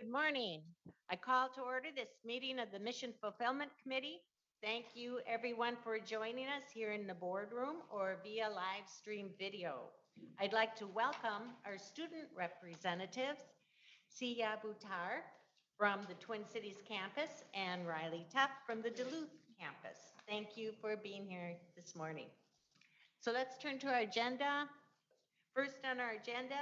Good morning. I call to order this meeting of the Mission Fulfillment Committee. Thank you, everyone, for joining us here in the boardroom or via live stream video. I'd like to welcome our student representatives, Sia Buttar from the Twin Cities campus and Riley Tuff from the Duluth campus. Thank you for being here this morning. So let's turn to our agenda. First on our agenda,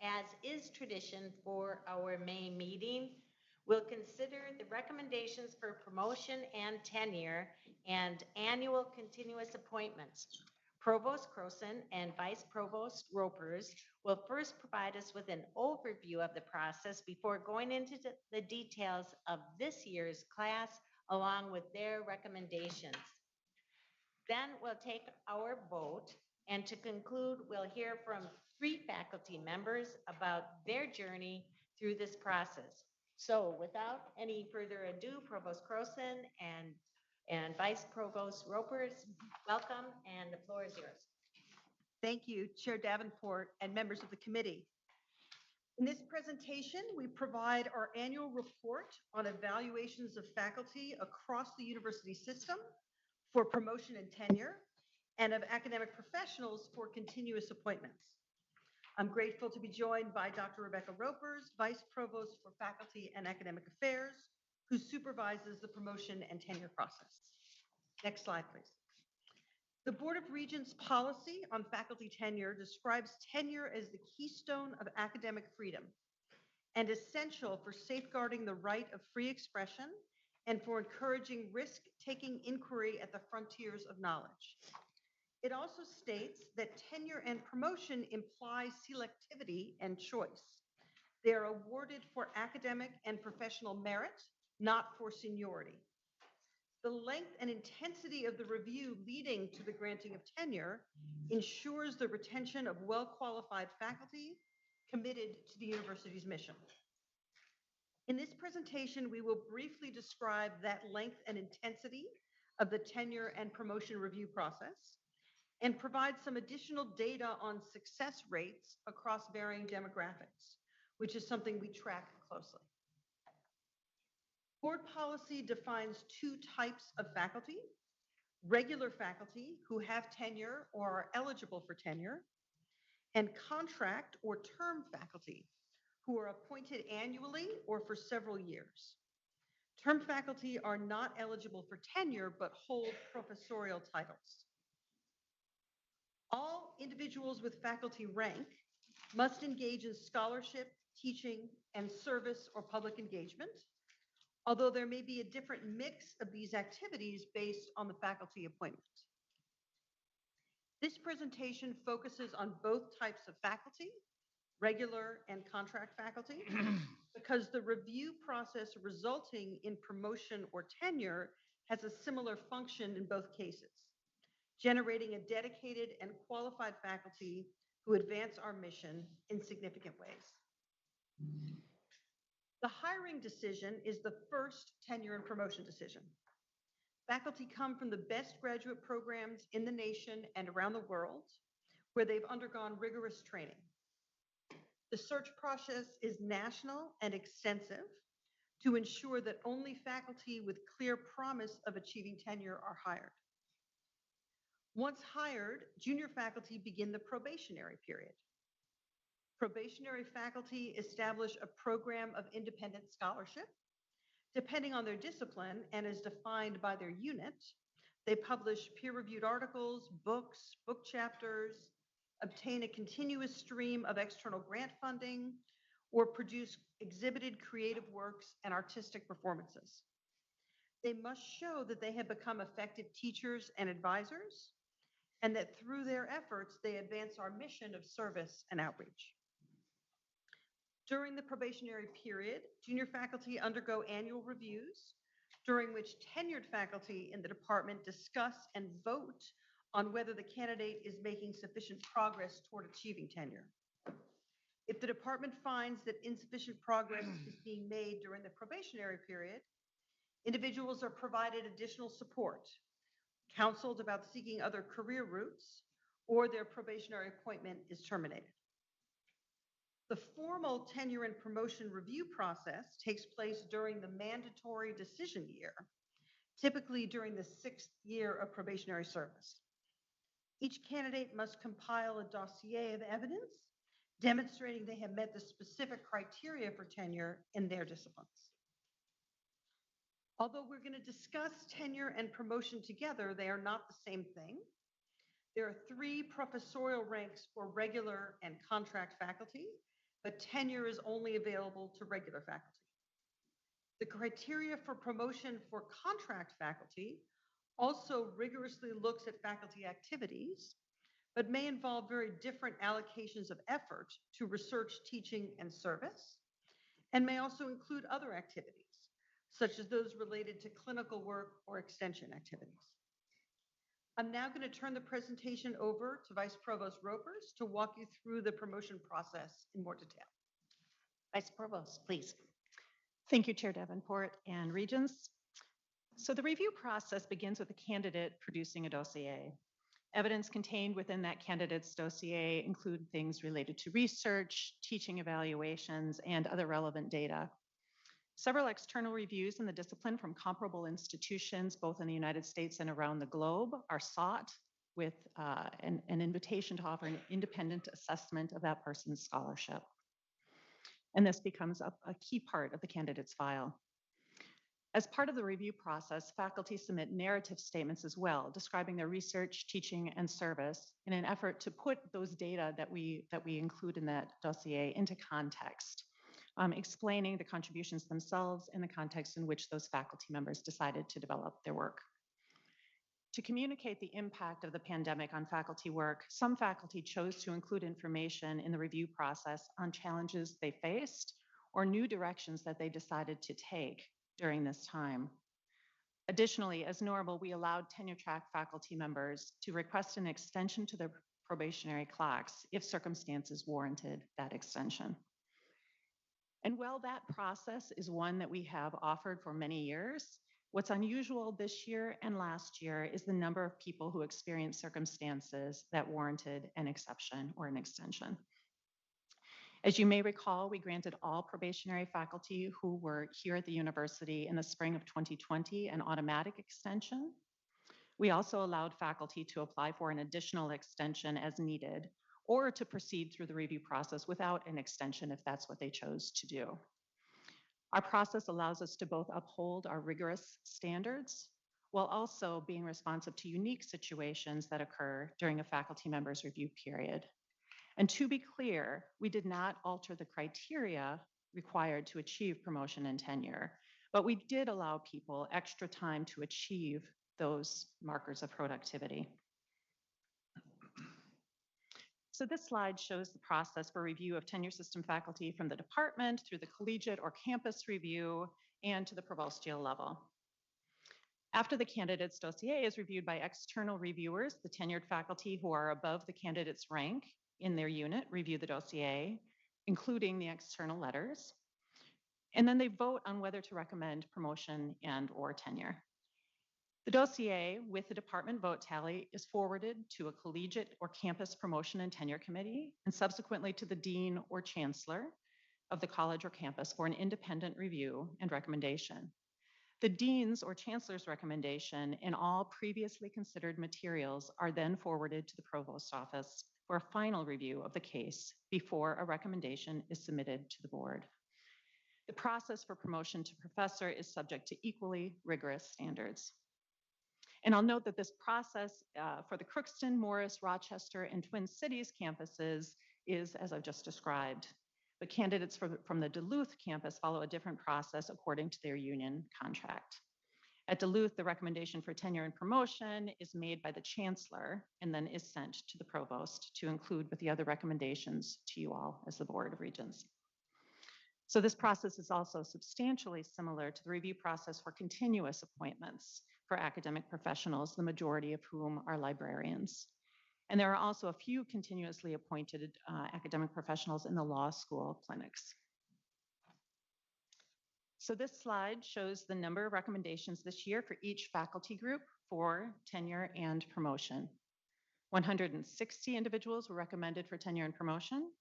as is tradition for our May meeting, we'll consider the recommendations for promotion and tenure and annual continuous appointments. Provost Croson and Vice Provost Ropers will first provide us with an overview of the process before going into the details of this year's class along with their recommendations. Then we'll take our vote, and to conclude, we'll hear from three faculty members about their journey through this process. So without any further ado, Provost Croson and Vice Provost Ropers, welcome, and the floor is yours. Thank you, Chair Davenport and members of the committee. In this presentation, we provide our annual report on evaluations of faculty across the university system for promotion and tenure, and of academic professionals for continuous appointments. I'm grateful to be joined by Dr. Rebecca Ropers, Vice Provost for Faculty and Academic Affairs, who supervises the promotion and tenure process. Next slide, please. The Board of Regents policy on faculty tenure describes tenure as the keystone of academic freedom and essential for safeguarding the right of free expression and for encouraging risk-taking inquiry at the frontiers of knowledge. It also states that tenure and promotion imply selectivity and choice. They are awarded for academic and professional merit, not for seniority. The length and intensity of the review leading to the granting of tenure ensures the retention of well-qualified faculty committed to the university's mission. In this presentation, we will briefly describe that length and intensity of the tenure and promotion review process and provide some additional data on success rates across varying demographics, which is something we track closely. Board policy defines two types of faculty: regular faculty who have tenure or are eligible for tenure, and contract or term faculty who are appointed annually or for several years. Term faculty are not eligible for tenure but hold professorial titles. All individuals with faculty rank must engage in scholarship, teaching, and service or public engagement, although there may be a different mix of these activities based on the faculty appointment. This presentation focuses on both types of faculty, regular and contract faculty, because the review process resulting in promotion or tenure has a similar function in both cases, generating a dedicated and qualified faculty who advance our mission in significant ways. The hiring decision is the first tenure and promotion decision. Faculty come from the best graduate programs in the nation and around the world, where they've undergone rigorous training. The search process is national and extensive to ensure that only faculty with clear promise of achieving tenure are hired. Once hired, junior faculty begin the probationary period. Probationary faculty establish a program of independent scholarship. Depending on their discipline and as defined by their unit, they publish peer-reviewed articles, books, book chapters, obtain a continuous stream of external grant funding, or produce exhibited creative works and artistic performances. They must show that they have become effective teachers and advisors, and that through their efforts, they advance our mission of service and outreach. During the probationary period, junior faculty undergo annual reviews, during which tenured faculty in the department discuss and vote on whether the candidate is making sufficient progress toward achieving tenure. If the department finds that insufficient progress is being made during the probationary period, individuals are provided additional support, counseled about seeking other career routes, or their probationary appointment is terminated. The formal tenure and promotion review process takes place during the mandatory decision year, typically during the 6th year of probationary service. Each candidate must compile a dossier of evidence demonstrating they have met the specific criteria for tenure in their disciplines. Although we're going to discuss tenure and promotion together, they are not the same thing. There are 3 professorial ranks for regular and contract faculty, but tenure is only available to regular faculty. The criteria for promotion for contract faculty also rigorously looks at faculty activities, but may involve very different allocations of effort to research, teaching, and service, and may also include other activities, such as those related to clinical work or extension activities. I'm now going to turn the presentation over to Vice Provost Ropers to walk you through the promotion process in more detail. Vice Provost, please. Thank you, Chair Davenport and Regents. So the review process begins with a candidate producing a dossier. Evidence contained within that candidate's dossier include things related to research, teaching evaluations, and other relevant data. Several external reviews in the discipline from comparable institutions, both in the United States and around the globe, are sought with an invitation to offer an independent assessment of that person's scholarship. And this becomes a key part of the candidate's file. As part of the review process, faculty submit narrative statements as well, describing their research, teaching, and service in an effort to put those data that we include in that dossier into context, explaining the contributions themselves in the context in which those faculty members decided to develop their work. To communicate the impact of the pandemic on faculty work, some faculty chose to include information in the review process on challenges they faced or new directions that they decided to take during this time. Additionally, as normal, we allowed tenure track faculty members to request an extension to their probationary clocks if circumstances warranted that extension. And while that process is one that we have offered for many years, what's unusual this year and last year is the number of people who experienced circumstances that warranted an exception or an extension. As you may recall, we granted all probationary faculty who were here at the university in the spring of 2020 an automatic extension. We also allowed faculty to apply for an additional extension as needed, or to proceed through the review process without an extension if that's what they chose to do. Our process allows us to both uphold our rigorous standards while also being responsive to unique situations that occur during a faculty member's review period. And to be clear, we did not alter the criteria required to achieve promotion and tenure, but we did allow people extra time to achieve those markers of productivity. So this slide shows the process for review of tenure system faculty from the department through the collegiate or campus review and to the provostial level. After the candidate's dossier is reviewed by external reviewers, the tenured faculty who are above the candidate's rank in their unit review the dossier, including the external letters, and then they vote on whether to recommend promotion and/or tenure. The dossier with the department vote tally is forwarded to a collegiate or campus promotion and tenure committee, and subsequently to the dean or chancellor of the college or campus for an independent review and recommendation. The dean's or chancellor's recommendation and all previously considered materials are then forwarded to the provost's office for a final review of the case before a recommendation is submitted to the board. The process for promotion to professor is subject to equally rigorous standards. And I'll note that this process for the Crookston, Morris, Rochester, and Twin Cities campuses is as I've just described. But candidates from the Duluth campus follow a different process according to their union contract. At Duluth, the recommendation for tenure and promotion is made by the chancellor and then is sent to the provost to include with the other recommendations to you all as the Board of Regents. So this process is also substantially similar to the review process for continuous appointments for academic professionals, the majority of whom are librarians. And there are also a few continuously appointed academic professionals in the law school clinics. So this slide shows the number of recommendations this year for each faculty group for tenure and promotion. 160 individuals were recommended for tenure and promotion.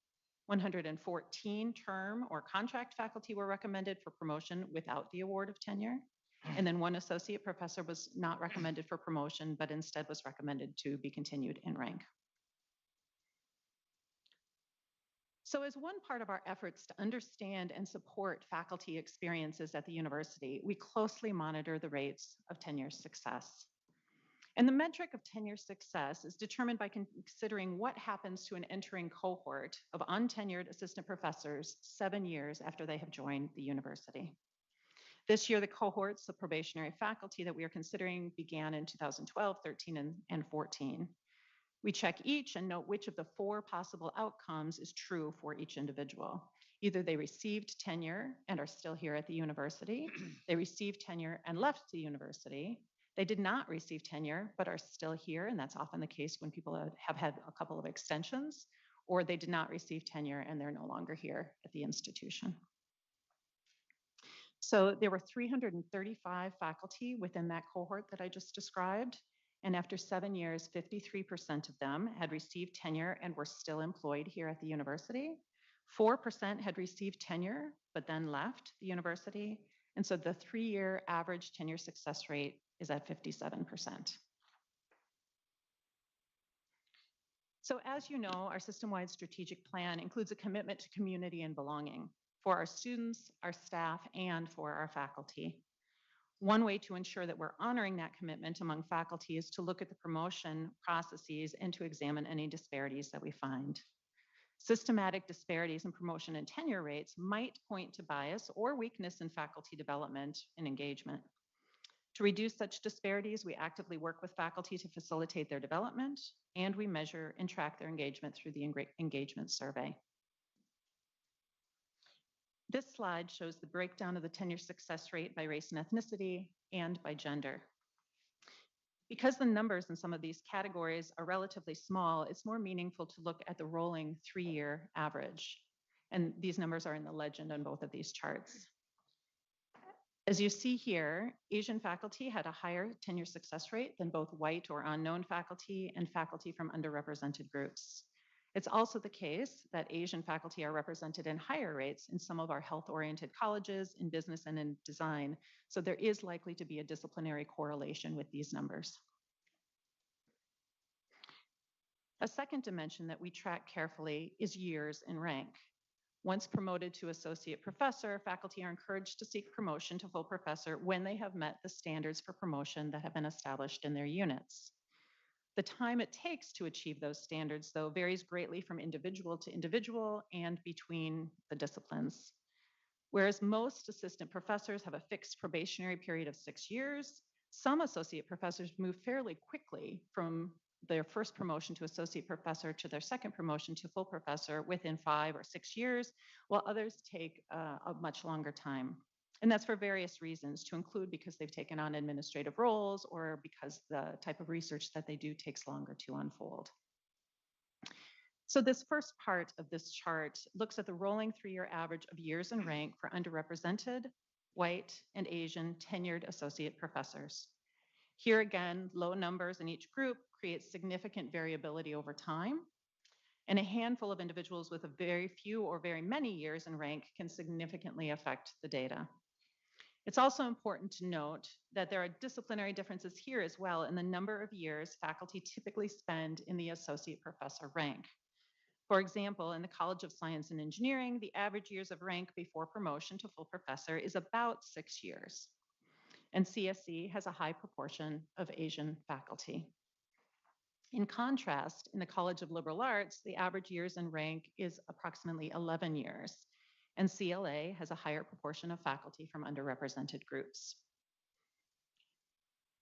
114 term or contract faculty were recommended for promotion without the award of tenure. And then one associate professor was not recommended for promotion, but instead was recommended to be continued in rank. So as one part of our efforts to understand and support faculty experiences at the university, we closely monitor the rates of tenure success. And the metric of tenure success is determined by considering what happens to an entering cohort of untenured assistant professors 7 years after they have joined the university. This year, the cohorts of probationary faculty that we are considering began in 2012, 13, and 14. We check each and note which of the 4 possible outcomes is true for each individual. Either they received tenure and are still here at the university, they received tenure and left the university, they did not receive tenure but are still here, and that's often the case when people have had a couple of extensions, or they did not receive tenure and they're no longer here at the institution. So there were 335 faculty within that cohort that I just described. And after 7 years, 53% of them had received tenure and were still employed here at the university. 4% had received tenure, but then left the university. And so the 3-year average tenure success rate is at 57%. So as you know, our system-wide strategic plan includes a commitment to community and belonging for our students, our staff, and for our faculty. One way to ensure that we're honoring that commitment among faculty is to look at the promotion processes and to examine any disparities that we find. Systematic disparities in promotion and tenure rates might point to bias or weakness in faculty development and engagement. To reduce such disparities, we actively work with faculty to facilitate their development, and we measure and track their engagement through the engagement survey. This slide shows the breakdown of the tenure success rate by race and ethnicity and by gender. Because the numbers in some of these categories are relatively small, it's more meaningful to look at the rolling 3-year average. And these numbers are in the legend on both of these charts. As you see here, Asian faculty had a higher tenure success rate than both white or unknown faculty and faculty from underrepresented groups. It's also the case that Asian faculty are represented in higher rates in some of our health-oriented colleges, in business and in design. So there is likely to be a disciplinary correlation with these numbers. A second dimension that we track carefully is years in rank. Once promoted to associate professor, faculty are encouraged to seek promotion to full professor when they have met the standards for promotion that have been established in their units. The time it takes to achieve those standards, though, varies greatly from individual to individual and between the disciplines. Whereas most assistant professors have a fixed probationary period of 6 years, some associate professors move fairly quickly from their first promotion to associate professor to their second promotion to full professor within 5 or 6 years, while others take a much longer time. And that's for various reasons, to include because they've taken on administrative roles or because the type of research that they do takes longer to unfold. So this first part of this chart looks at the rolling 3-year average of years in rank for underrepresented, white, and Asian tenured associate professors. Here again, low numbers in each group create significant variability over time, and a handful of individuals with a very few or very many years in rank can significantly affect the data. It's also important to note that there are disciplinary differences here as well in the number of years faculty typically spend in the associate professor rank. For example, in the College of Science and Engineering, the average years of rank before promotion to full professor is about 6 years. And CSE has a high proportion of Asian faculty. In contrast, in the College of Liberal Arts, the average years in rank is approximately 11 years, and CLA has a higher proportion of faculty from underrepresented groups.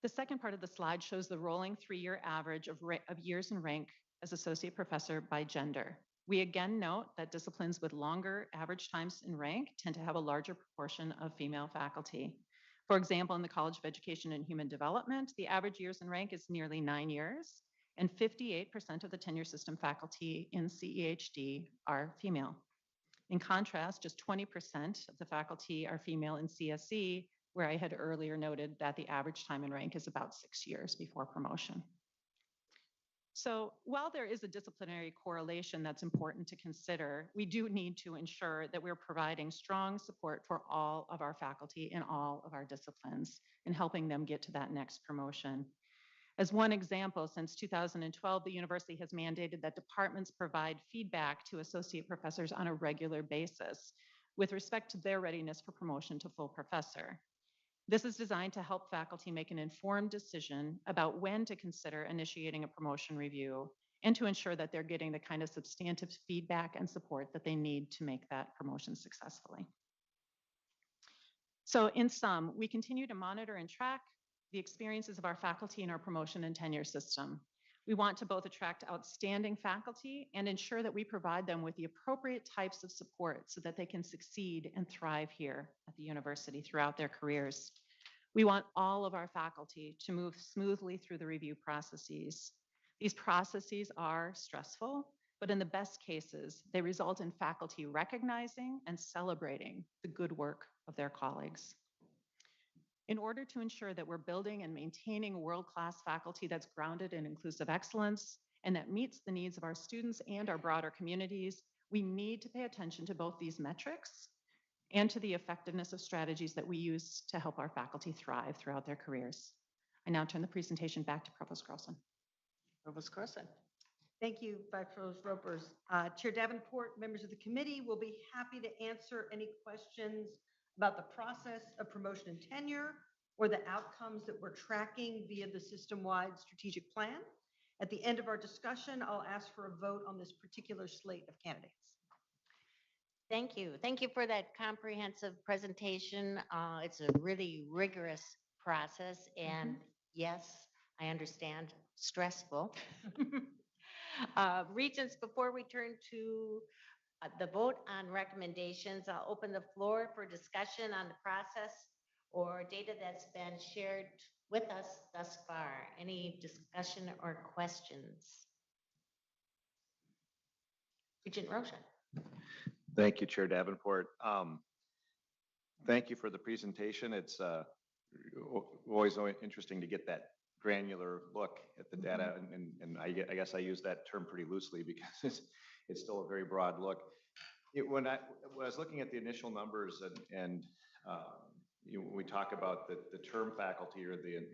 The second part of the slide shows the rolling 3-year average of years in rank as associate professor by gender. We again note that disciplines with longer average times in rank tend to have a larger proportion of female faculty. For example, in the College of Education and Human Development, the average years in rank is nearly 9 years, and 58% of the tenure system faculty in CEHD are female. In contrast, just 20% of the faculty are female in CSE, where I had earlier noted that the average time in rank is about 6 years before promotion. So while there is a disciplinary correlation that's important to consider, we do need to ensure that we're providing strong support for all of our faculty in all of our disciplines and helping them get to that next promotion. As one example, since 2012, the university has mandated that departments provide feedback to associate professors on a regular basis with respect to their readiness for promotion to full professor. This is designed to help faculty make an informed decision about when to consider initiating a promotion review and to ensure that they're getting the kind of substantive feedback and support that they need to make that promotion successfully. So in sum, we continue to monitor and track the experiences of our faculty in our promotion and tenure system. We want to both attract outstanding faculty and ensure that we provide them with the appropriate types of support so that they can succeed and thrive here at the university throughout their careers. We want all of our faculty to move smoothly through the review processes. These processes are stressful, but in the best cases, they result in faculty recognizing and celebrating the good work of their colleagues. In order to ensure that we're building and maintaining world-class faculty that's grounded in inclusive excellence and that meets the needs of our students and our broader communities, we need to pay attention to both these metrics and to the effectiveness of strategies that we use to help our faculty thrive throughout their careers. I now turn the presentation back to Provost Carlson. Provost Carlson. Thank you, Vice Provost Ropers. Chair Davenport, members of the committee will be happy to answer any questions about the process of promotion and tenure or the outcomes that we're tracking via the system-wide strategic plan. At the end of our discussion, I'll ask for a vote on this particular slate of candidates. Thank you. Thank you for that comprehensive presentation. It's a really rigorous process, and yes, I understand, stressful. Regents, before we turn to the vote on recommendations, I'll open the floor for discussion on the process or data that's been shared with us thus far. Any discussion or questions? Regent Rosha. Thank you, Chair Davenport. Thank you for the presentation. It's always interesting to get that granular look at the data, and I guess I use that term pretty loosely because it's still a very broad look. When I was looking at the initial numbers and when we talk about the term faculty or the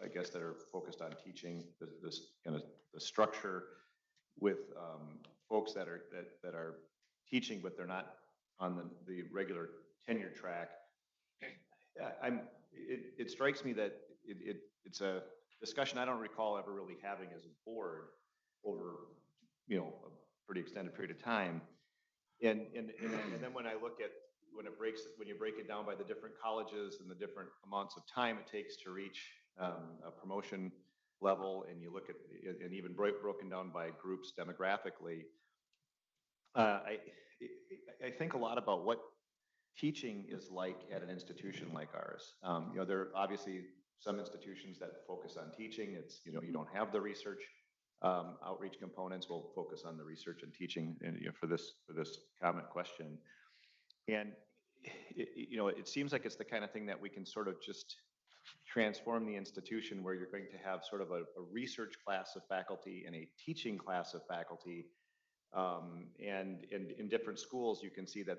I guess that are focused on teaching, this kind of the structure with folks that are teaching but they're not on the regular tenure track. It strikes me that it's a discussion I don't recall ever really having as a board over a pretty extended period of time. And then when I look at when you break it down by the different colleges and the different amounts of time it takes to reach a promotion level, and you look at and even broken down by groups demographically, I think a lot about what teaching is like at an institution like ours. There are obviously some institutions that focus on teaching. It's you don't have the research outreach components. We'll focus on the research and teaching, and for this comment question. And it seems like it's the kind of thing that we can sort of just transform the institution where you're going to have sort of a research class of faculty and a teaching class of faculty. And in different schools, you can see that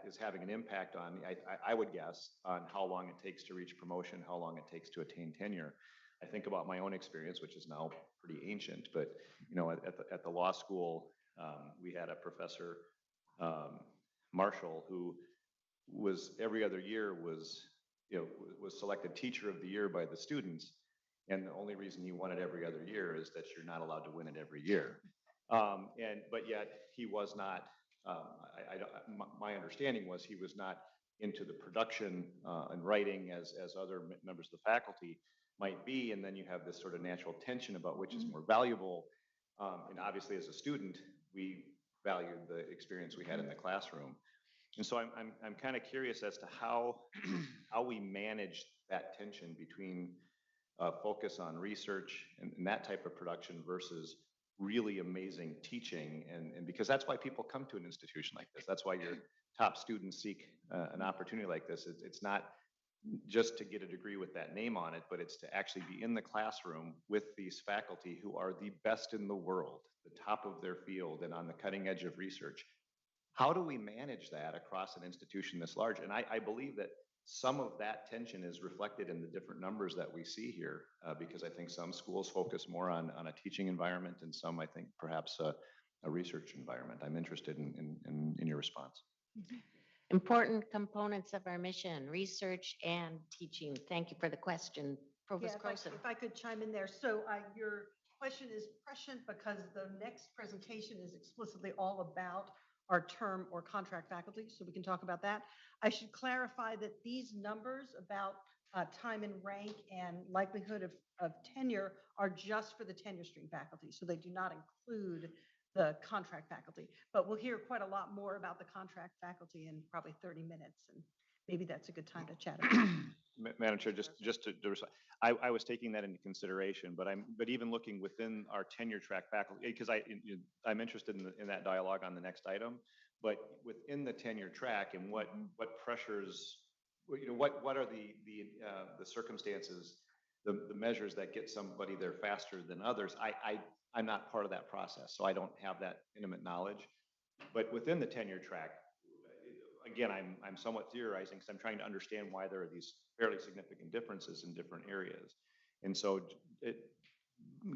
is having an impact on, I would guess, on how long it takes to reach promotion, how long it takes to attain tenure. I think about my own experience, which is now pretty ancient, but at the law school, we had a professor, Marshall, who was every other year was selected teacher of the year by the students, and the only reason he won it every other year is that you're not allowed to win it every year. But yet he was not. My understanding was he was not into the production and writing as other members of the faculty might be, and then you have this sort of natural tension about which is more valuable. And obviously, as a student, we valued the experience we had in the classroom. And so I'm kind of curious as to how we manage that tension between focus on research and that type of production versus really amazing teaching, and because that's why people come to an institution like this. That's why your top students seek an opportunity like this. It's not just to get a degree with that name on it, but it's to actually be in the classroom with these faculty who are the best in the world, the top of their field and on the cutting edge of research. How do we manage that across an institution this large? And I believe that some of that tension is reflected in the different numbers that we see here, because I think some schools focus more on a teaching environment and some, I think, perhaps a research environment. I'm interested in your response. Important components of our mission, research and teaching. Thank you for the question, Yeah, Provost if I- Croson. if I could chime in there. So your question is prescient because the next presentation is explicitly all about our term or contract faculty, so we can talk about that. I should clarify that these numbers about time and rank and likelihood of tenure are just for the tenure stream faculty, so they do not include the contract faculty. But we'll hear quite a lot more about the contract faculty in probably 30 minutes, and maybe that's a good time to chat about it. Madam Chair, just to I was taking that into consideration, but even looking within our tenure track faculty, because I'm interested in that dialogue on the next item, but within the tenure track and what pressures, what are the circumstances, the measures that get somebody there faster than others? I'm not part of that process, so I don't have that intimate knowledge. But within the tenure track, again, I'm somewhat theorizing because I'm trying to understand why there are these fairly significant differences in different areas. And so it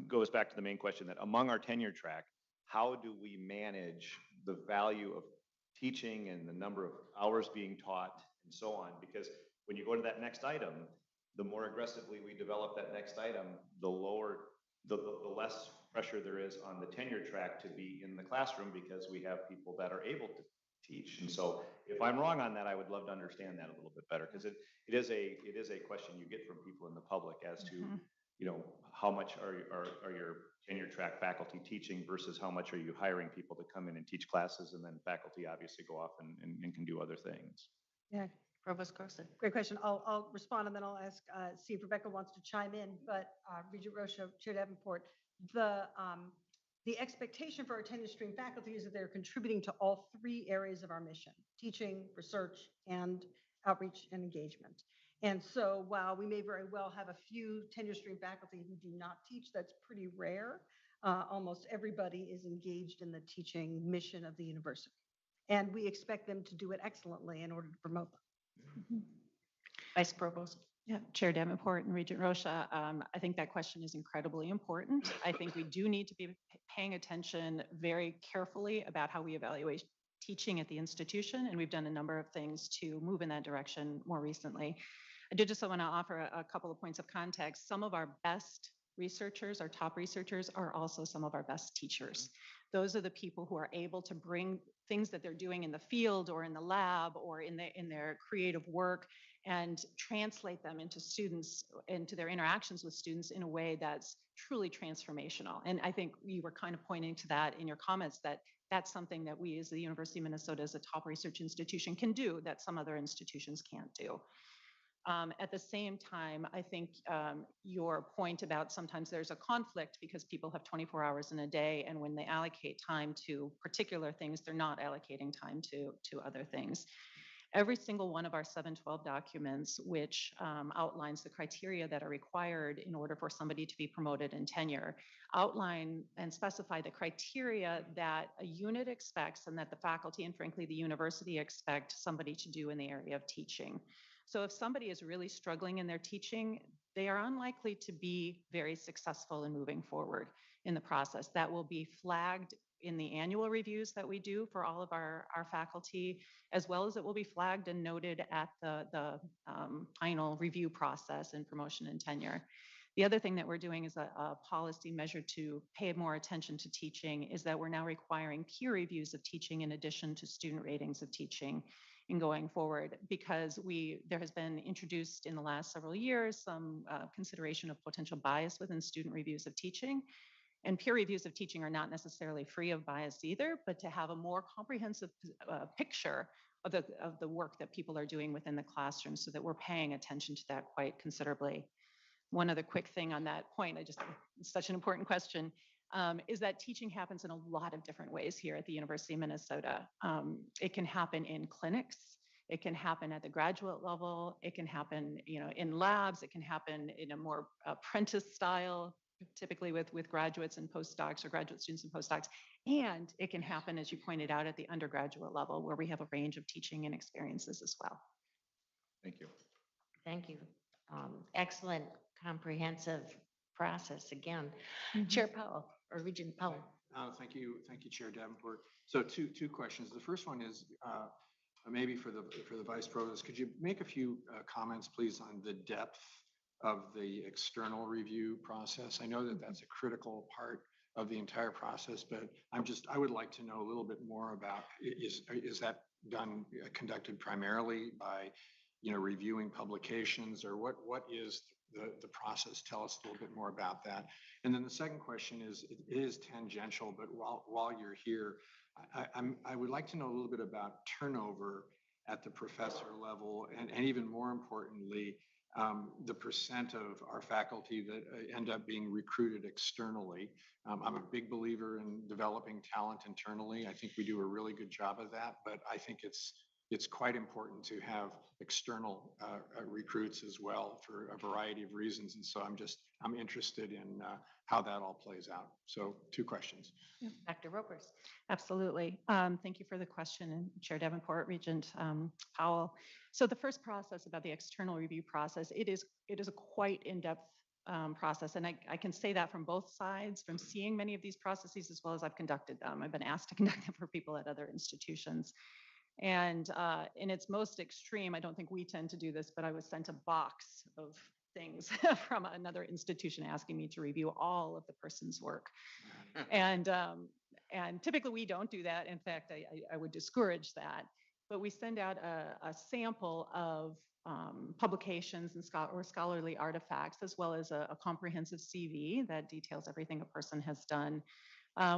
goes back to the main question that among our tenure track, how do we manage the value of teaching and the number of hours being taught and so on? Because when you go to that next item, the more aggressively we develop that next item, the less pressure there is on the tenure track to be in the classroom because we have people that are able to teach. And so if I'm wrong on that, I would love to understand that a little bit better, because it is a question you get from people in the public as to, how much are your tenure track faculty teaching versus how much are you hiring people to come in and teach classes, and then faculty obviously go off and can do other things. Yeah, Provost Croson. great question. I'll respond and then I'll ask, see if Rebecca wants to chime in. But Regent Rocha, Chair Davenport, the expectation for our tenure stream faculty is that they're contributing to all three areas of our mission: teaching, research, and outreach and engagement. And so while we may very well have a few tenure stream faculty who do not teach, that's pretty rare. Almost everybody is engaged in the teaching mission of the university. And we expect them to do it excellently in order to promote them. Vice Provost. Yeah, Chair Davenport and Regent Rocha, I think that question is incredibly important. I think we do need to be paying attention very carefully about how we evaluate teaching at the institution, and we've done a number of things to move in that direction more recently. I did just want to offer a couple of points of context. Some of our best researchers, our top researchers, are also some of our best teachers. Those are the people who are able to bring things that they're doing in the field or in the lab or in their creative work and translate them into students, into their interactions with students in a way that's truly transformational. And I think you were kind of pointing to that in your comments, that that's something that we as the University of Minnesota as a top research institution can do that some other institutions can't do. At the same time, I think your point about sometimes there's a conflict because people have 24 hours in a day, and when they allocate time to particular things, they're not allocating time to other things. Every single one of our 712 documents, which outlines the criteria that are required in order for somebody to be promoted in tenure, outline and specify the criteria that a unit expects and that the faculty and frankly the university expect somebody to do in the area of teaching. So if somebody is really struggling in their teaching, they are unlikely to be very successful in moving forward in the process. That will be flagged in the annual reviews that we do for all of our faculty, as well as it will be flagged and noted at the final review process in promotion and tenure. The other thing that we're doing is a policy measure to pay more attention to teaching is that we're now requiring peer reviews of teaching in addition to student ratings of teaching in going forward, because there has been introduced in the last several years some consideration of potential bias within student reviews of teaching. And peer reviews of teaching are not necessarily free of bias either, but to have a more comprehensive picture of the work that people are doing within the classroom so that we're paying attention to that quite considerably. One other quick thing on that point, it's such an important question, is that teaching happens in a lot of different ways here at the University of Minnesota. It can happen in clinics. It can happen at the graduate level. It can happen, in labs. It can happen in a more apprentice style, typically with graduates and postdocs or graduate students and postdocs. And it can happen, as you pointed out, at the undergraduate level, where we have a range of teaching and experiences as well. Thank you. Thank you. Excellent, comprehensive process again. Mhm. Chair Powell or Regent Powell. Thank you, Chair Davenport. So two questions. The first one is maybe for the Vice Provost. Could you make a few comments, please, on the depth of the external review process? I know that that's a critical part of the entire process, but I would like to know a little bit more about, is that conducted primarily by, reviewing publications, or what is the process? Tell us a little bit more about that. And then the second question is, it is tangential, but while you're here, I would like to know a little bit about turnover at the professor level, and even more importantly, the percent of our faculty that end up being recruited externally. I'm a big believer in developing talent internally. I think we do a really good job of that, but I think it's quite important to have external recruits as well for a variety of reasons. And so I'm interested in how that all plays out. So 2 questions. Dr. Ropers. Absolutely. Thank you for the question, and Chair Davenport, Regent Powell. So the first process about the external review process, it is a quite in-depth process. And I can say that from both sides, from seeing many of these processes as well as I've conducted them. I've been asked to conduct them for people at other institutions. And in its most extreme, I don't think we tend to do this, but I was sent a box of things from another institution asking me to review all of the person's work. And typically we don't do that. In fact, I would discourage that. But we send out a sample of publications and scholarly artifacts, as well as a comprehensive CV that details everything a person has done.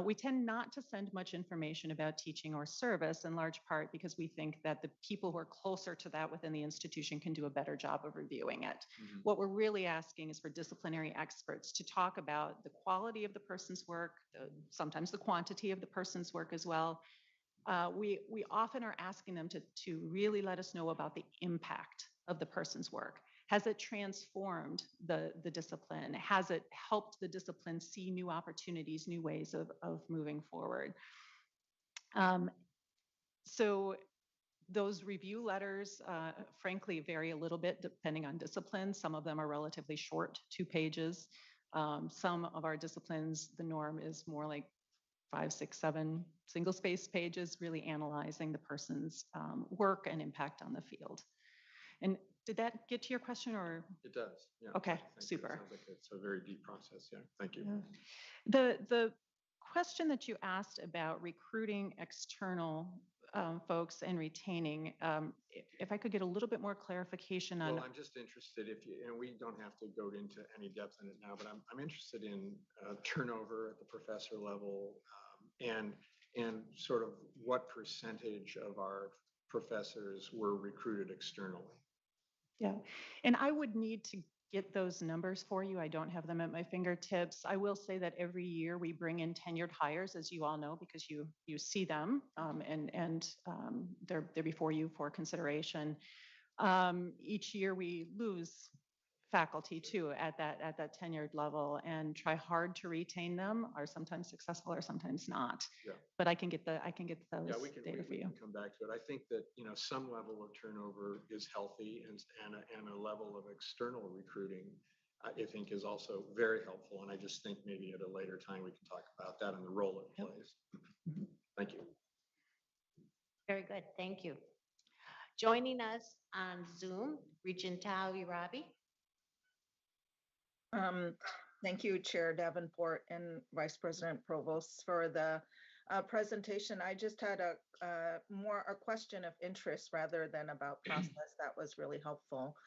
We tend not to send much information about teaching or service, in large part because we think that the people who are closer to that within the institution can do a better job of reviewing it. Mm-hmm. What we're really asking is for disciplinary experts to talk about the quality of the person's work, sometimes the quantity of the person's work as well. We often are asking them to really let us know about the impact of the person's work. Has it transformed the discipline? Has it helped the discipline see new opportunities, new ways of moving forward? So those review letters, frankly, vary a little bit depending on discipline. Some of them are relatively short, 2 pages. Some of our disciplines, the norm is more like 5, 6, 7 single-spaced pages, really analyzing the person's work and impact on the field. And did that get to your question, or? It does. Yeah. Okay, Thank you. super. It sounds like it's a very deep process. Yeah. Thank you. Yeah. The question that you asked about recruiting external folks and retaining, if I could get a little bit more clarification on. Well, I'm just interested and we don't have to go into any depth in it now, but I'm interested in turnover at the professor level, and sort of what percentage of our professors were recruited externally. Yeah, and I would need to get those numbers for you. I don't have them at my fingertips. I will say that every year we bring in tenured hires, as you all know, because you see them, and they're before you for consideration. Each year we lose faculty too at that tenured level, and try hard to retain them. Are sometimes successful, or sometimes not. Yeah. But I can get those Yeah, we data for you. can come back to it. I think that, some level of turnover is healthy, and a level of external recruiting, I think, is also very helpful. And I just think maybe at a later time we can talk about that and the role it Yep. plays. Mhm. Thank you. Very good. Thank you. Joining us on Zoom, Regent Tawi Rabi. Thank you, Chair Davenport and Vice President Provost, for the presentation. I just had a question of interest rather than about process. That was really helpful.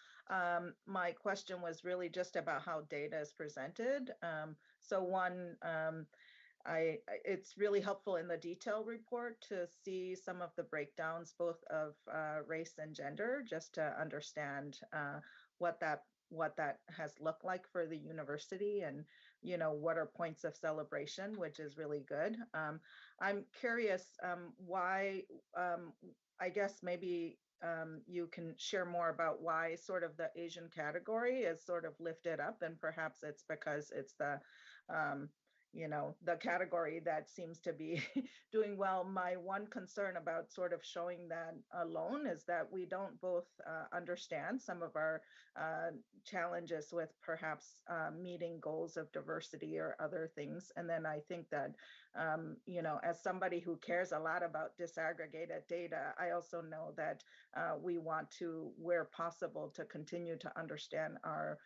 My question was really just about how data is presented. So one, it's really helpful in the detail report to see some of the breakdowns, both of race and gender, just to understand what that has looked like for the university, and what are points of celebration, which is really good. I'm curious why I guess maybe you can share more about why sort of the Asian category is sort of lifted up, and perhaps it's because it's the, um, the category that seems to be doing well. My one concern about sort of showing that alone is that we don't both understand some of our challenges with perhaps meeting goals of diversity or other things. And then I think that, as somebody who cares a lot about disaggregated data, I also know that we want to, where possible, to continue to understand our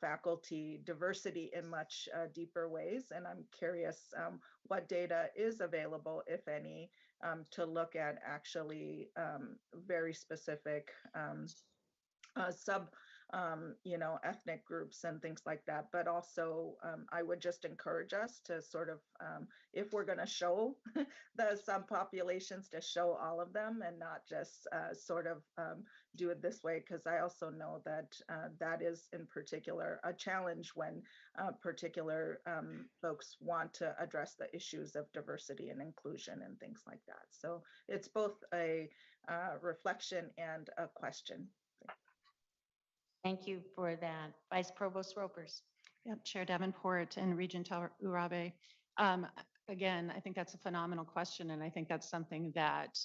faculty diversity in much deeper ways. And I'm curious what data is available, if any, to look at actually very specific sub ethnic groups and things like that. But also, I would just encourage us to sort of, if we're going to show the subpopulations, to show all of them and not just sort of do it this way, because I also know that that is in particular a challenge when particular folks want to address the issues of diversity and inclusion and things like that. So it's both a reflection and a question. Thank you for that. Vice Provost Ropers. Yep, Chair Davenport and Regent Urabe. Again, I think that's a phenomenal question, and I think that's something that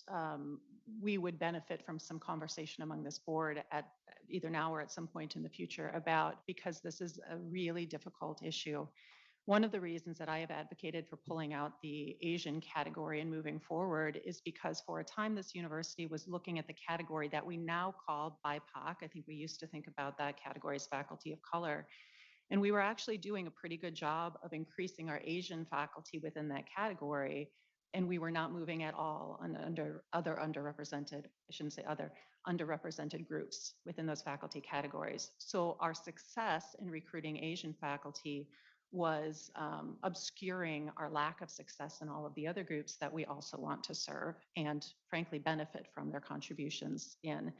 we would benefit from some conversation among this board at either now or at some point in the future about, because this is a really difficult issue. One of the reasons that I have advocated for pulling out the Asian category and moving forward is because for a time this university was looking at the category that we now call BIPOC. I think we used to think about that category as faculty of color. And we were actually doing a pretty good job of increasing our Asian faculty within that category. And we were not moving at all under other underrepresented, I shouldn't say other, underrepresented groups within those faculty categories. So our success in recruiting Asian faculty was obscuring our lack of success in all of the other groups that we also want to serve and frankly benefit from their contributions in.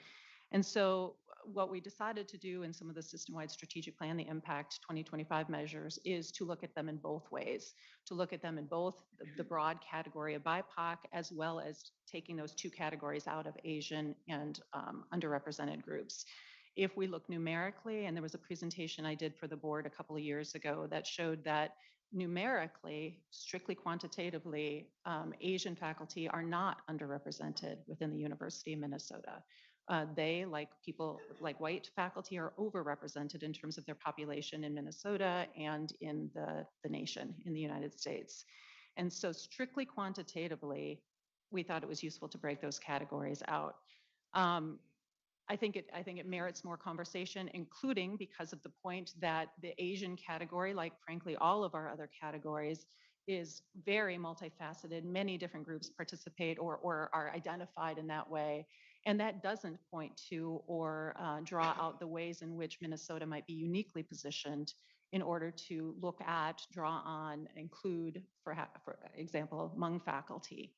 And so what we decided to do in some of the system-wide strategic plan, the Impact 2025 measures, is to look at them in both ways, to look at them in both the broad category of BIPOC, as well as taking those two categories out of Asian and underrepresented groups. If we look numerically, and there was a presentation I did for the board a couple of years ago that showed that numerically, strictly quantitatively, Asian faculty are not underrepresented within the University of Minnesota. They, like people, like white faculty, are overrepresented in terms of their population in Minnesota and in the nation, in the United States. And so strictly quantitatively, we thought it was useful to break those categories out. I think it merits more conversation, including because of the point that the Asian category, like frankly all of our other categories, is very multifaceted. Many different groups participate or are identified in that way. And that doesn't point to or draw out the ways in which Minnesota might be uniquely positioned in order to look at, draw on, include, for example, Hmong faculty.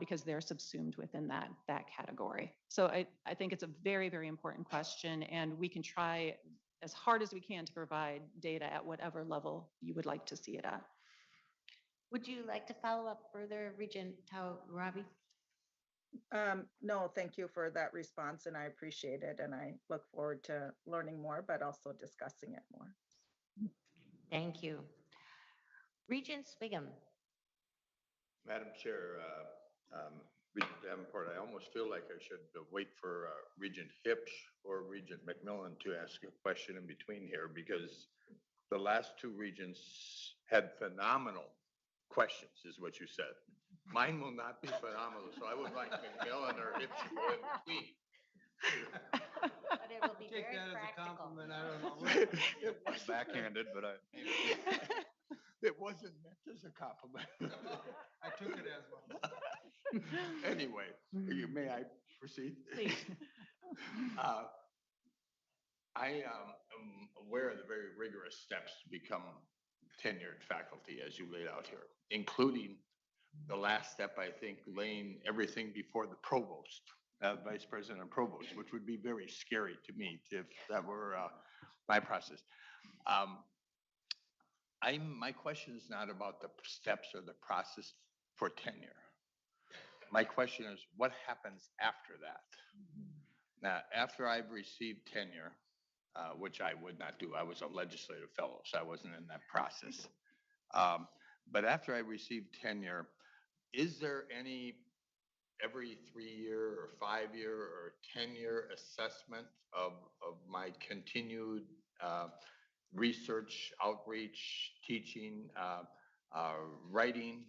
Because they're subsumed within that category. So I think it's a very, very important question, and we can try as hard as we can to provide data at whatever level you would like to see it at. Would you like to follow up further, Regent Urabe? No, thank you for that response, and I appreciate it, and I look forward to learning more, but also discussing it more. Thank you. Regent Sviggum. Madam Chair, Regent Davenport, I almost feel like I should wait for Regent Hipsch or Regent McMillan to ask a question in between here, because the last two regents had phenomenal questions, is what you said. Mine will not be phenomenal, so I would like McMillan or Hipsch to go in between. But it will be Take very that as a practical. compliment, I don't know. It was Backhanded, but It wasn't meant as a compliment. I took it as one. Anyway, may I proceed? Please. I am aware of the very rigorous steps to become tenured faculty, as you laid out here, including the last step, I think, laying everything before the provost, vice president and provost, which would be very scary to me if that were my process. My question is not about the steps or the process for tenure. my question is, what happens after that? Now, after I've received tenure, which I would not do, I was a legislative fellow, so I wasn't in that process. But after I received tenure, is there any every 3-year or 5-year or 10-year assessment of my continued research, outreach, teaching, writing?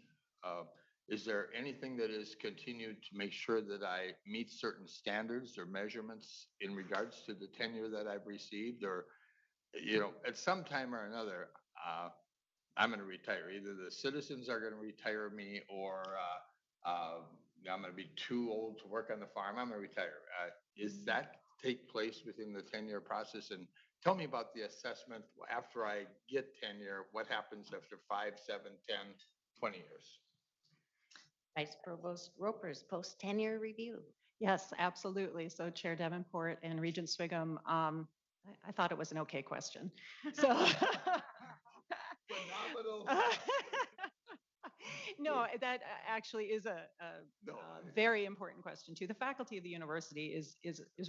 Is there anything that is continued to make sure that I meet certain standards or measurements in regards to the tenure that I've received? Or, at some time or another, I'm going to retire. Either the citizens are going to retire me, or I'm going to be too old to work on the farm. I'm going to retire. Is that take place within the tenure process? And tell me about the assessment after I get tenure. What happens after 5, 7, 10, 20 years? Vice Provost Roper's post-tenure review. Yes, absolutely. So Chair Davenport and Regent Swigum, I thought it was an okay question. So. Phenomenal. No, that actually is a very important question too. The faculty of the university is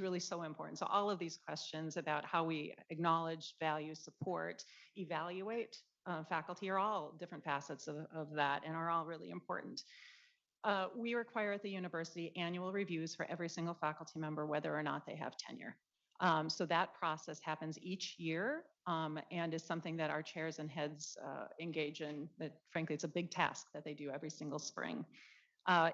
really so important. So all of these questions about how we acknowledge, value, support, evaluate faculty are all different facets of that, and are all really important. We require at the university annual reviews for every single faculty member, whether or not they have tenure. So that process happens each year, and is something that our chairs and heads engage in. That frankly, it's a big task that they do every single spring.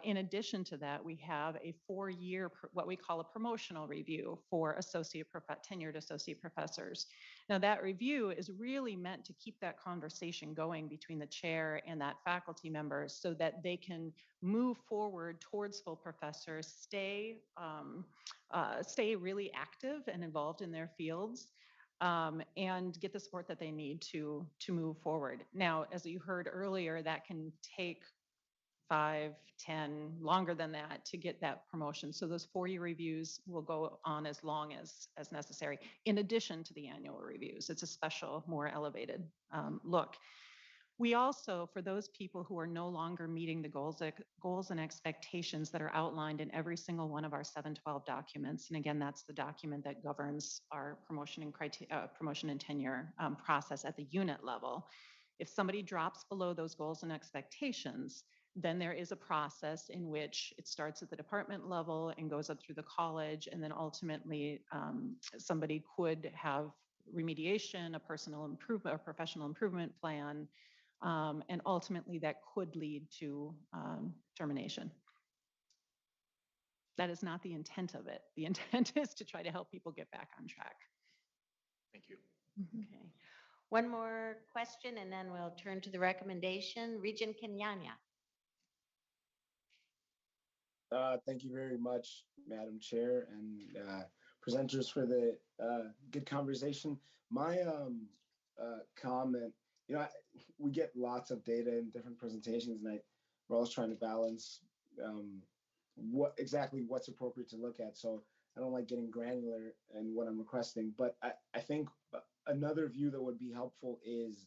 In addition to that, we have a 4-year, what we call a promotional review for tenured associate professors. Now that review is really meant to keep that conversation going between the chair and that faculty member, so that they can move forward towards full professors, stay really active and involved in their fields, and get the support that they need to move forward. Now, as you heard earlier, that can take 5, 10, longer than that to get that promotion. So those 4-year reviews will go on as long as necessary, in addition to the annual reviews. It's a special, more elevated look. We also, for those people who are no longer meeting the goals and expectations that are outlined in every single one of our 712 documents, and again, that's the document that governs our promotion and tenure process at the unit level. If somebody drops below those goals and expectations, then there is a process in which it starts at the department level and goes up through the college, and then ultimately somebody could have remediation, a personal improvement, a professional improvement plan, and ultimately that could lead to termination. That is not the intent of it. The intent is to try to help people get back on track. Thank you. Okay. One more question, and then we'll turn to the recommendation. Regent Kenyanya. Thank you very much, Madam Chair, and presenters for the good conversation. My comment, we get lots of data in different presentations, and we're always trying to balance what's appropriate to look at. So I don't like getting granular in what I'm requesting, but I think another view that would be helpful is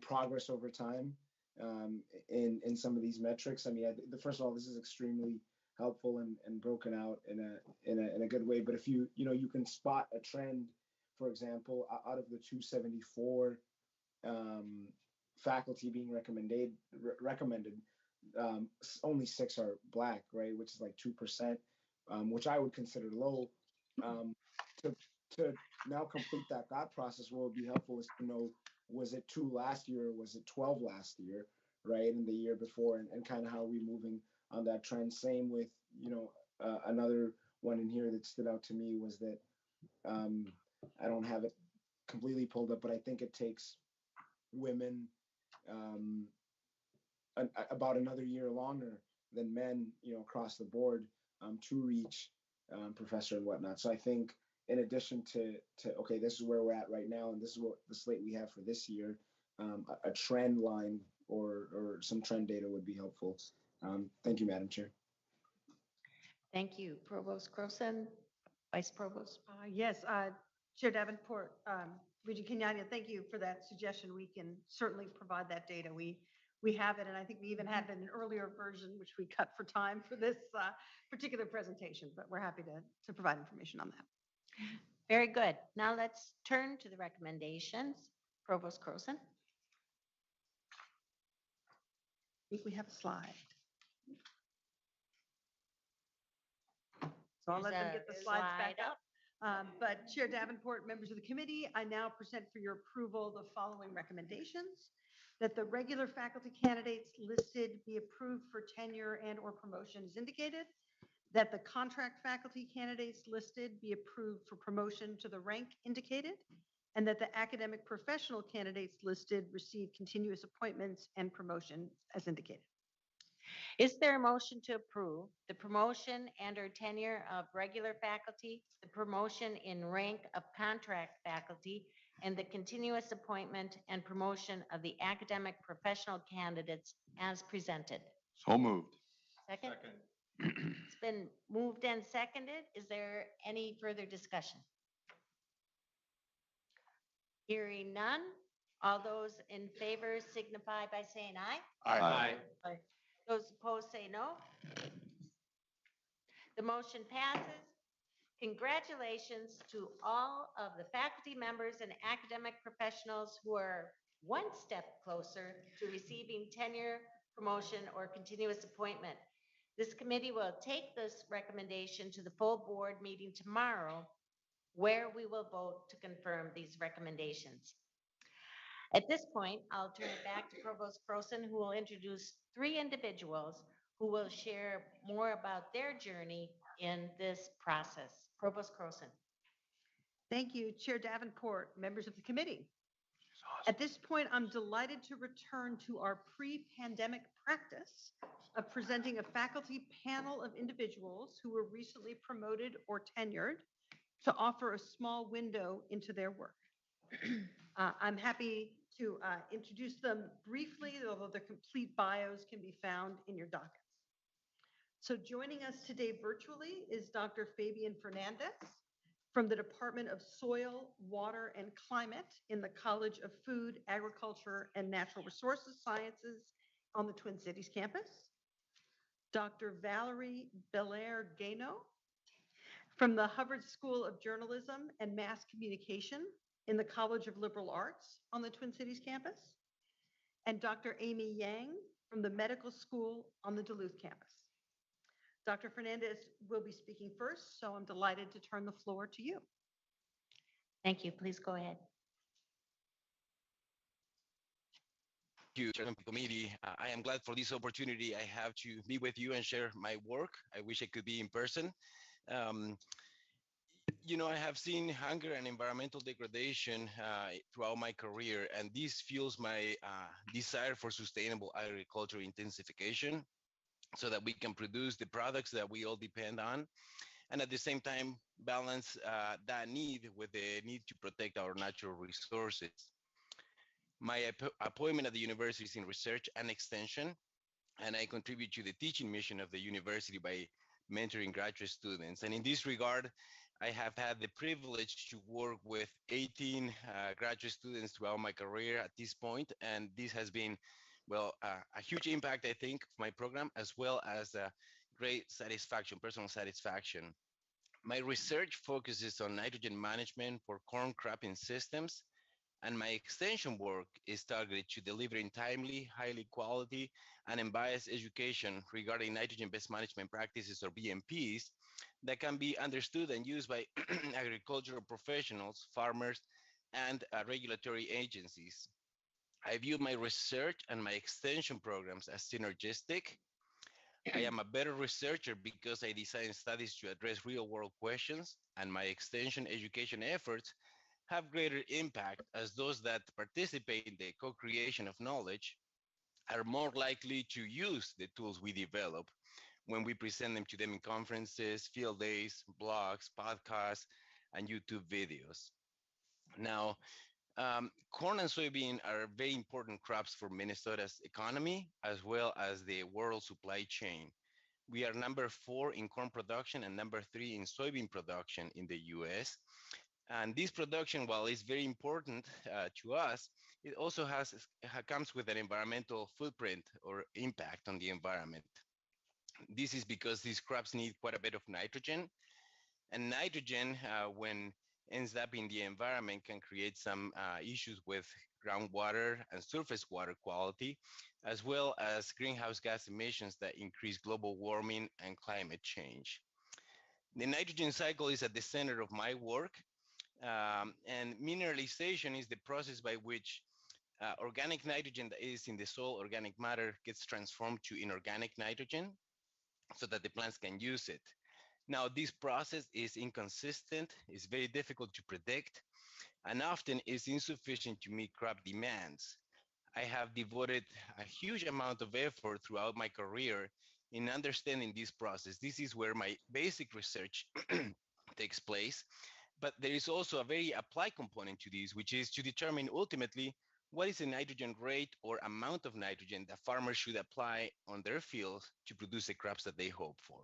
progress over time. In some of these metrics. I mean, first of all, this is extremely helpful and broken out in a good way. But if you can spot a trend, for example, out of the 274 faculty being recommended, only 6 are Black, right? Which is like 2%, which I would consider low. To now complete that thought process, what would be helpful is to know, was it 2 last year, or was it 12 last year, right? And the year before, and kind of how we're moving on that trend. Same with, another one in here that stood out to me was that I don't have it completely pulled up, but I think it takes women about another year longer than men, across the board, to reach professor and whatnot. So I think, in addition to okay, this is where we're at right now, and this is what the slate we have for this year, a trend line or some trend data would be helpful. Thank you, Madam Chair. Thank you. Provost Croson, Vice Provost. Yes, Chair Davenport, Regent Kenyanya, thank you for that suggestion. We can certainly provide that data. We we have it, and I think we even had it in an earlier version, which we cut for time for this particular presentation, but we're happy to provide information on that. Very good. Now let's turn to the recommendations. Provost Croson. I think we have a slide. So I'll let them get the There's a slides back slide up. But Chair Davenport, members of the committee, I now present for your approval the following recommendations. That the regular faculty candidates listed be approved for tenure and or promotion as indicated. That the contract faculty candidates listed be approved for promotion to the rank indicated. And that the academic professional candidates listed receive continuous appointments and promotion as indicated. Is there a motion to approve the promotion and or tenure of regular faculty, the promotion in rank of contract faculty, and the continuous appointment and promotion of the academic professional candidates as presented? So moved. Second? It's been moved and seconded. Is there any further discussion? Hearing none. All those in favor signify by saying aye. Aye. Those opposed say no. The motion passes. Congratulations to all of the faculty members and academic professionals who are one step closer to receiving tenure, promotion, or continuous appointment. This committee will take this recommendation to the full board meeting tomorrow, where we will vote to confirm these recommendations. At this point, I'll turn it back to Provost Croson, who will introduce 3 individuals who will share more about their journey in this process. Provost Croson. Thank you, Chair Davenport, members of the committee. At this point, I'm delighted to return to our pre-pandemic practice of presenting a faculty panel of individuals who were recently promoted or tenured to offer a small window into their work. I'm happy to introduce them briefly, although their complete bios can be found in your dockets. So joining us today virtually is Dr. Fabian Fernandez from the Department of Soil, Water, and Climate in the College of Food, Agriculture, and Natural Resources Sciences on the Twin Cities campus. Dr. Valerie Belair Gano from the Hubbard School of Journalism and Mass Communication in the College of Liberal Arts on the Twin Cities campus. And Dr. Amy Yang from the Medical School on the Duluth campus. Dr. Fernandez will be speaking first, so I'm delighted to turn the floor to you. Thank you. Please go ahead. Thank you, Chairman of the Committee. I am glad for this opportunity I have to be with you and share my work. I wish I could be in person. You know, I have seen hunger and environmental degradation throughout my career, and this fuels my desire for sustainable agriculture intensification so that we can produce the products that we all depend on, and at the same time balance that need with the need to protect our natural resources. My appointment at the university is in research and extension, and I contribute to the teaching mission of the university by mentoring graduate students. And in this regard, I have had the privilege to work with 18 graduate students throughout my career at this point, and this has been, well, a huge impact, I think, of my program, as well as great satisfaction, personal satisfaction. My research focuses on nitrogen management for corn cropping systems, and my extension work is targeted to delivering timely, highly quality, and unbiased education regarding nitrogen-based management practices, or BMPs, that can be understood and used by agricultural professionals, farmers, and regulatory agencies. I view my research and my extension programs as synergistic. I am a better researcher because I design studies to address real-world questions, and my extension education efforts have greater impact as those that participate in the co-creation of knowledge are more likely to use the tools we develop when we present them to them in conferences, field days, blogs, podcasts, and YouTube videos. Now, corn and soybean are very important crops for Minnesota's economy, as well as the world supply chain. We are number 4 in corn production and number 3 in soybean production in the US. And this production, while it's very important to us, it also comes with an environmental footprint or impact on the environment. This is because these crops need quite a bit of nitrogen, and nitrogen, when ends up in the environment, can create some issues with groundwater and surface water quality, as well as greenhouse gas emissions that increase global warming and climate change. The nitrogen cycle is at the center of my work, and mineralization is the process by which organic nitrogen that is in the soil, organic matter, gets transformed to inorganic nitrogen so that the plants can use it. Now, this process is inconsistent, it's very difficult to predict, and often is insufficient to meet crop demands. I have devoted a huge amount of effort throughout my career in understanding this process. This is where my basic research takes place, but there is also a very applied component to this, which is to determine ultimately what is the nitrogen rate or amount of nitrogen that farmers should apply on their fields to produce the crops that they hope for.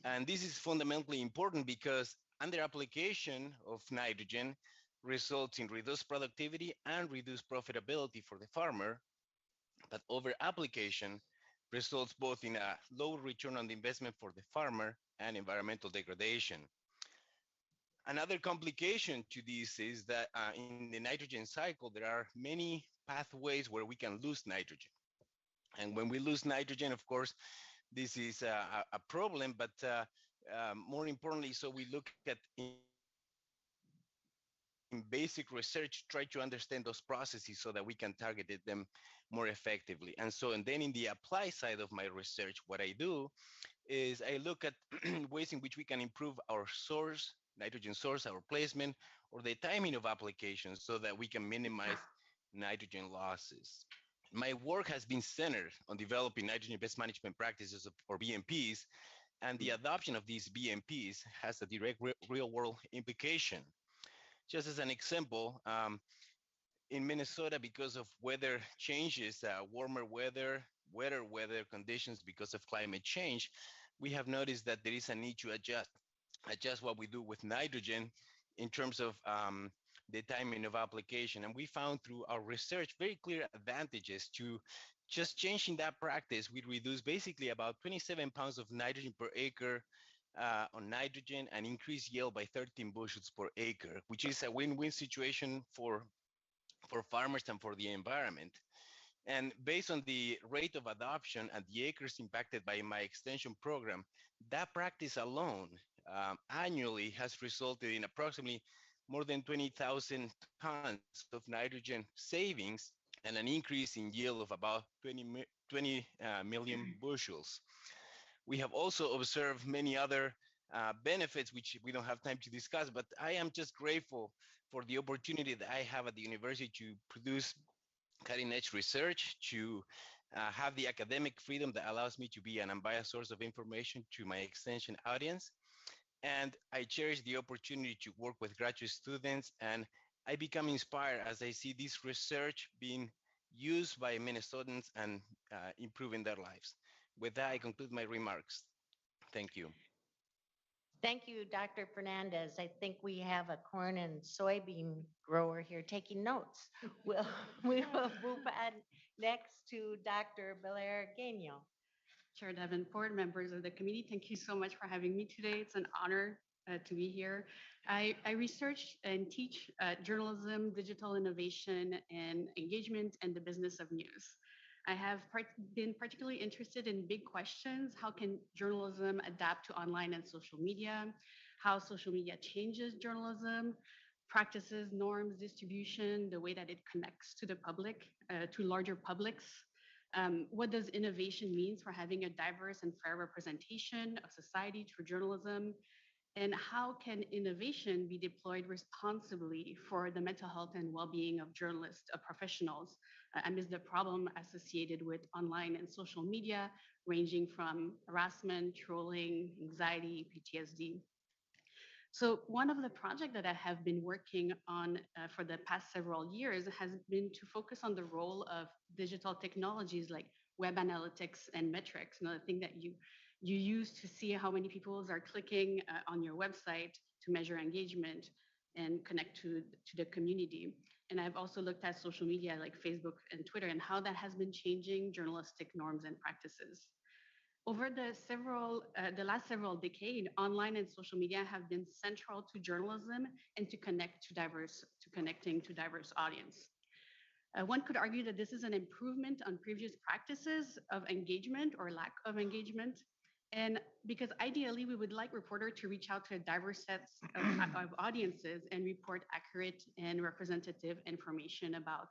And this is fundamentally important because under application of nitrogen results in reduced productivity and reduced profitability for the farmer, but over application results both in a low return on the investment for the farmer and environmental degradation. Another complication to this is that in the nitrogen cycle, there are many pathways where we can lose nitrogen. And when we lose nitrogen, of course, this is a problem, but more importantly, so we look at in basic research, try to understand those processes so that we can target them more effectively. And then in the apply side of my research, what I do is I look at ways in which we can improve our source, nitrogen source, our placement, or the timing of applications so that we can minimize nitrogen losses. My work has been centered on developing nitrogen-based management practices, or BMPs, and the adoption of these BMPs has a direct real-world implication. Just as an example, in Minnesota, because of weather changes, warmer weather, wetter weather conditions because of climate change, we have noticed that there is a need to adjust what we do with nitrogen in terms of the timing of application. And we found through our research very clear advantages to just changing that practice. We reduce basically about 27 pounds of nitrogen per acre on nitrogen and increase yield by 13 bushels per acre, which is a win-win situation for farmers and for the environment. And based on the rate of adoption and the acres impacted by my extension program, that practice alone annually has resulted in approximately more than 20,000 tons of nitrogen savings and an increase in yield of about 20 million bushels. We have also observed many other benefits, which we don't have time to discuss, but I am just grateful for the opportunity that I have at the university to produce cutting-edge research, to have the academic freedom that allows me to be an unbiased source of information to my extension audience. And I cherish the opportunity to work with graduate students, and I become inspired as I see this research being used by Minnesotans and improving their lives. With that, I conclude my remarks. Thank you. Thank you, Dr. Fernandez. I think we have a corn and soybean grower here taking notes. We will move on next to Dr. Belargueño. Chair Davenport, members of the committee, thank you so much for having me today. It's an honor to be here. I research and teach journalism, digital innovation, and engagement, and the business of news. I have been particularly interested in big questions. How can journalism adapt to online and social media? How social media changes journalism, practices, norms, distribution, the way that it connects to the public, to larger publics. What does innovation mean for having a diverse and fair representation of society through journalism? And how can innovation be deployed responsibly for the mental health and well-being of journalists, professionals, amidst the problem associated with online and social media, ranging from harassment, trolling, anxiety, PTSD? So one of the projects that I have been working on for the past several years has been to focus on the role of digital technologies like web analytics and metrics, another thing that you use to see how many people are clicking on your website to measure engagement. and connect to the community. And I've also looked at social media like Facebook and Twitter and how that has been changing journalistic norms and practices. Over the last several decades, online and social media have been central to journalism and to connecting to diverse audience. One could argue that this is an improvement on previous practices of engagement or lack of engagement. And because ideally, we would like reporter to reach out to a diverse sets of audiences and report accurate and representative information about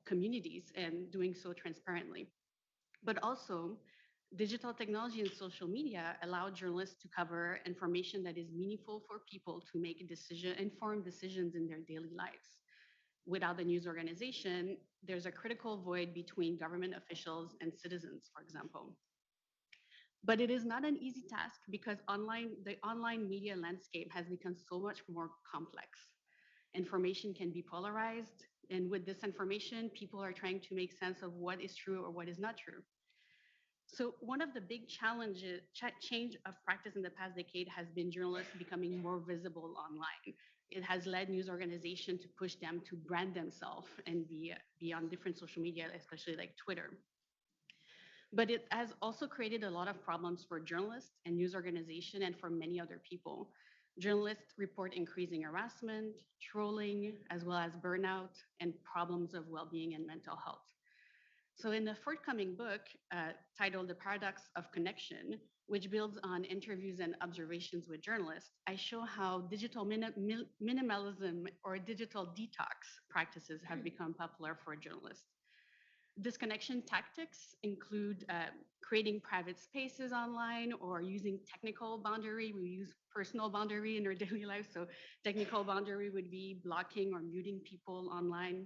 communities and doing so transparently. But also, digital technology and social media allow journalists to cover information that is meaningful for people to make informed decisions in their daily lives. Without the news organization, there's a critical void between government officials and citizens, for example. But it is not an easy task because the online media landscape has become so much more complex. Information can be polarized, and with this information, people are trying to make sense of what is true or what is not true. So one of the big challenges, change of practice in the past decade has been journalists becoming more visible online. It has led news organizations to push them to brand themselves and be on different social media, especially like Twitter. But it has also created a lot of problems for journalists and news organizations and for many other people. Journalists report increasing harassment, trolling, as well as burnout and problems of well-being and mental health. So in the forthcoming book titled The Paradox of Connection, which builds on interviews and observations with journalists, I show how digital minimalism or digital detox practices have become popular for journalists. Disconnection tactics include creating private spaces online or using technical boundary. We use personal boundary in our daily life. So technical boundary would be blocking or muting people online.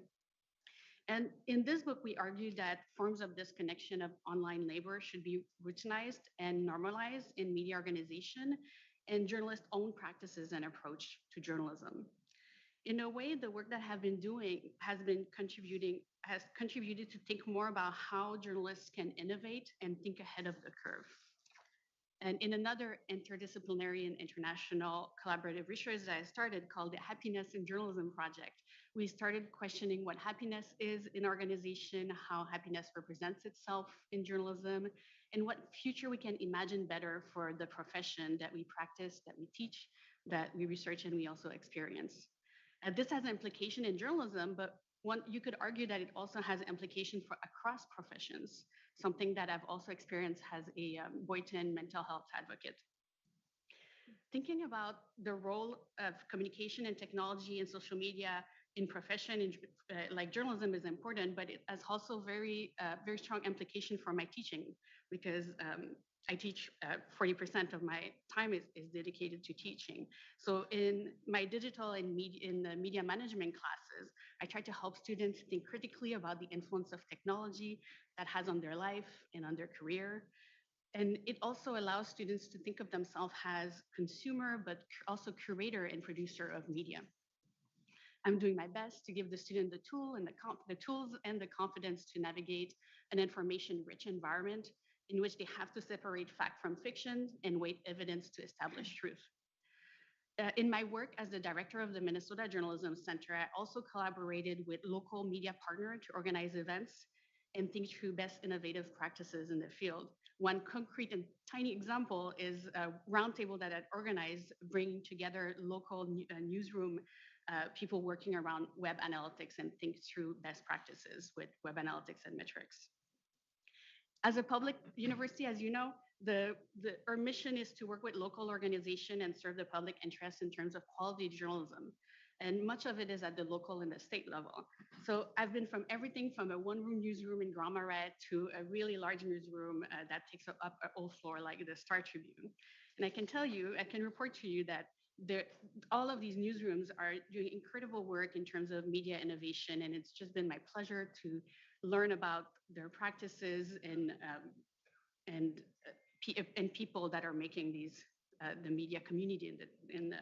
And in this book, we argue that forms of disconnection of online labor should be routinized and normalized in media organization and journalists' own practices and approach to journalism. In a way, the work that I have been doing has contributed to think more about how journalists can innovate and think ahead of the curve. And in another interdisciplinary and international collaborative research that I started called the Happiness in Journalism Project, we started questioning what happiness is in organization, how happiness represents itself in journalism, and what future we can imagine better for the profession that we practice, that we teach, that we research, and we also experience. This has an implication in journalism, but you could argue that it also has an implication for across professions, something that I've also experienced as a Boyton mental health advocate. Thinking about the role of communication and technology and social media in profession like journalism is important, but it has also very strong implication for my teaching because I teach 40% of my time is dedicated to teaching. So in my digital and media management classes, I try to help students think critically about the influence of technology that has on their life and on their career. And it also allows students to think of themselves as consumer, but also curator and producer of media. I'm doing my best to give the student the tools and the confidence to navigate an information-rich environment in which they have to separate fact from fiction and weight evidence to establish truth. In my work as the director of the Minnesota Journalism Center, I also collaborated with local media partners to organize events and think through best innovative practices in the field. One concrete and tiny example is a roundtable that I organized, bringing together local newsroom people working around web analytics and think through best practices with web analytics and metrics. As a public university, as you know, our mission is to work with local organizations and serve the public interest in terms of quality journalism. And much of it is at the local and the state level. So I've been from everything from a one-room newsroom in Grand Marais to a really large newsroom that takes up a whole floor like the Star Tribune. And I can report to you that all of these newsrooms are doing incredible work in terms of media innovation. And it's just been my pleasure to learn about their practices and people that are making these the media community in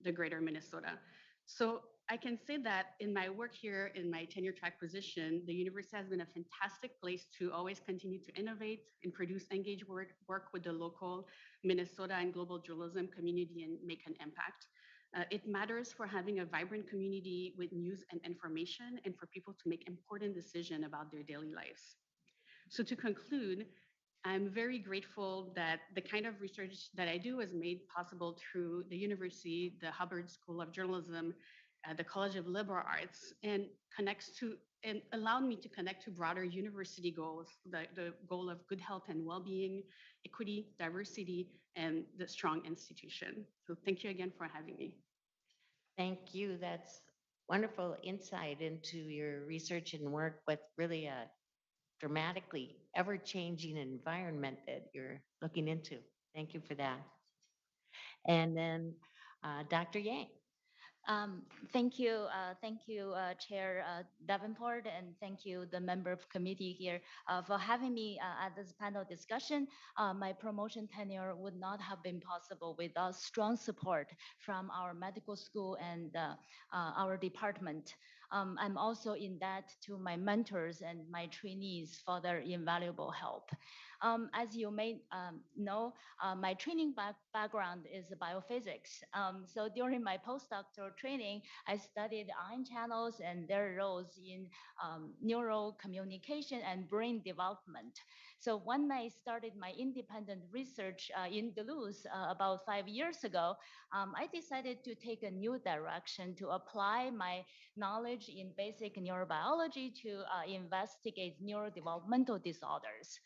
the greater Minnesota. So I can say that in my work here, in my tenure track position, the university has been a fantastic place to always continue to innovate and produce engaged work with the local Minnesota and global journalism community and make an impact. It matters for having a vibrant community with news and information and for people to make important decisions about their daily lives. So to conclude, I'm very grateful that the kind of research that I do is made possible through the university, the Hubbard School of Journalism, the College of Liberal Arts, and allowed me to connect to broader university goals, the goal of good health and well-being, equity, diversity, and the strong institution. So thank you again for having me. Thank you. That's wonderful insight into your research and work with really a dramatically ever-changing environment that you're looking into. Thank you for that. And then Dr. Yang. Thank you, Chair Davenport, and thank you, the member of committee here, for having me at this panel discussion. My promotion tenure would not have been possible without strong support from our medical school and our department. I'm also in debt to my mentors and my trainees for their invaluable help. As you may know, my training background is biophysics. So during my postdoctoral training, I studied ion channels and their roles in neural communication and brain development. So when I started my independent research in Duluth about 5 years ago, I decided to take a new direction to apply my knowledge in basic neurobiology to investigate neurodevelopmental disorders.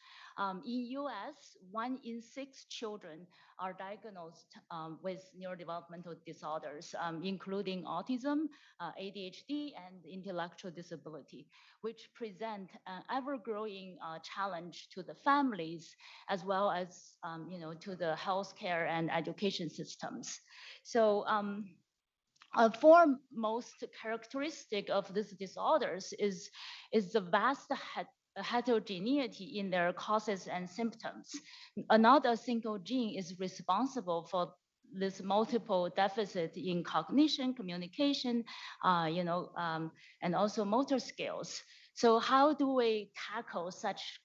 In US, 1 in 6 children are diagnosed with neurodevelopmental disorders, including autism, ADHD, and intellectual disability, which present an ever-growing challenge to the families as well as to the healthcare and education systems. So a foremost characteristic of these disorders is the vast heterogeneity in their causes and symptoms. Not a single gene is responsible for this multiple deficit in cognition, communication, and also motor skills. So how do we tackle such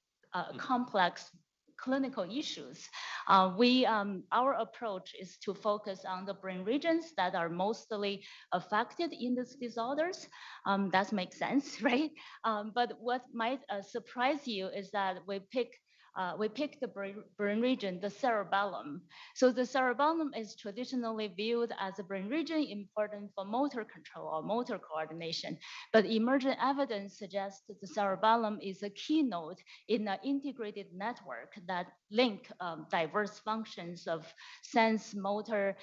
complex clinical issues? Our approach is to focus on the brain regions that are mostly affected in these disorders. That makes sense, right? But what might surprise you is that we pick the brain region, the cerebellum. So the cerebellum is traditionally viewed as a brain region important for motor control or motor coordination. But emergent evidence suggests that the cerebellum is a key node in an integrated network that link diverse functions of sense, motor,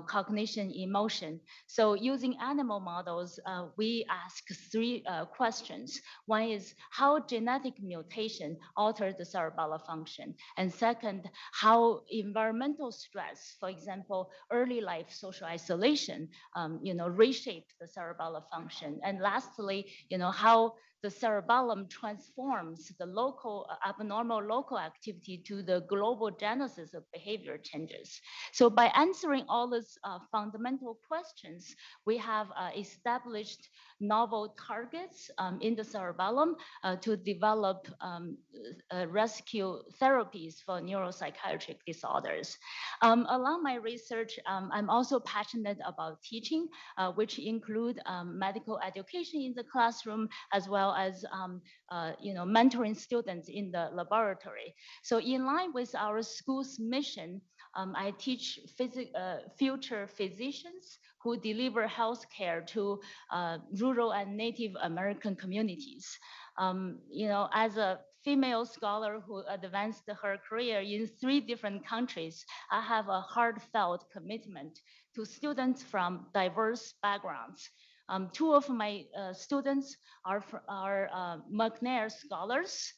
cognition, emotion. So using animal models, we ask 3 questions. One is how genetic mutation alters the cerebellar function. And second, how environmental stress, for example, early life social isolation, reshape the cerebellar function. And lastly, how the cerebellum transforms the local abnormal local activity to the global genesis of behavior changes. So by answering all these fundamental questions, we have established novel targets in the cerebellum to develop rescue therapies for neuropsychiatric disorders. Along my research, I'm also passionate about teaching, which include medical education in the classroom, as well as mentoring students in the laboratory. So in line with our school's mission, I teach future physicians who deliver healthcare to rural and Native American communities. As a female scholar who advanced her career in 3 different countries, I have a heartfelt commitment to students from diverse backgrounds. 2 of my students are McNair scholars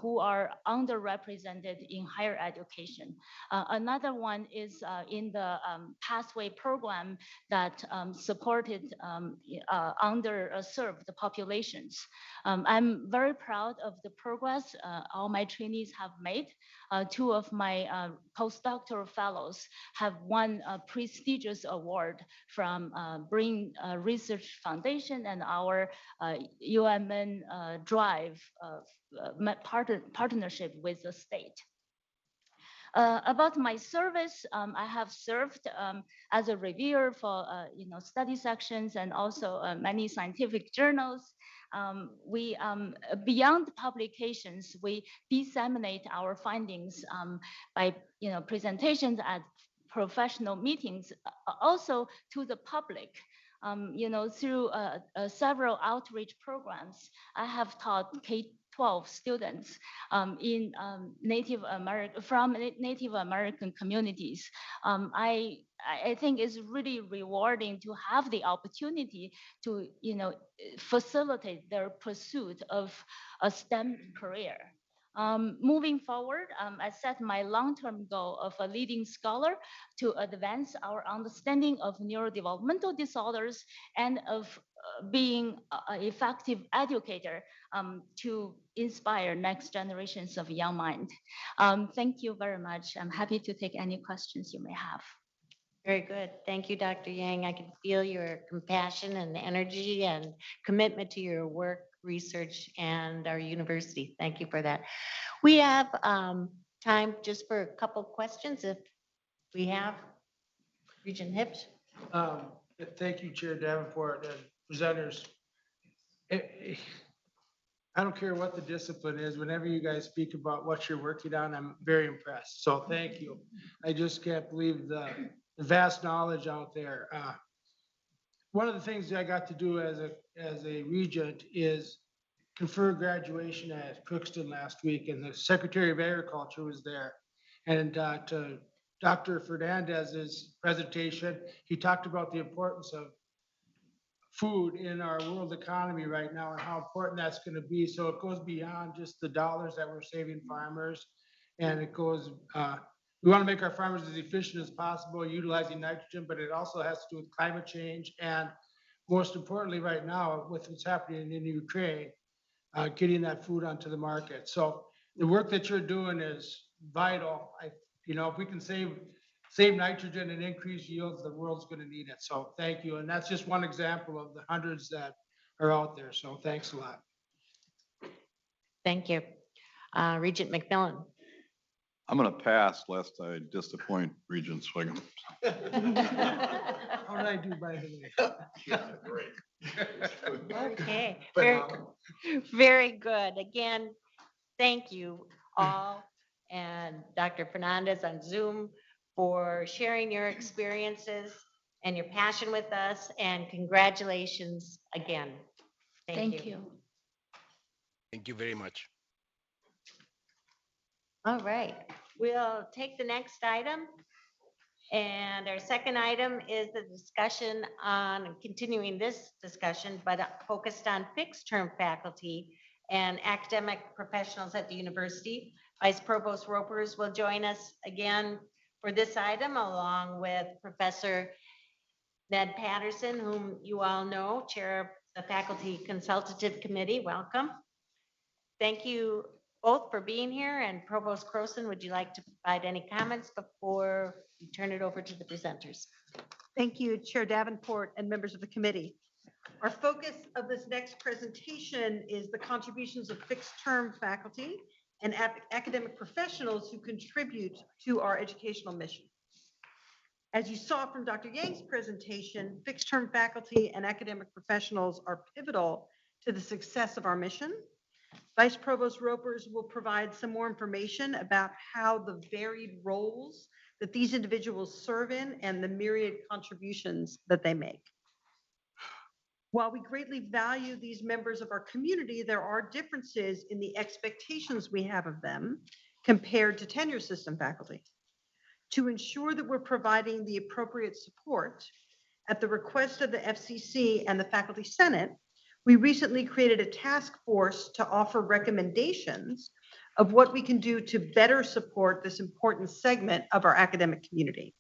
who are underrepresented in higher education. Another one is in the pathway program that supported underserved populations. I'm very proud of the progress all my trainees have made. 2 of my postdoctoral fellows have won a prestigious award from Brain Research Foundation and our UMN Drive partnership with the state. About my service, I have served as a reviewer for study sections and also many scientific journals. We beyond publications, we disseminate our findings by presentations at professional meetings, also to the public. Through several outreach programs, I have taught K-12 students from Native American communities. I think it's really rewarding to have the opportunity to, facilitate their pursuit of a STEM career. Moving forward, I set my long-term goal of a leading scholar to advance our understanding of neurodevelopmental disorders and of being an effective educator to inspire next generations of young mind. Thank you very much. I'm happy to take any questions you may have. Very good. Thank you, Dr. Yang. I can feel your compassion and energy and commitment to your work, research, and our university. Thank you for that. We have time just for a couple questions if we have. Regent Hips. Thank you, Chair Davenport and presenters. I don't care what the discipline is, whenever you guys speak about what you're working on, I'm very impressed. So thank you. I just can't believe the vast knowledge out there. One of the things that I got to do as a regent is confer graduation at Crookston last week, and the Secretary of Agriculture was there. And to Dr. Fernandez's presentation, he talked about the importance of food in our world economy right now and how important that's going to be. So it goes beyond just the dollars that we're saving farmers, and it goes, we want to make our farmers as efficient as possible, utilizing nitrogen, but it also has to do with climate change. And most importantly, right now, with what's happening in Ukraine, getting that food onto the market. So the work that you're doing is vital. If we can save nitrogen and increase yields, the world's going to need it. So thank you. And that's just one example of the hundreds that are out there. So thanks a lot. Thank you. Regent McMillan. I'm going to pass lest I disappoint Regent Swigum. How did I do, by the way? Yeah, great. Okay, very good. Again, thank you all and Dr. Fernandez on Zoom for sharing your experiences and your passion with us, and congratulations again. Thank you. Thank you very much. All right, we'll take the next item. And our second item is the discussion on continuing this discussion, but focused on fixed term faculty and academic professionals at the university. Vice Provost Ropers will join us again for this item, along with Professor Ned Patterson, whom you all know, Chair of the Faculty Consultative Committee. Welcome. Thank you both for being here. And Provost Croson, would you like to provide any comments before we turn it over to the presenters? Thank you, Chair Davenport and members of the committee. Our focus of this next presentation is the contributions of fixed-term faculty and academic professionals who contribute to our educational mission. As you saw from Dr. Yang's presentation, fixed-term faculty and academic professionals are pivotal to the success of our mission. Vice Provost Ropers will provide some more information about how the varied roles that these individuals serve in and the myriad contributions that they make. While we greatly value these members of our community, there are differences in the expectations we have of them compared to tenure system faculty. To ensure that we're providing the appropriate support, at the request of the FCC and the Faculty Senate, we recently created a task force to offer recommendations of what we can do to better support this important segment of our academic community.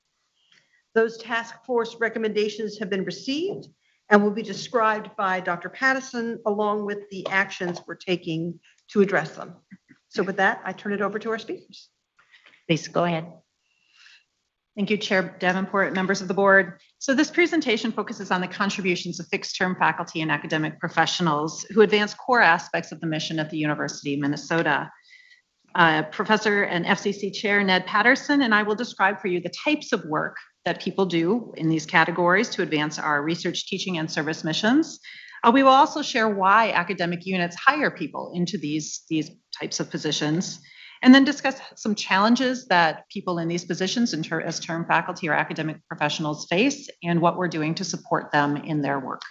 Those task force recommendations have been received and will be described by Dr. Patterson, along with the actions we're taking to address them. So with that, I turn it over to our speakers. Please go ahead. Thank you, Chair Davenport, members of the board. So this presentation focuses on the contributions of fixed-term faculty and academic professionals who advance core aspects of the mission at the University of Minnesota. Professor and FCC Chair Ned Patterson and I will describe for you the types of work that people do in these categories to advance our research, teaching, and service missions. We will also share why academic units hire people into these types of positions, and then discuss some challenges that people in these positions as term faculty or academic professionals face and what we're doing to support them in their work.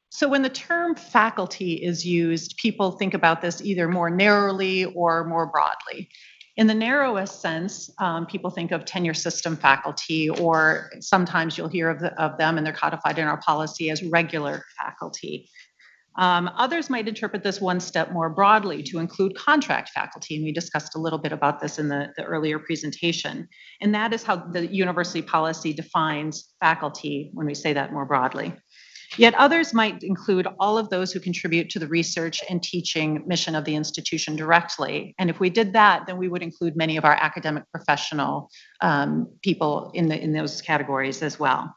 So when the term faculty is used, people think about this either more narrowly or more broadly. In the narrowest sense, people think of tenure system faculty, or sometimes you'll hear of them, and they're codified in our policy as regular faculty. Others might interpret this one step more broadly to include contract faculty, and we discussed a little bit about this in the earlier presentation. And that is how the university policy defines faculty when we say that more broadly. Yet others might include all of those who contribute to the research and teaching mission of the institution directly. And if we did that, then we would include many of our academic professional people in those categories as well.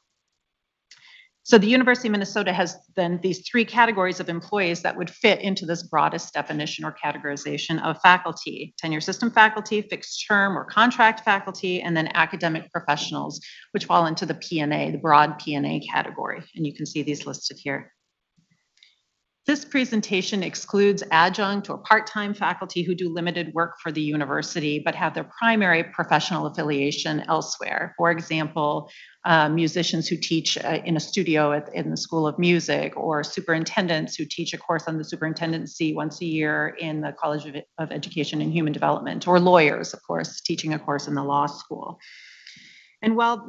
So the University of Minnesota has then these three categories of employees that would fit into this broadest definition or categorization of faculty: tenure system faculty, fixed term or contract faculty, and then academic professionals, which fall into the P&A, the broad P&A category. And you can see these listed here. This presentation excludes adjunct or part-time faculty who do limited work for the university, but have their primary professional affiliation elsewhere. For example, musicians who teach in a studio in the School of Music, or superintendents who teach a course on the superintendency once a year in the College of Education and Human Development, or lawyers, of course, teaching a course in the law school. And while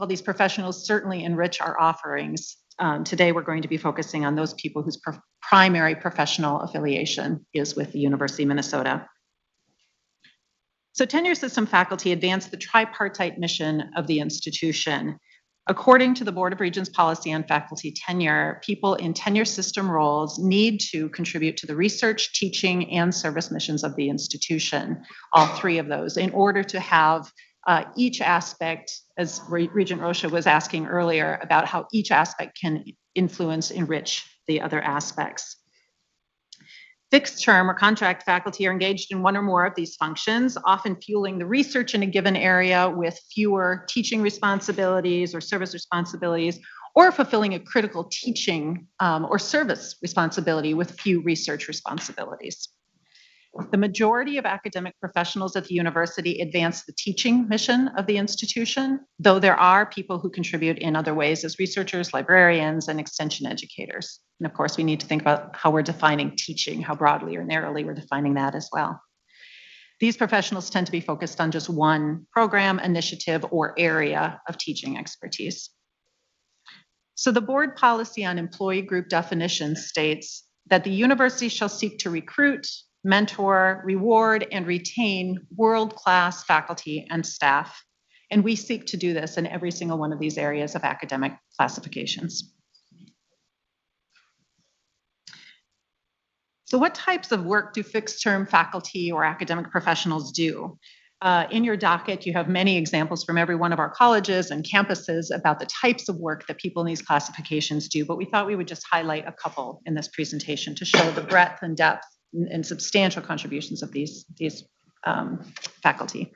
these professionals certainly enrich our offerings, today we're going to be focusing on those people whose primary professional affiliation is with the University of Minnesota. So tenure system faculty advance the tripartite mission of the institution. According to the Board of Regents policy on faculty tenure, people in tenure system roles need to contribute to the research, teaching, and service missions of the institution, all three of those, in order to have each aspect, as Regent Rocha was asking earlier, about how each aspect can enrich the other aspects. Fixed term or contract faculty are engaged in one or more of these functions, often fueling the research in a given area with fewer teaching responsibilities or service responsibilities, or fulfilling a critical teaching or service responsibility with few research responsibilities. The majority of academic professionals at the university advance the teaching mission of the institution, though there are people who contribute in other ways as researchers, librarians, and extension educators. And of course, we need to think about how we're defining teaching, how broadly or narrowly we're defining that as well. These professionals tend to be focused on just one program, initiative, or area of teaching expertise. So the board policy on employee group definitions states that the university shall seek to recruit, mentor, reward, and retain world-class faculty and staff. And we seek to do this in every single one of these areas of academic classifications. So what types of work do fixed-term faculty or academic professionals do? In your docket, you have many examples from every one of our colleges and campuses about the types of work that people in these classifications do, but we thought we would just highlight a couple in this presentation to show the breadth and depth and substantial contributions of these faculty.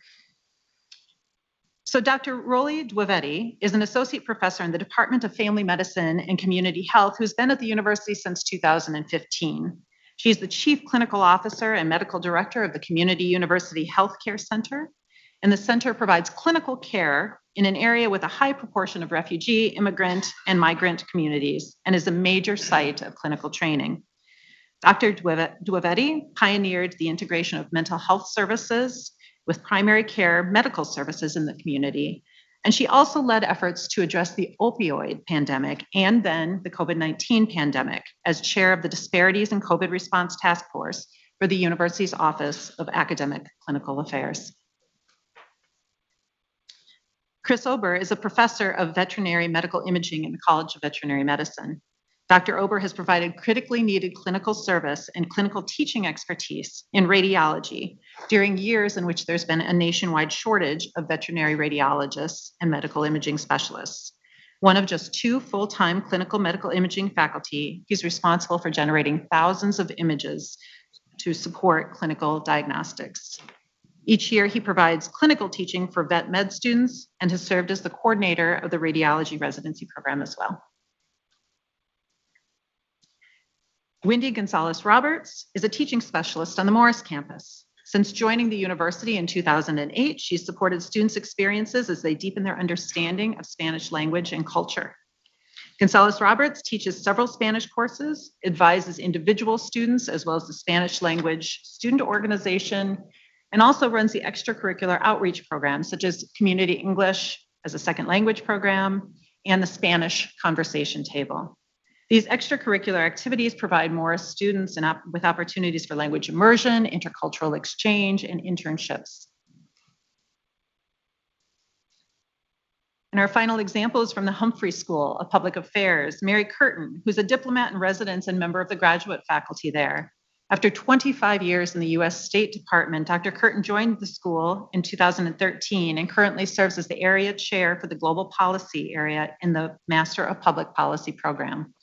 So Dr. Rolly Dwevedi is an associate professor in the Department of Family Medicine and Community Health who's been at the university since 2015. She's the Chief Clinical Officer and Medical Director of the Community University Healthcare Center. And the center provides clinical care in an area with a high proportion of refugee, immigrant, and migrant communities, and is a major site of clinical training. Dr. Dwevedi pioneered the integration of mental health services with primary care medical services in the community. And she also led efforts to address the opioid pandemic and then the COVID-19 pandemic as chair of the Disparities in COVID Response Task Force for the university's Office of Academic Clinical Affairs. Chris Ober is a professor of veterinary medical imaging in the College of Veterinary Medicine. Dr. Ober has provided critically needed clinical service and clinical teaching expertise in radiology during years in which there's been a nationwide shortage of veterinary radiologists and medical imaging specialists. One of just 2 full-time clinical medical imaging faculty, he's responsible for generating thousands of images to support clinical diagnostics. Each year, he provides clinical teaching for vet med students and has served as the coordinator of the radiology residency program as well. Wendy Gonzalez Roberts is a teaching specialist on the Morris campus. Since joining the university in 2008, she's supported students' experiences as they deepen their understanding of Spanish language and culture. Gonzalez Roberts teaches several Spanish courses, advises individual students as well as the Spanish language student organization, and also runs the extracurricular outreach programs such as Community English as a second language program and the Spanish Conversation Table. These extracurricular activities provide Morris students with opportunities for language immersion, intercultural exchange, and internships. And our final example is from the Humphrey School of Public Affairs, Mary Curtin, who's a diplomat in residence and member of the graduate faculty there. After 25 years in the U.S. State Department, Dr. Curtin joined the school in 2013 and currently serves as the area chair for the global policy area in the Master of Public Policy program.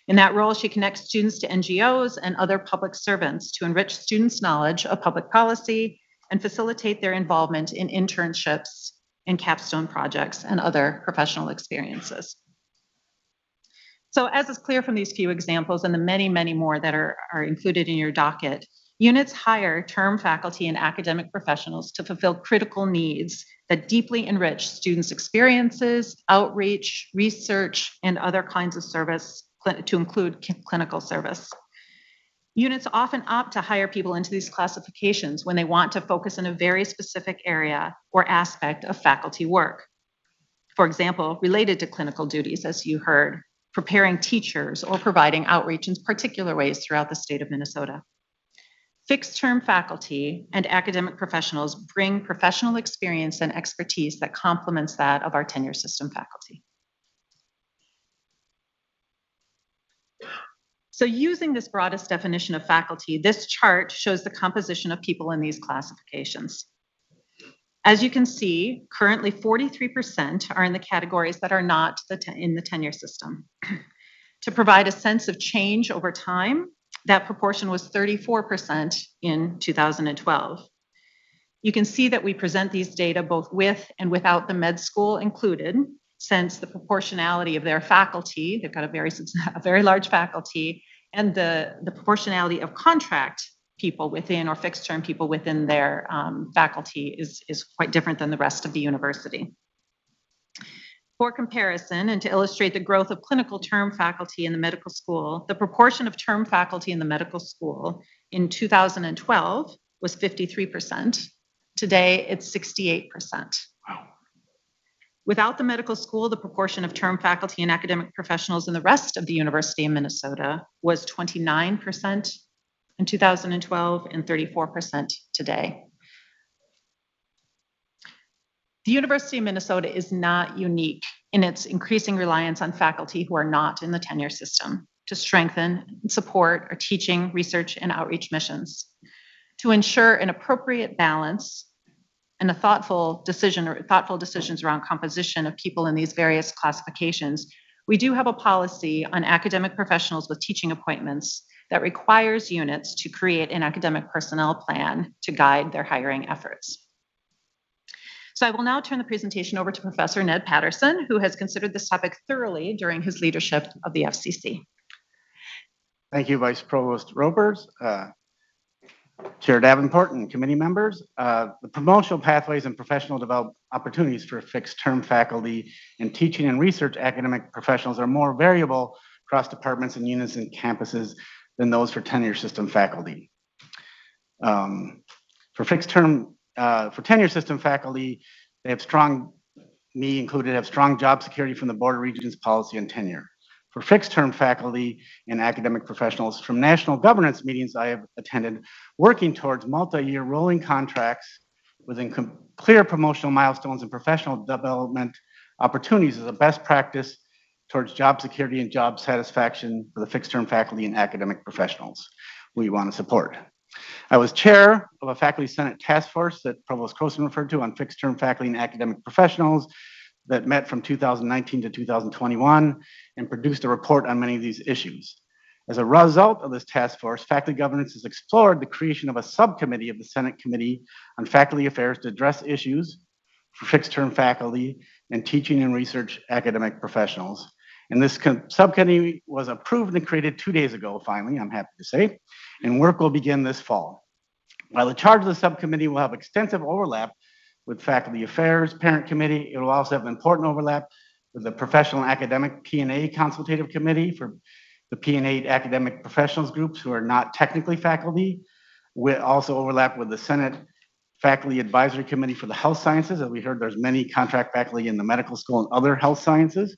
In that role, she connects students to NGOs and other public servants to enrich students' knowledge of public policy and facilitate their involvement in internships, in capstone projects, and other professional experiences. So as is clear from these few examples and the many, many more that are included in your docket, units hire term faculty and academic professionals to fulfill critical needs that deeply enrich students' experiences, outreach, research, and other kinds of service, to include clinical service. Units often opt to hire people into these classifications when they want to focus in a very specific area or aspect of faculty work. For example, related to clinical duties, as you heard, preparing teachers or providing outreach in particular ways throughout the state of Minnesota. Fixed-term faculty and academic professionals bring professional experience and expertise that complements that of our tenure system faculty. So using this broadest definition of faculty, this chart shows the composition of people in these classifications. As you can see, currently 43% are in the categories that are not in the tenure system. To provide a sense of change over time, that proportion was 34% in 2012. You can see that we present these data both with and without the med school included, since the proportionality of their faculty, they've got a very large faculty, and the proportionality of contract people within or fixed term people within their faculty is quite different than the rest of the university. For comparison, and to illustrate the growth of clinical term faculty in the medical school, the proportion of term faculty in the medical school in 2012 was 53%. Today, it's 68%. Without the medical school, the proportion of term faculty and academic professionals in the rest of the University of Minnesota was 29% in 2012 and 34% today. The University of Minnesota is not unique in its increasing reliance on faculty who are not in the tenure system to strengthen and support our teaching, research, and outreach missions. To ensure an appropriate balance and thoughtful decisions around composition of people in these various classifications, we do have a policy on academic professionals with teaching appointments that requires units to create an academic personnel plan to guide their hiring efforts. So I will now turn the presentation over to Professor Ned Patterson, who has considered this topic thoroughly during his leadership of the FCC. Thank you, Vice Provost Ropers, Chair Davenport, and committee members. The promotional pathways and professional development opportunities for fixed-term faculty and teaching and research academic professionals are more variable across departments and units and campuses than those for tenure system faculty. For tenure system faculty, they have strong, me included, have strong job security from the Board of Regents policy and tenure. For fixed-term faculty and academic professionals, from national governance meetings I have attended, working towards multi-year rolling contracts within clear promotional milestones and professional development opportunities is a best practice towards job security and job satisfaction for the fixed-term faculty and academic professionals we want to support. I was chair of a faculty senate task force that Provost Croson referred to on fixed-term faculty and academic professionals. that met from 2019 to 2021 and produced a report on many of these issues. As a result of this task force, faculty governance has explored the creation of a subcommittee of the Senate Committee on Faculty Affairs to address issues for fixed-term faculty and teaching and research academic professionals. And this subcommittee was approved and created 2 days ago, finally, I'm happy to say, and work will begin this fall. While the charge of the subcommittee will have extensive overlap with Faculty Affairs Parent Committee, it will also have important overlap with the Professional and Academic P&A Consultative Committee for the P&A academic professionals groups who are not technically faculty. We also overlap with the Senate Faculty Advisory Committee for the Health Sciences. As we heard, there's many contract faculty in the medical school and other health sciences,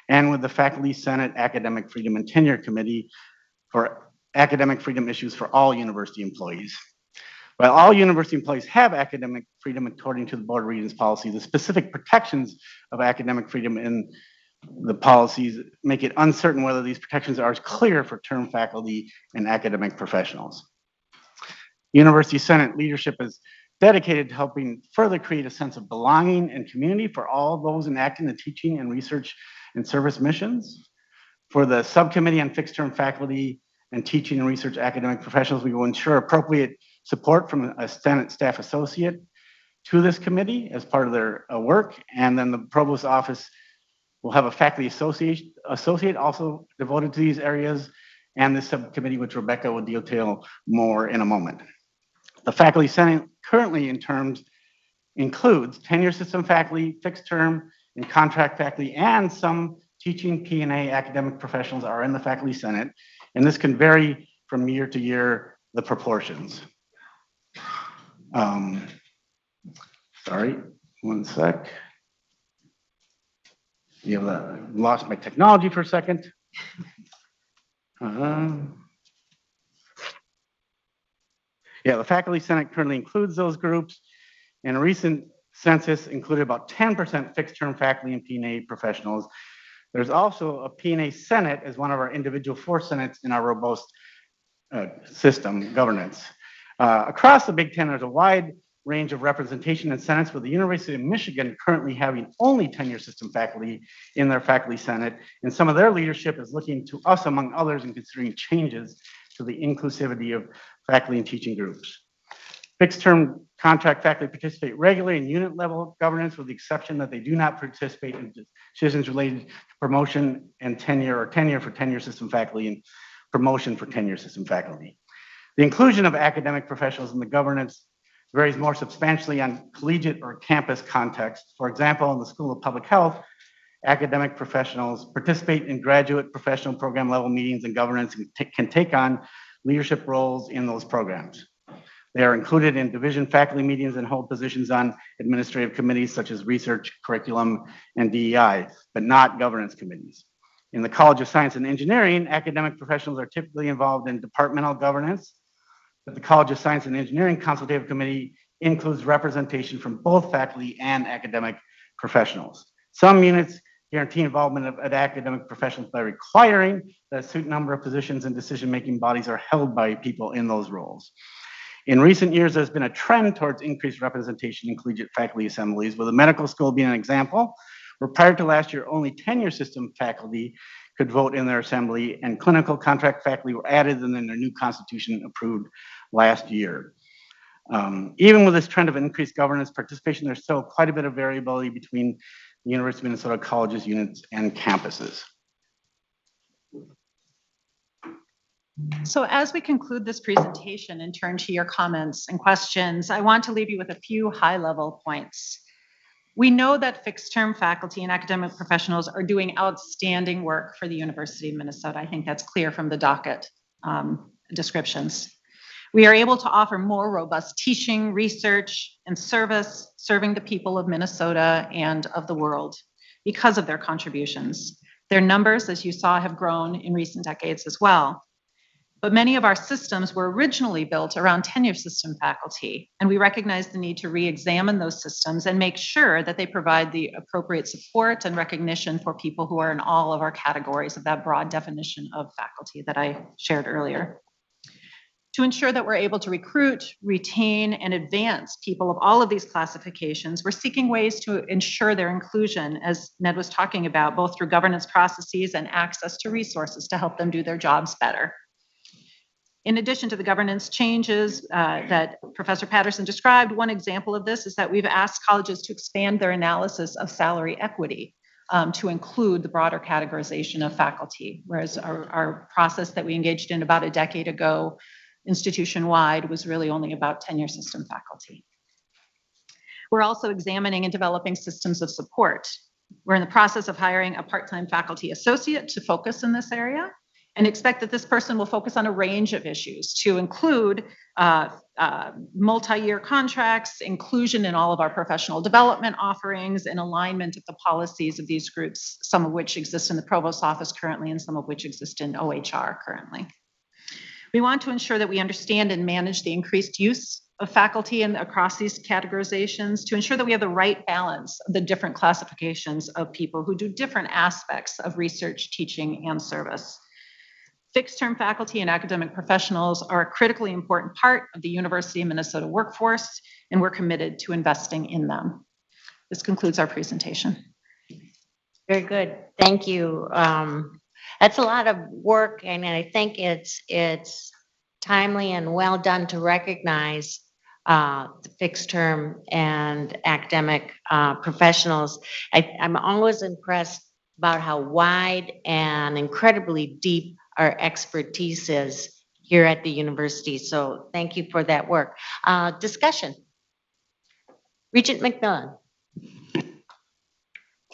and with the Faculty Senate Academic Freedom and Tenure Committee for academic freedom issues for all university employees. While all university employees have academic freedom according to the Board of Regents policy, the specific protections of academic freedom in the policies make it uncertain whether these protections are as clear for term faculty and academic professionals. University Senate leadership is dedicated to helping further create a sense of belonging and community for all those enacting the teaching and research and service missions. For the subcommittee on fixed-term faculty and teaching and research academic professionals, we will ensure appropriate support from a Senate staff associate to this committee as part of their work. And then the provost office will have a faculty associate also devoted to these areas, and the subcommittee, which Rebecca will detail more in a moment. The faculty senate currently in terms includes tenure system faculty, fixed term and contract faculty, and some teaching P&A academic professionals are in the faculty senate, and this can vary from year to year, the proportions. Sorry, one sec. Lost my technology for a second. Yeah, the faculty senate currently includes those groups, and a recent census included about 10% fixed-term faculty and P&A professionals. There's also a P&A senate as one of our individual 4 senates in our robust system governance. Across the Big Ten, there's a wide range of representation in senates, with the University of Michigan currently having only tenure system faculty in their faculty senate, and some of their leadership is looking to us, among others, in considering changes to the inclusivity of faculty and teaching groups. Fixed-term contract faculty participate regularly in unit-level governance, with the exception that they do not participate in decisions related to promotion and tenure, or tenure for tenure system faculty and promotion for tenure system faculty. The inclusion of academic professionals in the governance varies more substantially on collegiate or campus context. For example, in the School of Public Health, academic professionals participate in graduate professional program level meetings and governance and can take on leadership roles in those programs. They are included in division faculty meetings and hold positions on administrative committees such as research, curriculum, and DEI, but not governance committees. In the College of Science and Engineering, academic professionals are typically involved in departmental governance, but the College of Science and Engineering Consultative Committee includes representation from both faculty and academic professionals. Some units guarantee involvement of academic professionals by requiring that a certain number of positions in decision-making bodies are held by people in those roles. In recent years, there's been a trend towards increased representation in collegiate faculty assemblies, with the medical school being an example, where prior to last year, only tenure system faculty could vote in their assembly, and clinical contract faculty were added and then their new constitution approved last year. Even with this trend of increased governance participation, there's still quite a bit of variability between the University of Minnesota colleges, units, and campuses. So as we conclude this presentation and turn to your comments and questions, I want to leave you with a few high-level points. We know that fixed-term faculty and academic professionals are doing outstanding work for the University of Minnesota. I think that's clear from the docket descriptions. We are able to offer more robust teaching, research, and service, serving the people of Minnesota and of the world because of their contributions. Their numbers, as you saw, have grown in recent decades as well. But many of our systems were originally built around tenure system faculty, and we recognize the need to re-examine those systems and make sure that they provide the appropriate support and recognition for people who are in all of our categories of that broad definition of faculty that I shared earlier. To ensure that we're able to recruit, retain, and advance people of all of these classifications, we're seeking ways to ensure their inclusion, as Ned was talking about, both through governance processes and access to resources to help them do their jobs better. In addition to the governance changes that Professor Patterson described, one example of this is that we've asked colleges to expand their analysis of salary equity to include the broader categorization of faculty, whereas our process that we engaged in about a decade ago institution-wide was really only about tenure system faculty. We're also examining and developing systems of support. We're in the process of hiring a part-time faculty associate to focus in this area and expect that this person will focus on a range of issues to include multi-year contracts, inclusion in all of our professional development offerings, and alignment of the policies of these groups, some of which exist in the Provost's office currently and some of which exist in OHR currently. We want to ensure that we understand and manage the increased use of faculty and across these categorizations to ensure that we have the right balance of the different classifications of people who do different aspects of research, teaching, and service. Fixed-term faculty and academic professionals are a critically important part of the University of Minnesota workforce, and we're committed to investing in them. This concludes our presentation. Very good. Thank you. That's a lot of work, and I think it's timely and well done to recognize the fixed term and academic professionals. I'm always impressed about how wide and incredibly deep our expertise is here at the university. So thank you for that work. Discussion. Regent McMillan.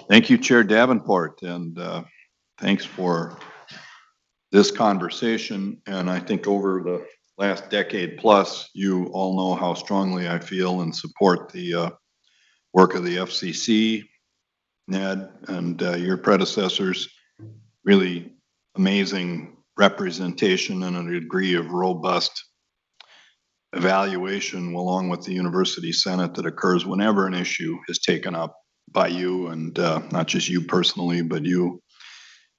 Thank you, Chair Davenport, and thanks for this conversation. And I think over the last decade plus, you all know how strongly I feel and support the work of the FCC, Ned, and your predecessors. Really amazing representation and a degree of robust evaluation along with the University Senate that occurs whenever an issue is taken up by you, and not just you personally, but you,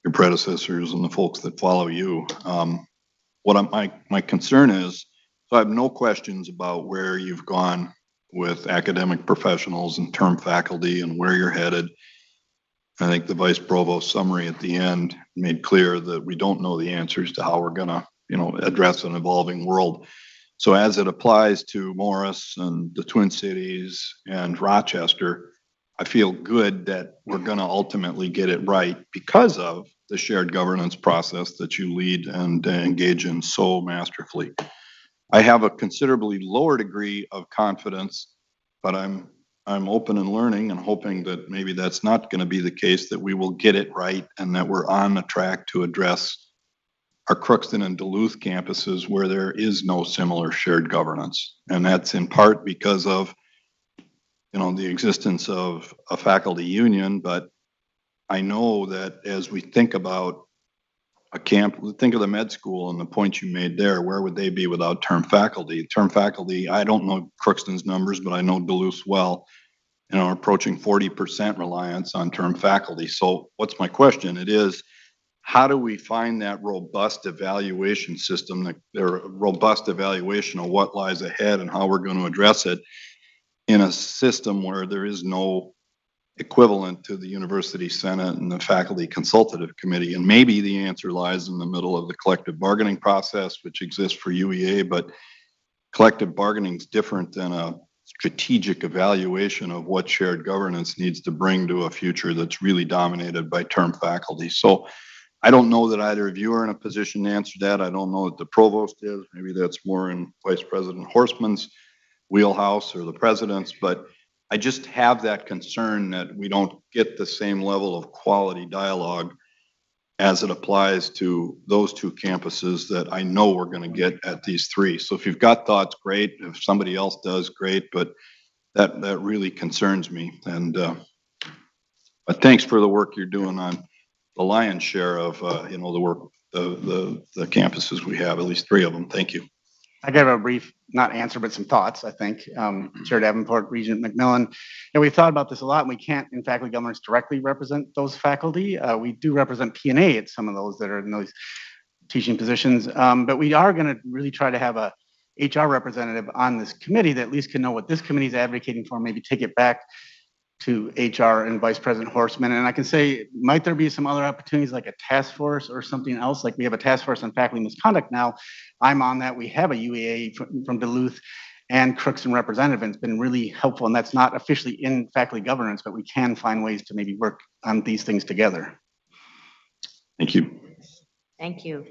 your predecessors, and the folks that follow you. My concern is, so I have no questions about where you've gone with academic professionals and term faculty and where you're headed. I think the Vice Provost summary at the end made clear that we don't know the answers to how we're gonna, address an evolving world. So as it applies to Morris and the Twin Cities and Rochester, I feel good that we're gonna ultimately get it right because of the shared governance process that you lead and engage in so masterfully. I have a considerably lower degree of confidence, but I'm open and learning and hoping that maybe that's not going to be the case, that we will get it right and that we're on the track to address our Crookston and Duluth campuses where there is no similar shared governance. And that's in part because of, the existence of a faculty union, but I know that as we think about a camp, think of the med school and the point you made there, where would they be without term faculty? Term faculty, I don't know Crookston's numbers, but I know Duluth well, approaching 40% reliance on term faculty. So what's my question? It is, how do we find that robust evaluation system, the robust evaluation of what lies ahead and how we're going to address it in a system where there is no equivalent to the University Senate and the Faculty Consultative Committee? And maybe the answer lies in the middle of the collective bargaining process, which exists for UEA, but collective bargaining is different than a strategic evaluation of what shared governance needs to bring to a future that's really dominated by term faculty. So I don't know that either of you are in a position to answer that. I don't know that the provost is. Maybe that's more in Vice President Horstman's wheelhouse or the president's, but I just have that concern that we don't get the same level of quality dialogue as it applies to those two campuses that I know we're going to get at these three. So if you've got thoughts, great. If somebody else does, great. But that really concerns me. And but thanks for the work you're doing on the lion's share of the work, the campuses we have, at least three of them. Thank you. I gave a brief, not answer, but some thoughts, I think. Chair Davenport, Regent McMillan. We've thought about this a lot, and we can't in faculty governance directly represent those faculty. We do represent P&A at some of those that are in those teaching positions. But we are going to really try to have a HR representative on this committee that at least can know what this committee is advocating for, maybe take it back to HR and Vice President Horstman. And I can say, might there be some other opportunities like a task force or something else? Like we have a task force on faculty misconduct now. I'm on that. We have a UEA from Duluth and Crookston representative, and it's been really helpful. And that's not officially in faculty governance, but we can find ways to maybe work on these things together. Thank you. Thank you.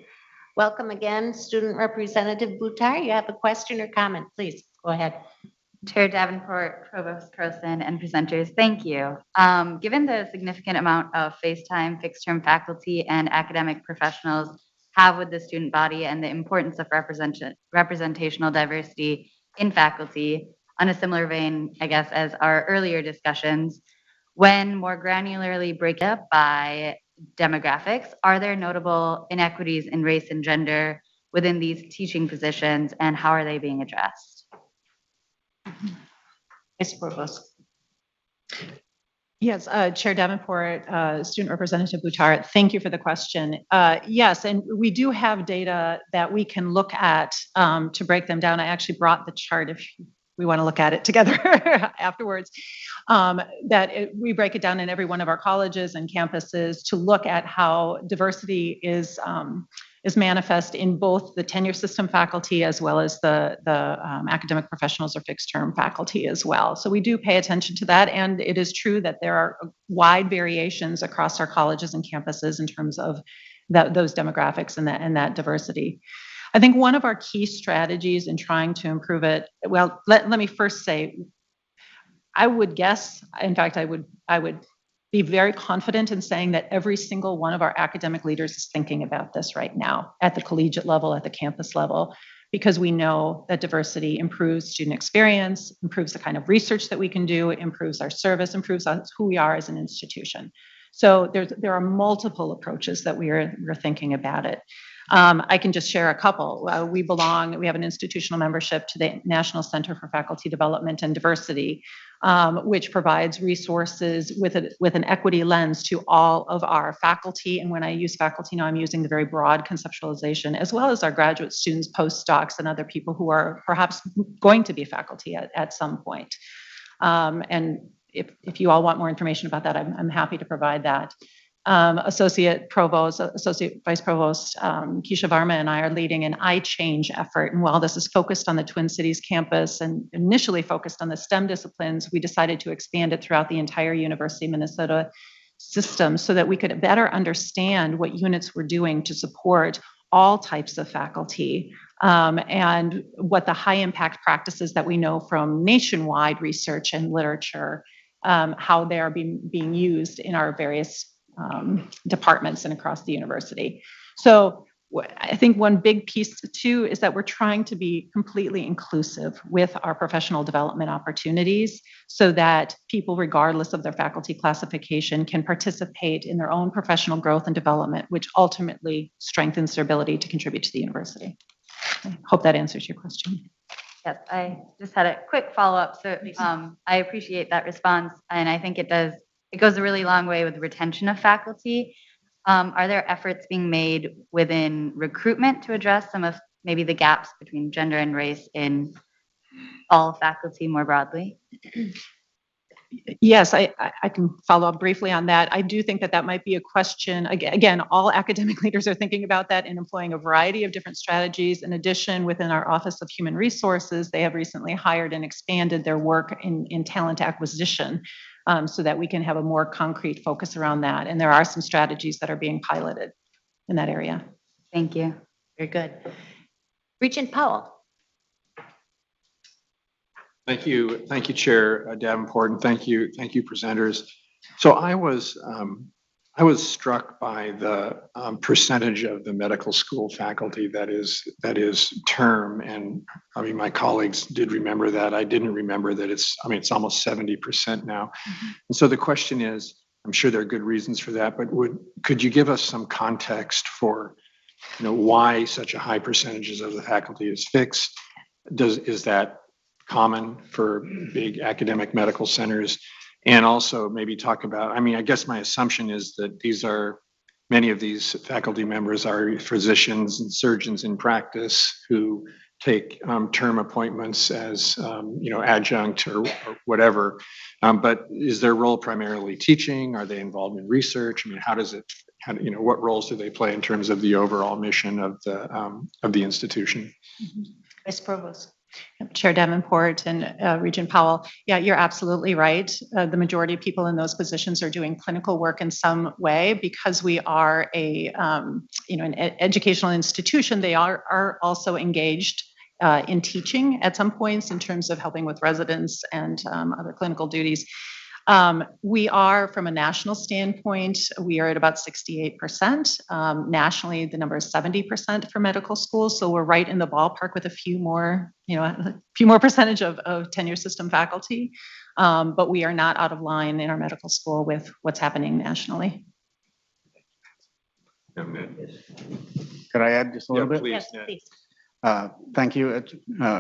Welcome again, Student Representative Buttar. You have a question or comment, please go ahead. Chair Davenport, Provost Croson, and presenters, thank you. Given the significant amount of face time fixed-term faculty and academic professionals have with the student body and the importance of representational diversity in faculty, on a similar vein, I guess, as our earlier discussions, when more granularly break up by demographics, are there notable inequities in race and gender within these teaching positions, and how are they being addressed? Vice Provost. Yes, Chair Davenport, Student Representative Buttar, thank you for the question. Yes, and we do have data that we can look at to break them down. I actually brought the chart if we want to look at it together afterwards. We break it down in every one of our colleges and campuses to look at how diversity is manifest in both the tenure system faculty as well as the academic professionals or fixed term faculty as well. So we do pay attention to that, and it is true that there are wide variations across our colleges and campuses in terms of those demographics and that diversity. I think one of our key strategies in trying to improve it, well, let me first say, I would guess, in fact, I would be very confident in saying that every single one of our academic leaders is thinking about this right now at the collegiate level, at the campus level, because we know that diversity improves student experience, improves the kind of research that we can do, improves our service, improves who we are as an institution. So there are multiple approaches that we're thinking about it. I can just share a couple. We have an institutional membership to the National Center for Faculty Development and Diversity, which provides resources with an equity lens to all of our faculty. And when I use faculty now, I'm using the very broad conceptualization, as well as our graduate students, postdocs, and other people who are perhaps going to be faculty at some point. And if you all want more information about that, I'm happy to provide that. Associate Vice Provost Keisha Varma and I are leading an iChange effort. And while this is focused on the Twin Cities campus and initially focused on the STEM disciplines, we decided to expand it throughout the entire University of Minnesota system so that we could better understand what units were doing to support all types of faculty and what the high impact practices that we know from nationwide research and literature, how they are being used in our various departments and across the university. So I think one big piece too is that we're trying to be completely inclusive with our professional development opportunities so that people, regardless of their faculty classification, can participate in their own professional growth and development, which ultimately strengthens their ability to contribute to the university. I hope that answers your question. Yes, I just had a quick follow-up. So I appreciate that response, and I think it goes a really long way with retention of faculty. Are there efforts being made within recruitment to address some of maybe the gaps between gender and race in all faculty more broadly? Yes, I can follow up briefly on that. I do think that might be a question. Again, all academic leaders are thinking about that and employing a variety of different strategies. In addition, within our Office of Human Resources, they have recently hired and expanded their work in talent acquisition so that we can have a more concrete focus around that. And there are some strategies that are being piloted in that area. Thank you. Very good. Regent Powell. Thank you, Chair Davenport, and thank you, presenters. So I was struck by the percentage of the medical school faculty that is term, and I mean my colleagues did remember that. I didn't remember that it's almost 70% now. Mm-hmm. And so the question is, I'm sure there are good reasons for that, but could you give us some context for why such a high percentage of the faculty is fixed? Is that common for big academic medical centers? And also maybe talk about, I guess my assumption is that these are many of these faculty members are physicians and surgeons in practice who take term appointments as, adjunct or whatever. But is their role primarily teaching? Are they involved in research? I mean, what roles do they play in terms of the overall mission of the institution? Vice Provost. Chair Davenport and Regent Powell, yeah, you're absolutely right. The majority of people in those positions are doing clinical work in some way because we are an educational institution. They are also engaged in teaching at some points in terms of helping with residents and other clinical duties. We are, from a national standpoint, we are at about 68%. Nationally, the number is 70% for medical schools. So we're right in the ballpark with a few more percentage of tenure system faculty. But we are not out of line in our medical school with what's happening nationally. Could I add just a little bit? Yes, please. Thank you,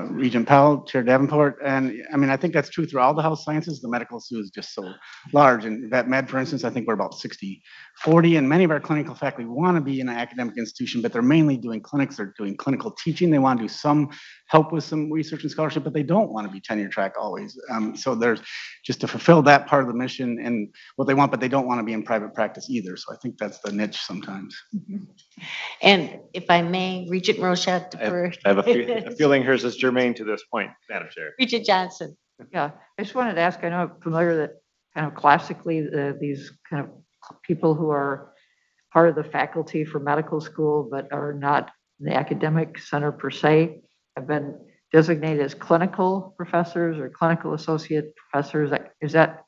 Regent Powell, Chair Davenport. And I mean, I think that's true through all the health sciences. The medical school is just so large. And vet med, for instance, I think we're about 60-40. And many of our clinical faculty want to be in an academic institution, but they're mainly doing clinics. They're doing clinical teaching. They want to do some help with some research and scholarship, but they don't want to be tenure track always. So there's just to fulfill that part of the mission and what they want, but they don't want to be in private practice either. So I think that's the niche sometimes. And if I may, Regent Rochette, I have a feeling hers is germane to this point, Madam Chair. Regent Johnson. Yeah, I just wanted to ask, I know I'm familiar that kind of classically these kind of people who are part of the faculty for medical school but are not in the academic center per se have been designated as clinical professors or clinical associate professors. Is that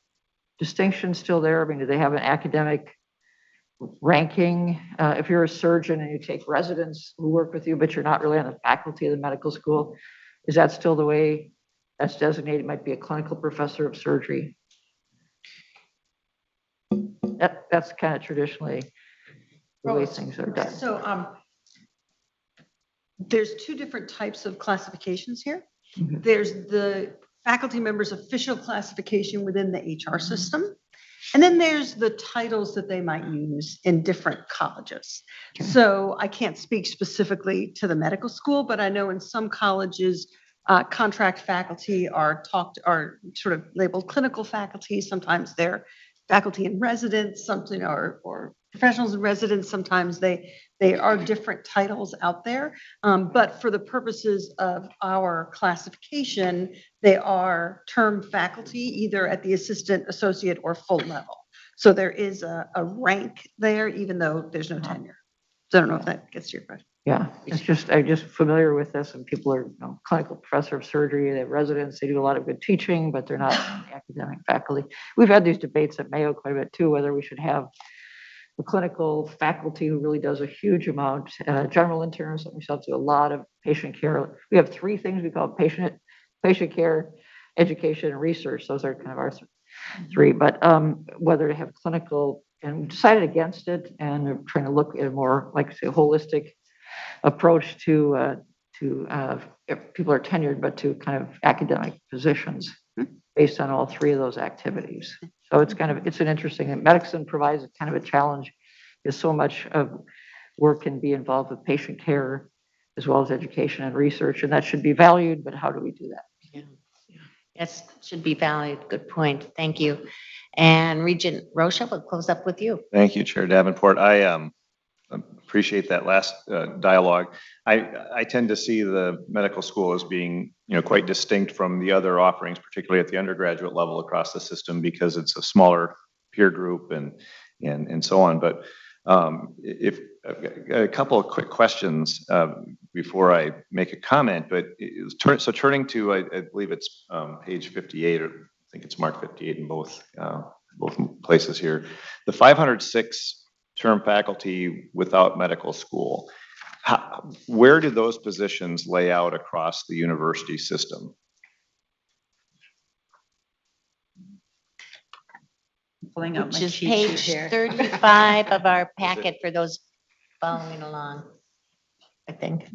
distinction still there? I mean, do they have an academic ranking? If you're a surgeon and you take residents who work with you, but you're not really on the faculty of the medical school, is that still the way that's designated? Might be a clinical professor of surgery. That's kind of traditionally the way things are done. So there's two different types of classifications here. There's the faculty members' official classification within the HR system. And then there's the titles that they might use in different colleges. So I can't speak specifically to the medical school, but I know in some colleges, contract faculty are sort of labeled clinical faculty. Sometimes they're faculty in residence, something or professionals in residence. Sometimes they are different titles out there. But for the purposes of our classification, they are term faculty, either at the assistant, associate, or full level. So there is a rank there, even though there's no tenure. So I don't know if that gets to your question. Yeah, I'm just familiar with this, and people are clinical professor of surgery, they have residents, they do a lot of good teaching, but they're not academic faculty. We've had these debates at Mayo quite a bit too, whether we should have the clinical faculty who really does a huge amount, general interns, we still do a lot of patient care. We have three things we call patient care, education, and research. Those are kind of our three, but whether to have clinical, and we decided against it, and we're trying to look at a more, like say, holistic approach to if people are tenured, but to kind of academic positions based on all three of those activities. So it's an interesting, and medicine provides kind of a challenge, because so much of work can be involved with patient care as well as education and research, and that should be valued, but how do we do that? Yeah. Yes, should be valued. Good point. Thank you. And Regent Rocha, we'll close up with you. Thank you, Chair Davenport. I appreciate that last dialogue. I tend to see the medical school as being, quite distinct from the other offerings, particularly at the undergraduate level across the system, because it's a smaller peer group and so on. But if a couple of quick questions before I make a comment, but turning to, I believe it's page 58, or I think it's marked 58 in both places here. The 506 term faculty without medical school, where do those positions lay out across the university system? Pulling out my Which is cheat sheet page here. 35 of our packet for those following along, I think.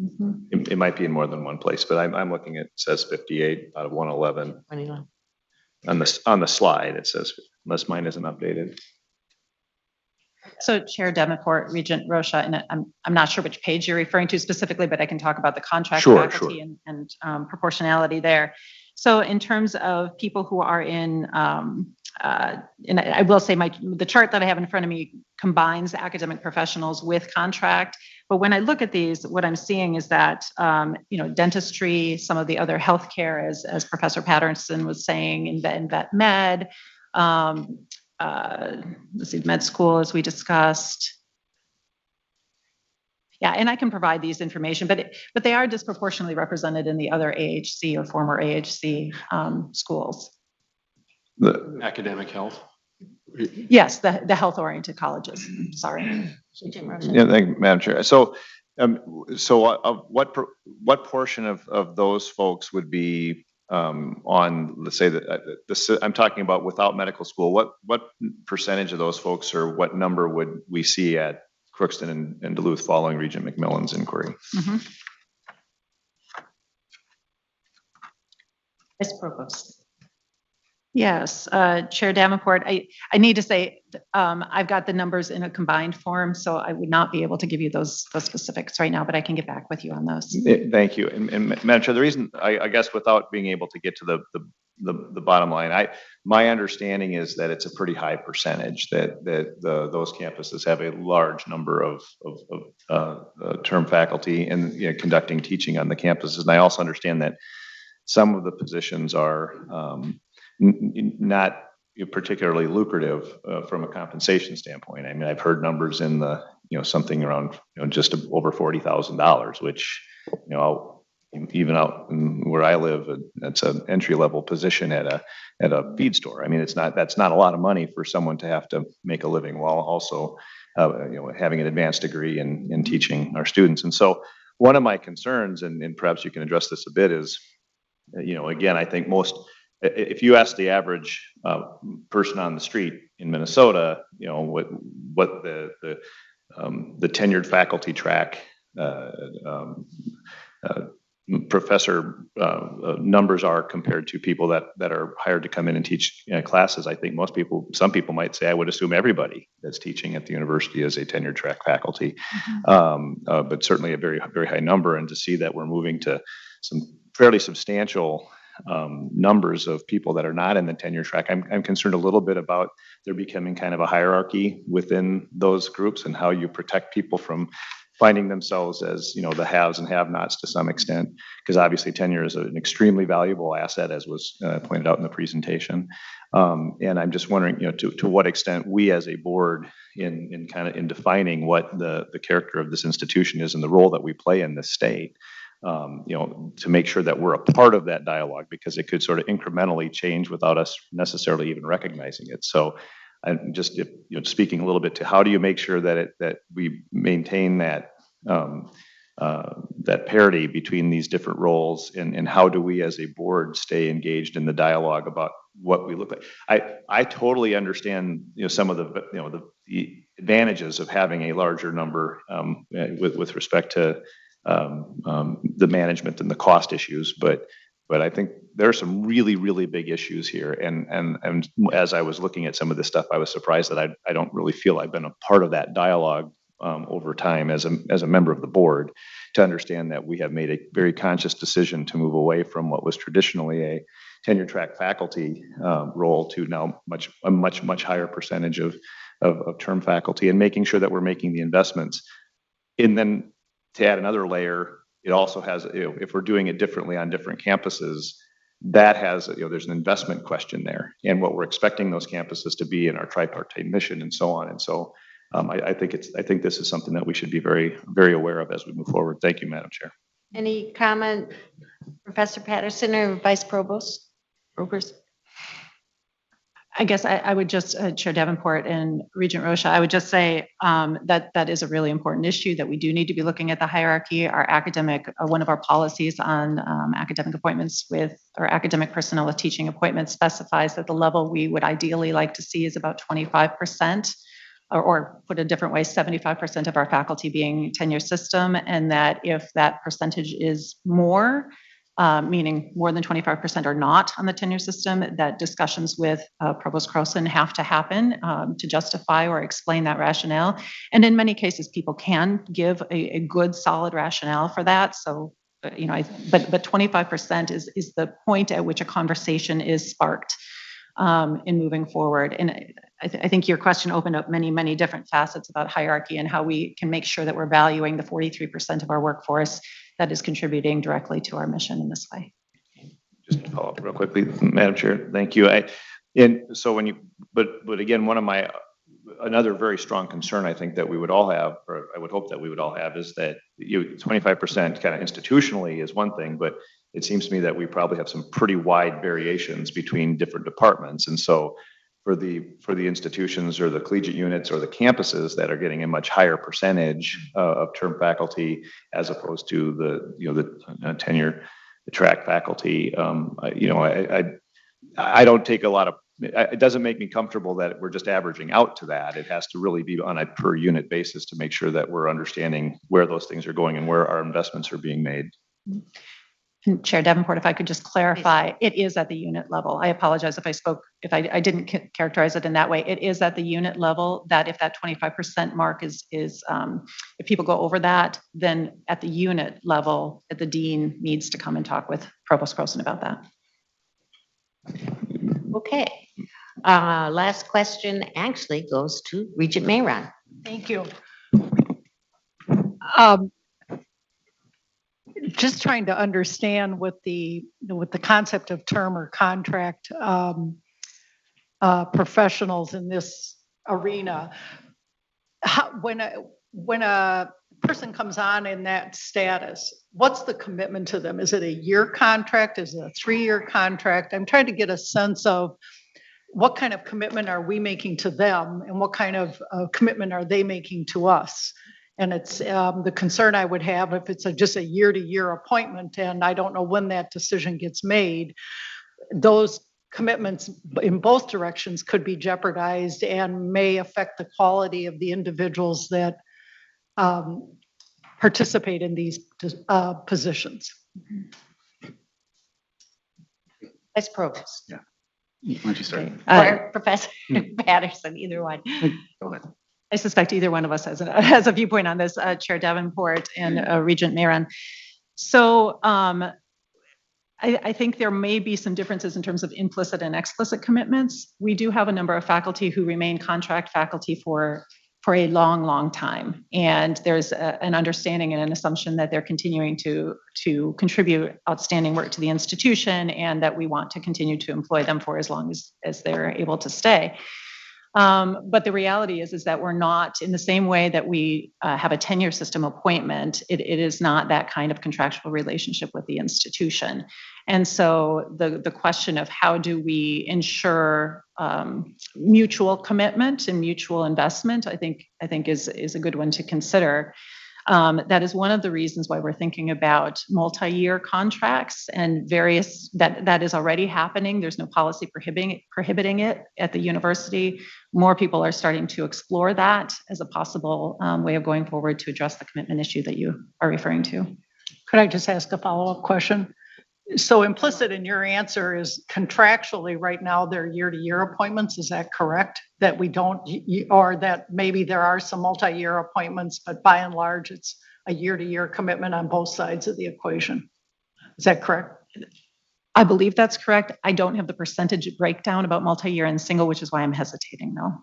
It might be in more than one place, but I'm looking at, it says 58 out of 111. 21. On the slide, it says, unless mine isn't updated. So Chair Davenport, Regent Rocha, and I'm not sure which page you're referring to specifically, but I can talk about the contract Sure, faculty and proportionality there. So in terms of people who are in, and I will say the chart that I have in front of me combines academic professionals with contract. But when I look at these, what I'm seeing is that, dentistry, some of the other healthcare, as Professor Patterson was saying, in vet med, let's see, med school, as we discussed. Yeah, and I can provide these information, but they are disproportionately represented in the other AHC or former AHC schools. The academic health? Yes, the health-oriented colleges. Sorry. Yeah, thank you, Madam Chair. So, what portion of those folks would be on, let's say that I'm talking about without medical school? What percentage of those folks, or what number would we see at Crookston and Duluth following Regent McMillan's inquiry? Mm-hmm. Vice Provost. Yes, Chair Davenport, I need to say, I've got the numbers in a combined form, so I would not be able to give you those specifics right now, but I can get back with you on those. Thank you. And Madam Chair, the reason, I guess, without being able to get to the bottom line, my understanding is that it's a pretty high percentage that those campuses have a large number of term faculty and conducting teaching on the campuses. And I also understand that some of the positions are not particularly lucrative from a compensation standpoint. I mean, I've heard numbers in the, something around, just over $40,000, which, even out where I live, that's an entry-level position at a feed store. I mean, that's not a lot of money for someone to have to make a living while also, having an advanced degree in teaching our students. And so one of my concerns, and perhaps you can address this a bit, is, again, I think if you ask the average person on the street in Minnesota, what the tenured faculty track professor numbers are compared to people that are hired to come in and teach classes, I think some people might say, I would assume everybody that's teaching at the university is a tenured track faculty, but certainly a very, very high number. And to see that we're moving to some fairly substantial numbers of people that are not in the tenure track, I'm concerned a little bit about there becoming kind of a hierarchy within those groups and how you protect people from finding themselves as, the haves and have-nots to some extent, because obviously tenure is an extremely valuable asset, as was pointed out in the presentation. And I'm just wondering, to what extent we as a board in defining what the character of this institution is and the role that we play in this state, to make sure that we're a part of that dialogue, because it could sort of incrementally change without us necessarily even recognizing it. So I'm just, speaking a little bit to how do you make sure that we maintain that parity between these different roles, and how do we as a board stay engaged in the dialogue about what we look like? I totally understand, some of the advantages of having a larger number with respect to the management and the cost issues, but I think there are some really, really big issues here. And as I was looking at some of this stuff, I was surprised that I don't really feel I've been a part of that dialogue over time as a member of the board, to understand that we have made a very conscious decision to move away from what was traditionally a tenure track faculty role to now a much higher percentage of term faculty, and making sure that we're making the investments. And then to add another layer, it also has, if we're doing it differently on different campuses, that has, there's an investment question there, and what we're expecting those campuses to be in our tripartite mission and so on. And so I think this is something that we should be very, very aware of as we move forward. Thank you, Madam Chair. Any comment, Professor Patterson or Vice Provost? I guess I would just, Chair Davenport and Regent Rocha, I would just say that is a really important issue, that we do need to be looking at the hierarchy. Our one of our policies on academic appointments or academic personnel with teaching appointments specifies that the level we would ideally like to see is about 25%, or put a different way, 75% of our faculty being tenure system, and that if that percentage is more, meaning more than 25% are not on the tenure system, that discussions with Provost Croson have to happen to justify or explain that rationale. And in many cases, people can give a good, solid rationale for that. So, but 25% is the point at which a conversation is sparked in moving forward. And I think your question opened up many, many different facets about hierarchy and how we can make sure that we're valuing the 43% of our workforce that is contributing directly to our mission in this way. Just to follow up real quickly, Madam Chair, thank you. But again, another very strong concern I think that we would all have, or I would hope that we would all have, is that 25% kind of institutionally is one thing, but it seems to me that we probably have some pretty wide variations between different departments. And so for the institutions or the collegiate units or the campuses that are getting a much higher percentage of term faculty as opposed to the tenure track faculty, I don't take a lot of, it doesn't make me comfortable that we're just averaging out to that. It has to really be on a per unit basis to make sure that we're understanding where those things are going and where our investments are being made. And Chair Davenport, if I could just clarify, it is at the unit level. I apologize if I didn't characterize it in that way. It is at the unit level that if that 25% mark is if people go over that, then at the unit level, the dean needs to come and talk with Provost Croson about that. Okay. Last question actually goes to Regent Mayron. Thank you. Just trying to understand with the concept of term or contract professionals in this arena, when a person comes on in that status, what's the commitment to them? Is it a year contract? Is it a 3-year contract? I'm trying to get a sense of what kind of commitment are we making to them and what kind of commitment are they making to us? And it's the concern I would have if it's just a year-to-year appointment and I don't know when that decision gets made, those commitments in both directions could be jeopardized and may affect the quality of the individuals that participate in these positions. Vice Provost. Yeah. Why don't you start? Or Professor Patterson, either one. Go ahead. I suspect either one of us has a viewpoint on this, Chair Davenport and Regent Mayron. So I think there may be some differences in terms of implicit and explicit commitments. We do have a number of faculty who remain contract faculty for a long, long time. And there's an understanding and an assumption that they're continuing to contribute outstanding work to the institution and that we want to continue to employ them for as long as they're able to stay. But the reality is that we're not in the same way that we have a tenure system appointment. It is not that kind of contractual relationship with the institution. And so the question of how do we ensure mutual commitment and mutual investment, I think is a good one to consider. That is one of the reasons why we're thinking about multi-year contracts and various, that is already happening. There's no policy prohibiting it at the university. More people are starting to explore that as a possible way of going forward to address the commitment issue that you are referring to. Could I just ask a follow-up question? So implicit in your answer is contractually right now they're year-to-year appointments. Is that correct? That we don't, or that maybe there are some multi-year appointments, but by and large, it's a year-to-year commitment on both sides of the equation. Is that correct? I believe that's correct. I don't have the percentage breakdown about multi-year and single, which is why I'm hesitating though.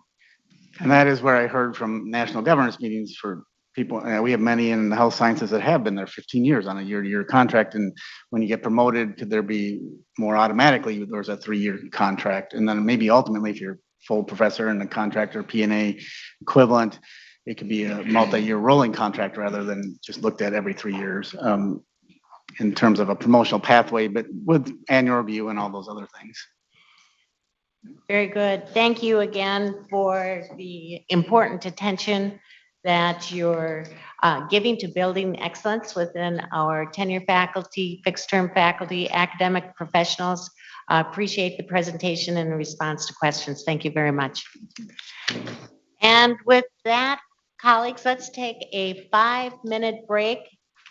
And that is where I heard from national governance meetings for people. We have many in the health sciences that have been there 15 years on a year-to-year contract. And when you get promoted, could there be more automatically, there's a 3-year contract. And then maybe ultimately, if you're full professor and a contractor, P&A equivalent, it could be a multi-year rolling contract rather than just looked at every 3 years in terms of a promotional pathway, but with annual review and all those other things. Very good. Thank you again for the important attention that you're giving to building excellence within our tenure faculty, fixed term faculty, academic professionals. Appreciate the presentation and the response to questions. Thank you very much. And with that, colleagues, let's take a 5-minute break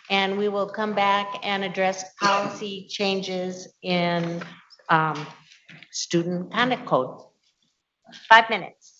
And we will come back and address policy changes in student conduct code. 5 minutes.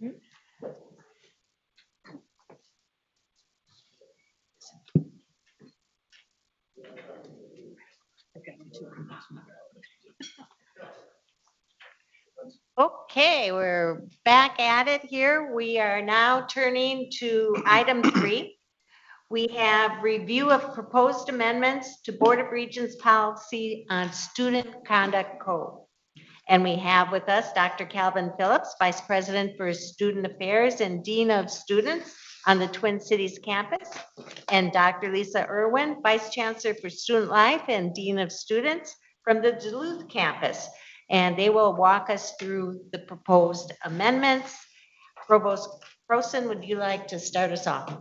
Okay, we're back at it here. We are now turning to item 3. We have review of proposed amendments to Board of Regents policy on student conduct code. And we have with us Dr. Calvin Phillips, Vice President for Student Affairs and Dean of Students on the Twin Cities campus, and Dr. Lisa Irwin, Vice Chancellor for Student Life and Dean of Students from the Duluth campus. And they will walk us through the proposed amendments. Provost Croson, would you like to start us off?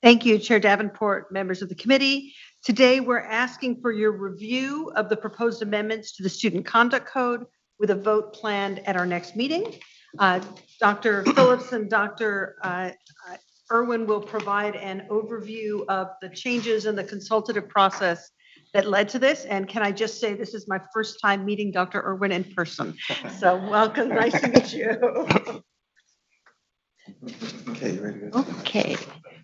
Thank you, Chair Davenport, members of the committee. Today, we're asking for your review of the proposed amendments to the Student Conduct Code with a vote planned at our next meeting. Dr. Phillips and Dr. Irwin will provide an overview of the changes in the consultative process that led to this. And can I just say, this is my first time meeting Dr. Irwin in person. So welcome, nice to meet you. Okay, you ready to go? Okay,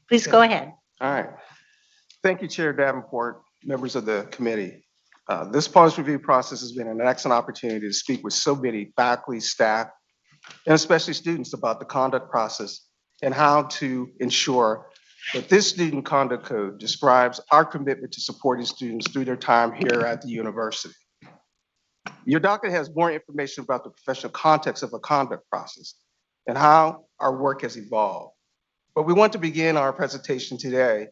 please go ahead. All right. Thank you, Chair Davenport, members of the committee. This policy review process has been an excellent opportunity to speak with so many faculty, staff, and especially students about the conduct process and how to ensure that this student conduct code describes our commitment to supporting students through their time here at the university. Your docket has more information about the professional context of a conduct process and how our work has evolved. But we want to begin our presentation today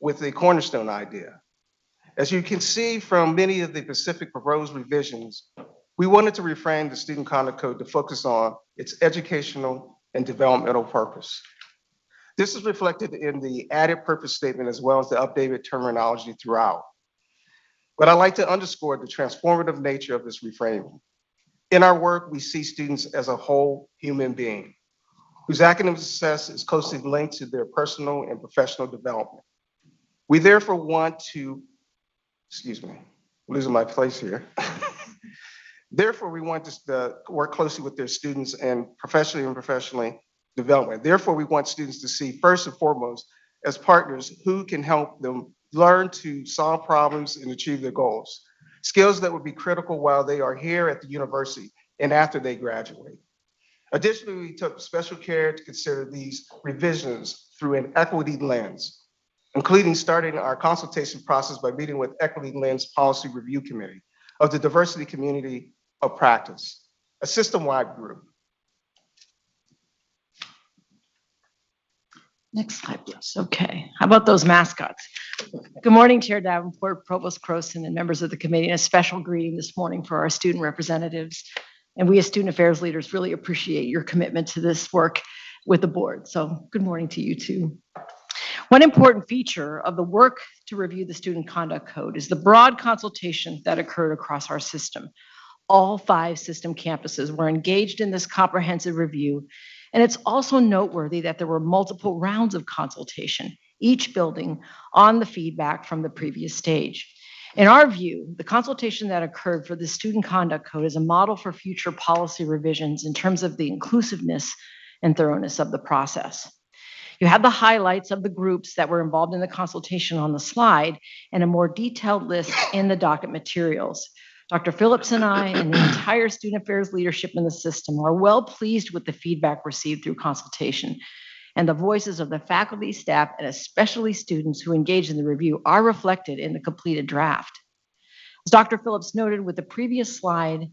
with a cornerstone idea. As you can see from many of the specific proposed revisions, we wanted to reframe the Student Conduct Code to focus on its educational and developmental purpose. This is reflected in the added purpose statement as well as the updated terminology throughout. But I'd like to underscore the transformative nature of this reframing. In our work, we see students as a whole human being whose academic success is closely linked to their personal and professional development. We therefore want to, excuse me, I'm losing my place here. Therefore, we want to work closely with their students and professionally development. Therefore, we want students to see first and foremost as partners who can help them learn to solve problems and achieve their goals, skills that would be critical while they are here at the university and after they graduate. Additionally, we took special care to consider these revisions through an equity lens, including starting our consultation process by meeting with Equity Lens Policy Review Committee of the Diversity Community of Practice, a system-wide group. Next slide, please. Okay. How about those mascots? Good morning, Chair Davenport, Provost Croson, and members of the committee, and a special greeting this morning for our student representatives. And we as student affairs leaders really appreciate your commitment to this work with the board. So good morning to you too. One important feature of the work to review the Student Conduct Code is the broad consultation that occurred across our system. All 5 system campuses were engaged in this comprehensive review. And it's also noteworthy that there were multiple rounds of consultation, each building on the feedback from the previous stage. In our view, the consultation that occurred for the Student Conduct Code is a model for future policy revisions in terms of the inclusiveness and thoroughness of the process. You have the highlights of the groups that were involved in the consultation on the slide and a more detailed list in the docket materials. Dr. Phillips and I and the entire student affairs leadership in the system are well pleased with the feedback received through consultation, and the voices of the faculty, staff, and especially students who engaged in the review are reflected in the completed draft. As Dr. Phillips noted with the previous slide,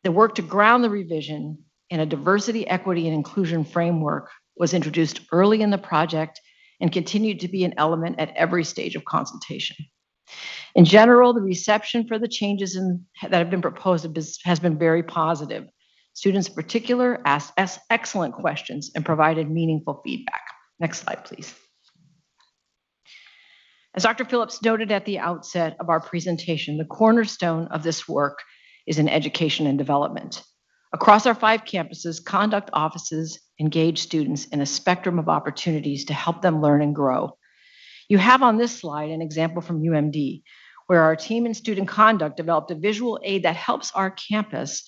the work to ground the revision in a diversity, equity, and inclusion framework was introduced early in the project and continued to be an element at every stage of consultation. In general, the reception for the changes that have been proposed has been very positive. Students in particular asked excellent questions and provided meaningful feedback. Next slide, please. As Dr. Phillips noted at the outset of our presentation, the cornerstone of this work is in education and development. Across our 5 campuses, conduct offices engage students in a spectrum of opportunities to help them learn and grow. You have on this slide an example from UMD, where our team in student conduct developed a visual aid that helps our campus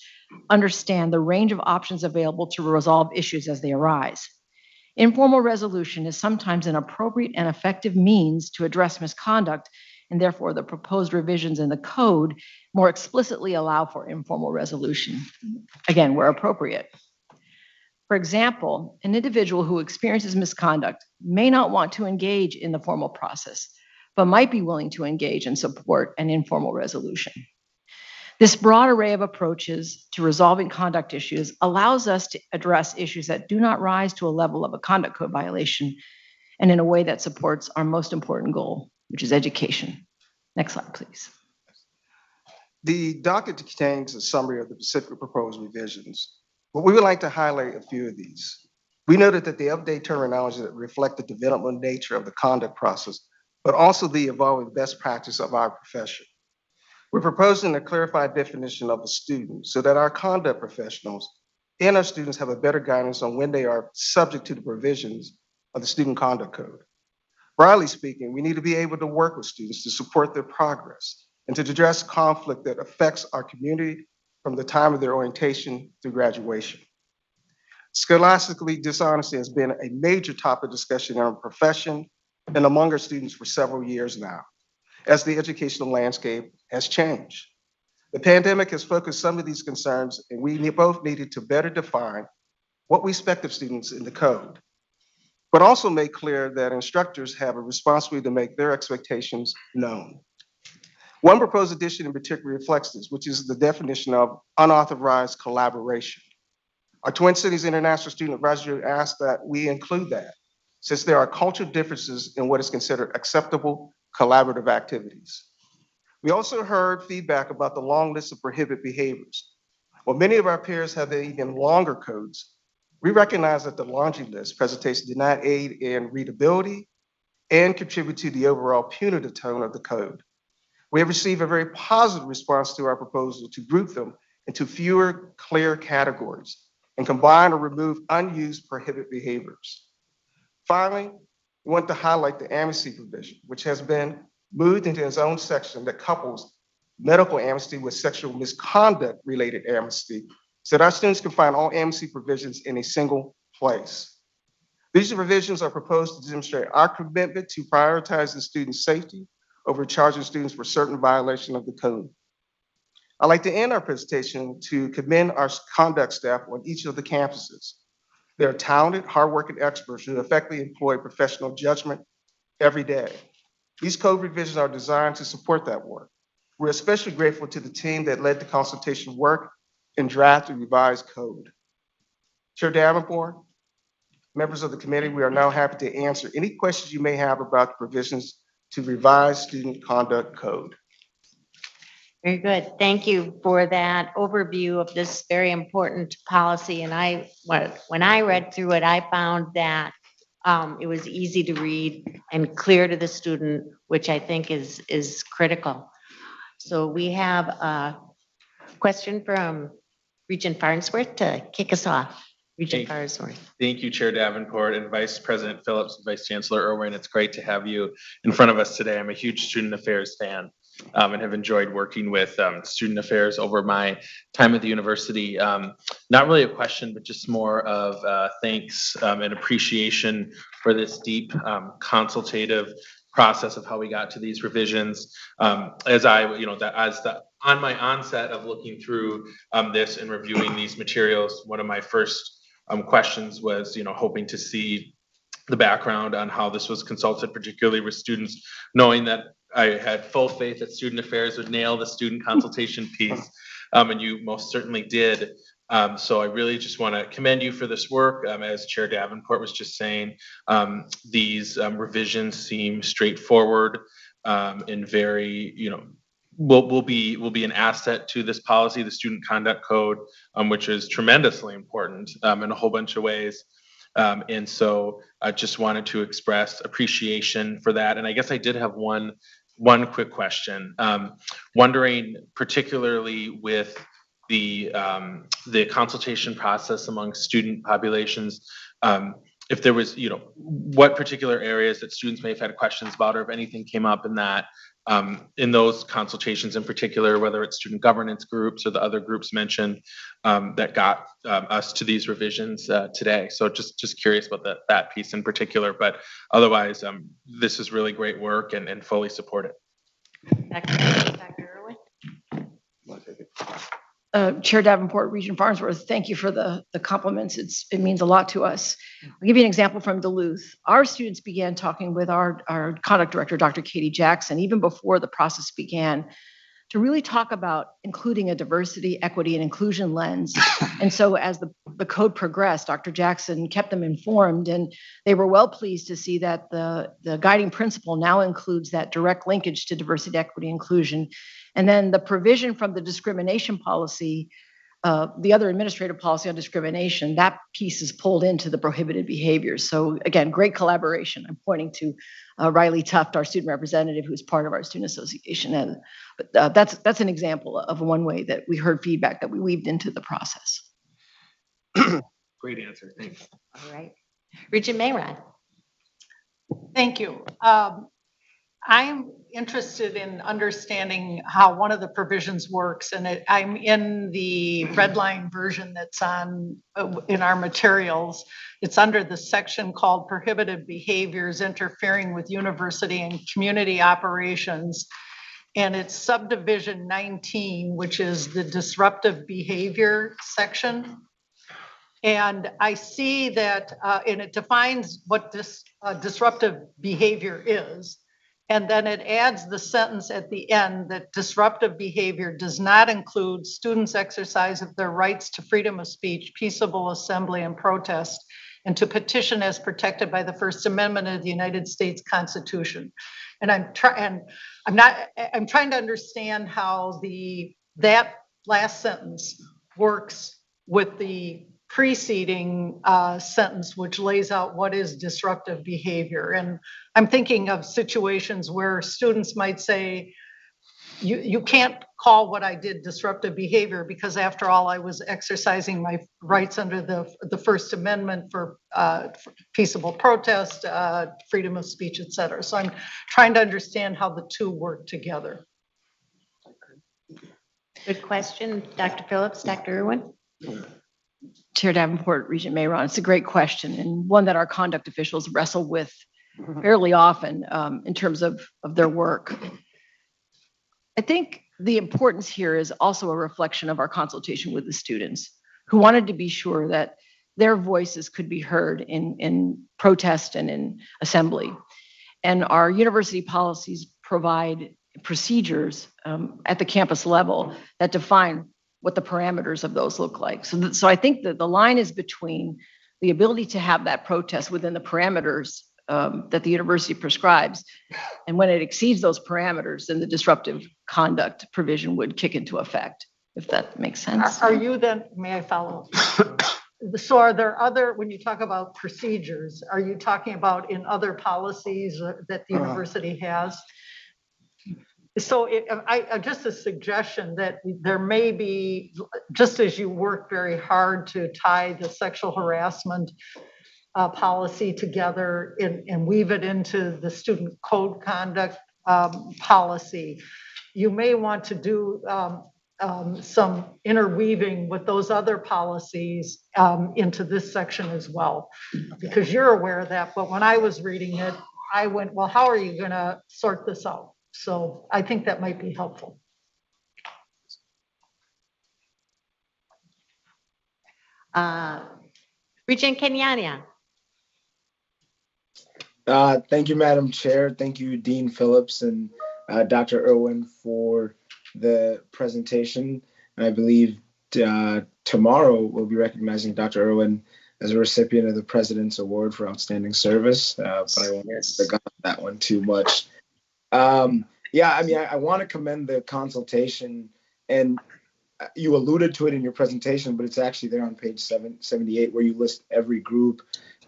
understand the range of options available to resolve issues as they arise. Informal resolution is sometimes an appropriate and effective means to address misconduct, and therefore the proposed revisions in the code more explicitly allow for informal resolution, again, where appropriate. For example, an individual who experiences misconduct may not want to engage in the formal process, but might be willing to engage and support an informal resolution. This broad array of approaches to resolving conduct issues allows us to address issues that do not rise to a level of a conduct code violation, and in a way that supports our most important goal, which is education. Next slide, please. The docket contains a summary of the specific proposed revisions, but we would like to highlight a few of these. We noted that the update terminology that reflect the development nature of the conduct process, but also the evolving best practice of our profession. We're proposing a clarified definition of a student so that our conduct professionals and our students have a better guidance on when they are subject to the provisions of the Student Conduct Code. Broadly speaking, we need to be able to work with students to support their progress and to address conflict that affects our community from the time of their orientation through graduation. Scholastically, dishonesty has been a major topic of discussion in our profession and among our students for several years now, as the educational landscape has changed. The pandemic has focused some of these concerns, and we both needed to better define what we expect of students in the code, but also make clear that instructors have a responsibility to make their expectations known. One proposed addition in particular reflects this, which is the definition of unauthorized collaboration. Our Twin Cities International Student Advisory Group asked that we include that, since there are cultural differences in what is considered acceptable collaborative activities. We also heard feedback about the long list of prohibited behaviors. While many of our peers have even longer codes, we recognize that the laundry list presentation did not aid in readability and contribute to the overall punitive tone of the code. We have received a very positive response to our proposal to group them into fewer clear categories and combine or remove unused prohibited behaviors. Finally, we want to highlight the amnesty provision, which has been moved into its own section that couples medical amnesty with sexual misconduct related amnesty, so that our students can find all amnesty provisions in a single place. These provisions are proposed to demonstrate our commitment to prioritizing student safety over charging students for certain violation of the code. I'd like to end our presentation to commend our conduct staff on each of the campuses. They're talented, hardworking experts who effectively employ professional judgment every day. These code revisions are designed to support that work. We're especially grateful to the team that led the consultation work and draft the revised code. Chair Davenport, members of the committee, we are now happy to answer any questions you may have about the provisions to revise student conduct code. Very good. Thank you for that overview of this very important policy. And when I read through it, I found that it was easy to read and clear to the student, which I think is critical. So we have a question from Regent Farnsworth to kick us off. Regent Farnsworth. Thank you, Chair Davenport and Vice President Phillips, and Vice Chancellor Irwin. It's great to have you in front of us today. I'm a huge student affairs fan and have enjoyed working with student affairs over my time at the university. Not really a question, but just more of thanks and appreciation for this deep consultative process of how we got to these revisions. As on my onset of looking through this and reviewing these materials, one of my first questions was, hoping to see the background on how this was consulted, particularly with students, knowing that I had full faith that student affairs would nail the student consultation piece, and you most certainly did. So I really just want to commend you for this work. As Chair Davenport was just saying, these revisions seem straightforward and very, will be an asset to this policy, the Student Conduct Code, which is tremendously important in a whole bunch of ways. And so I just wanted to express appreciation for that. And I guess I did have one quick question. Wondering, particularly with the consultation process among student populations, if there was, what particular areas that students may have had questions about, or if anything came up in those consultations in particular, whether it's student governance groups or the other groups mentioned that got us to these revisions today. So just curious about that piece in particular, but otherwise, this is really great work and fully support it. Dr. Irwin? Chair Davenport, Regent Farnsworth, thank you for the compliments. It means a lot to us. I'll give you an example from Duluth. Our students began talking with our conduct director, Dr. Katie Jackson, even before the process began, to really talk about including a diversity, equity, and inclusion lens. And so as the code progressed, Dr. Jackson kept them informed, and they were well pleased to see that the guiding principle now includes that direct linkage to diversity, equity, inclusion. And then the provision from the discrimination policy, the other administrative policy on discrimination, that piece is pulled into the prohibited behaviors. So again, great collaboration. I'm pointing to Riley Tuft, our student representative, who's part of our student association. And that's an example of one way that we heard feedback that we weaved into the process. Great answer, thanks. All right. Regent Mayron? Thank you. I'm interested in understanding how one of the provisions works, and I'm in the red line version that's on in our materials. It's under the section called Prohibited Behaviors Interfering with University and Community Operations, and it's subdivision 19, which is the disruptive behavior section. And I see that, and it defines what this disruptive behavior is. And then it adds the sentence at the end that disruptive behavior does not include students' exercise of their rights to freedom of speech, peaceable assembly and protest, and to petition as protected by the First Amendment of the United States Constitution. And I'm trying to understand how that last sentence works with the preceding sentence, which lays out what is disruptive behavior. And I'm thinking of situations where students might say, you can't call what I did disruptive behavior because after all, I was exercising my rights under the First Amendment for peaceable protest, freedom of speech, et cetera. So I'm trying to understand how the two work together. Good question. Dr. Phillips, Dr. Irwin? Chair Davenport, Regent Mayron, it's a great question and one that our conduct officials wrestle with fairly often in terms of their work. I think the importance here is also a reflection of our consultation with the students who wanted to be sure that their voices could be heard in protest and in assembly. And our university policies provide procedures at the campus level that define what the parameters of those look like. So I think that the line is between the ability to have that protest within the parameters that the university prescribes. And when it exceeds those parameters, then the disruptive conduct provision would kick into effect, if that makes sense. Are you then, may I follow? So are there other, when you talk about procedures, are you talking about in other policies that the university has? So just a suggestion that there may be, just as you work very hard to tie the sexual harassment policy together and weave it into the student code conduct policy, you may want to do some interweaving with those other policies into this section as well, because you're aware of that. But when I was reading it, I went, well, how are you going to sort this out? So I think that might be helpful. Regent Kenyanya. Thank you, Madam Chair. Thank you, Dean Phillips and Dr. Irwin for the presentation. I believe tomorrow we'll be recognizing Dr. Irwin as a recipient of the President's Award for Outstanding Service, but I won't forget that one too much. Yeah, I mean, I want to commend the consultation, and you alluded to it in your presentation, but it's actually there on page 78 where you list every group,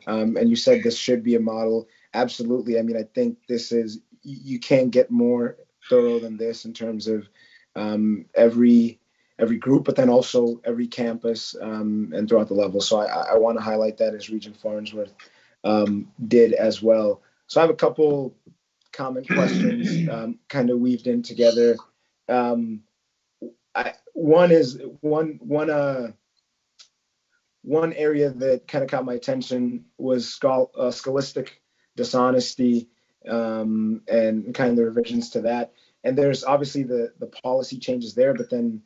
and you said this should be a model. Absolutely. I mean, I think this is, you can't get more thorough than this in terms of every group, but then also every campus and throughout the level. So I want to highlight that as Regent Farnsworth did as well. So I have a couple comment questions kind of weaved in together. One area that kind of caught my attention was scholastic dishonesty and kind of the revisions to that. And there's obviously the policy changes there, but then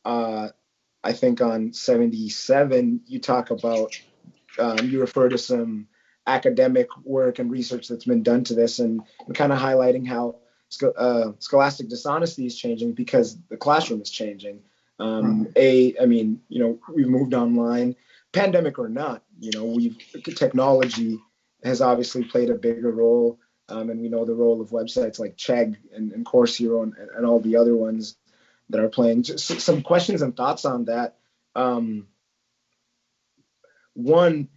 I think on 77, you talk about, you refer to some academic work and research that's been done to this and kind of highlighting how scholastic dishonesty is changing because the classroom is changing. I mean, we've moved online, pandemic or not, technology has obviously played a bigger role. And we know the role of websites like Chegg and Course Hero and all the other ones that are playing. Just some questions and thoughts on that. One,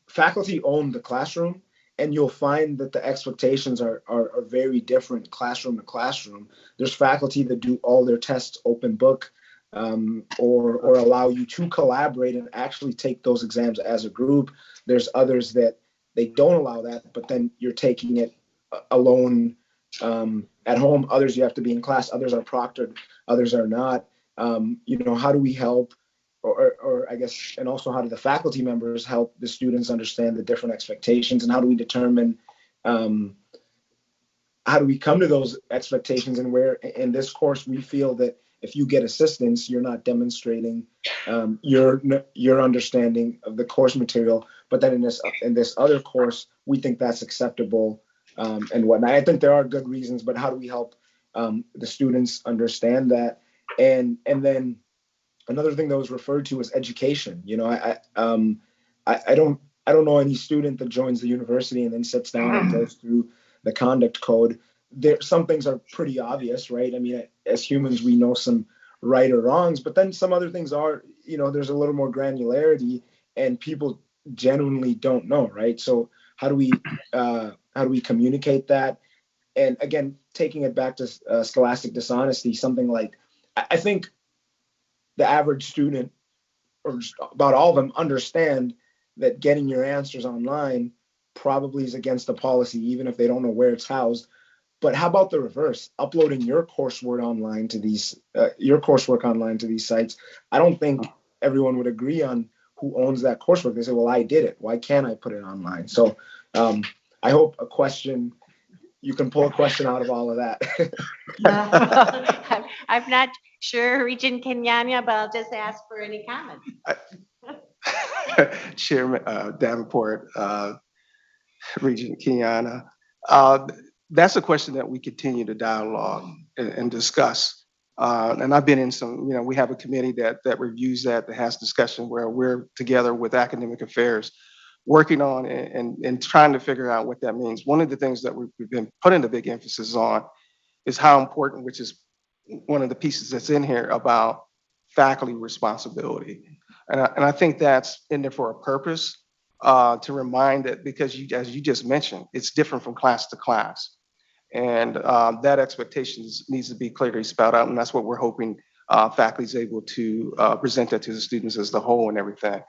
faculty own the classroom, and you'll find that the expectations are very different classroom to classroom. There's faculty that do all their tests open book, or allow you to collaborate and actually take those exams as a group. There's others that they don't allow that, but then you're taking it alone at home. Others you have to be in class. Others are proctored. Others are not. How do we help? Or I guess, and also how do the faculty members help the students understand the different expectations, and how do we determine, how do we come to those expectations, and where in this course we feel that if you get assistance, you're not demonstrating your understanding of the course material, but then in this other course, we think that's acceptable and whatnot. I think there are good reasons, but how do we help the students understand that? And then another thing that was referred to is education. I don't know any student that joins the university and then sits down and goes through the conduct code. Some things are pretty obvious, right? I mean, as humans, we know some right or wrongs, but then some other things are, there's a little more granularity, and people genuinely don't know, right? So how do we communicate that? And again, taking it back to scholastic dishonesty, something like, I think the average student, or just about all of them, understand that getting your answers online probably is against the policy, even if they don't know where it's housed. But how about the reverse? Uploading your coursework online to these sites. I don't think everyone would agree on who owns that coursework. They say, well, I did it. Why can't I put it online? So I hope you can pull a question out of all of that. I'm not sure, Regent Kenyanya, but I'll just ask for any comments. Chairman Davenport, Regent Kenyanya. That's a question that we continue to dialogue and discuss. And I've been in some, we have a committee that reviews that has discussion where we're together with academic affairs, working on and trying to figure out what that means. One of the things that we've been putting a big emphasis on is how important, which is one of the pieces that's in here about faculty responsibility. And I think that's in there for a purpose, to remind that, because as you just mentioned, it's different from class to class. And that expectation needs to be clearly spelled out. And that's what we're hoping faculty is able to present that to the students as the whole and everything.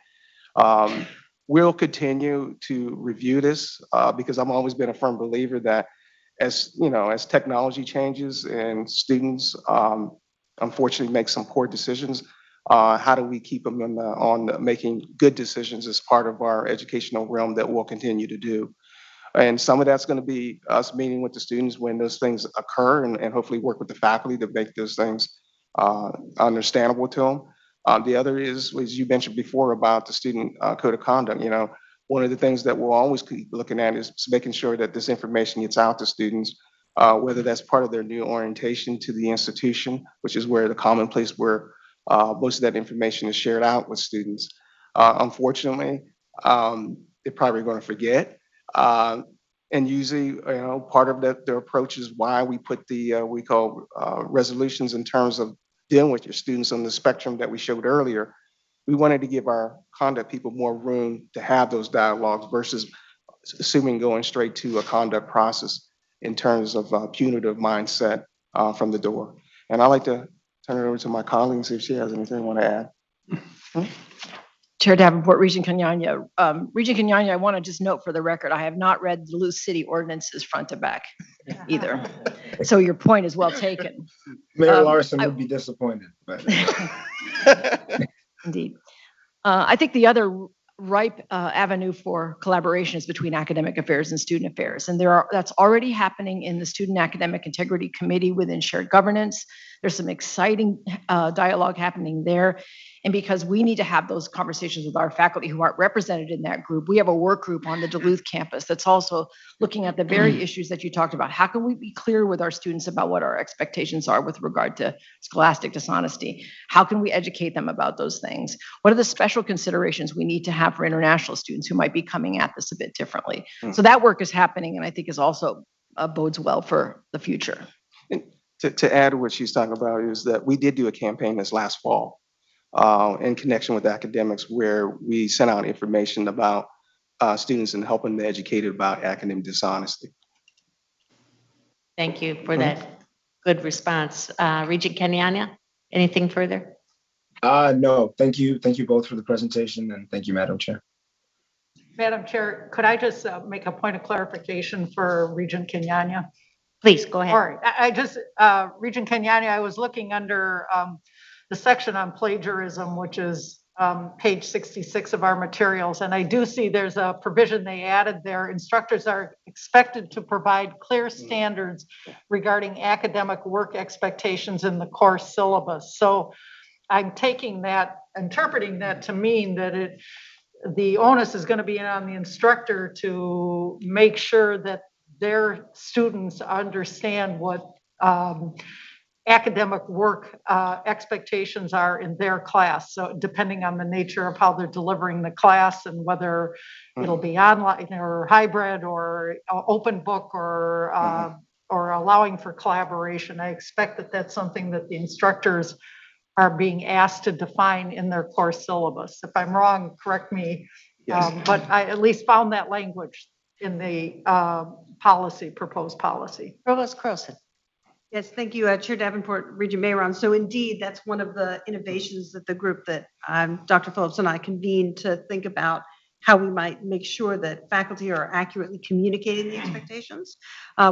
We'll continue to review this because I've always been a firm believer that as technology changes and students unfortunately make some poor decisions, how do we keep them on making good decisions as part of our educational realm that we'll continue to do? And some of that's going to be us meeting with the students when those things occur, and hopefully work with the faculty to make those things understandable to them. The other is, as you mentioned before, about the student code of conduct. One of the things that we'll always keep looking at is making sure that this information gets out to students, whether that's part of their new orientation to the institution, which is where the common place where most of that information is shared out with students. Unfortunately, they're probably going to forget. And usually, part of their approach is why we put the we call resolutions in terms of dealing with your students on the spectrum that we showed earlier. We wanted to give our conduct people more room to have those dialogues versus assuming going straight to a conduct process in terms of punitive mindset from the door. And I'd like to turn it over to my colleague and see if she has anything you want to add. Chair Davenport, Regent Kenyanya. Regent Kenyanya, I want to just note for the record, I have not read Duluth City ordinances front to back either. So your point is well taken. Mayor Larson would be disappointed, but. Indeed. I think the other ripe avenue for collaboration is between academic affairs and student affairs. And that's already happening in the Student Academic Integrity Committee within shared governance. There's some exciting dialogue happening there. And because we need to have those conversations with our faculty who aren't represented in that group, we have a work group on the Duluth campus that's also looking at the very issues that you talked about. How can we be clear with our students about what our expectations are with regard to scholastic dishonesty? How can we educate them about those things? What are the special considerations we need to have for international students who might be coming at this a bit differently? So that work is happening, and I think is also bodes well for the future. To add to what she's talking about is that we did do a campaign this last fall in connection with academics where we sent out information about students and helping them educated about academic dishonesty. Thank you for that good response. Regent Kenyanya, anything further? No, thank you. Thank you both for the presentation, and thank you, Madam Chair. Madam Chair, could I just make a point of clarification for Regent Kenyanya? Please, go ahead. All right, I just, Regent Kenyanya, I was looking under the section on plagiarism, which is page 66 of our materials. And I do see there's a provision they added there. Instructors are expected to provide clear standards regarding academic work expectations in the course syllabus. So I'm taking that, interpreting that to mean that the onus is going to be on the instructor to make sure that their students understand what academic work expectations are in their class. So depending on the nature of how they're delivering the class and whether it'll be online or hybrid or open book or allowing for collaboration, I expect that that's something that the instructors are being asked to define in their course syllabus. If I'm wrong, correct me. Yes. But I at least found that language in the policy, proposed policy. Provost Croson. Yes, thank you, Chair Davenport, Regent Mayron. So indeed, that's one of the innovations that the group that Dr. Phillips and I convened to think about how we might make sure that faculty are accurately communicating the expectations.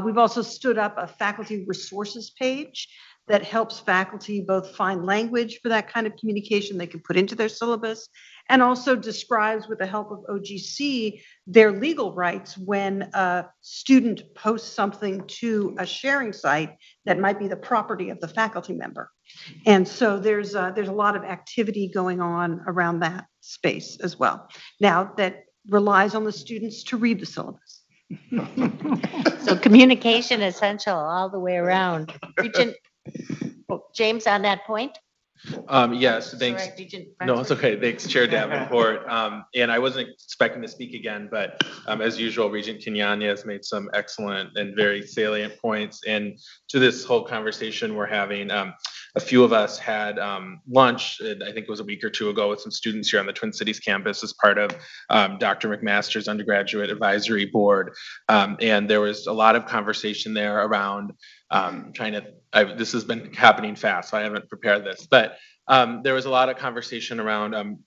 We've also stood up a faculty resources page that helps faculty both find language for that kind of communication they can put into their syllabus, and also describes, with the help of OGC, their legal rights when a student posts something to a sharing site that might be the property of the faculty member. And so there's a lot of activity going on around that space as well. Now, that relies on the students to read the syllabus. So communication essential all the way around. Regent James, on that point? Yes, thanks. Sorry, Regent No, it's Brunswick. okay. Thanks, Chair Davenport. And I wasn't expecting to speak again, but as usual, Regent Kenyanya has made some excellent and very salient points. And to this whole conversation we're having, a few of us had lunch, I think it was a week or two ago, with some students here on the Twin Cities campus as part of Dr. McMaster's undergraduate advisory board. And there was a lot of conversation there around this has been happening fast, so I haven't prepared this, but there was a lot of conversation around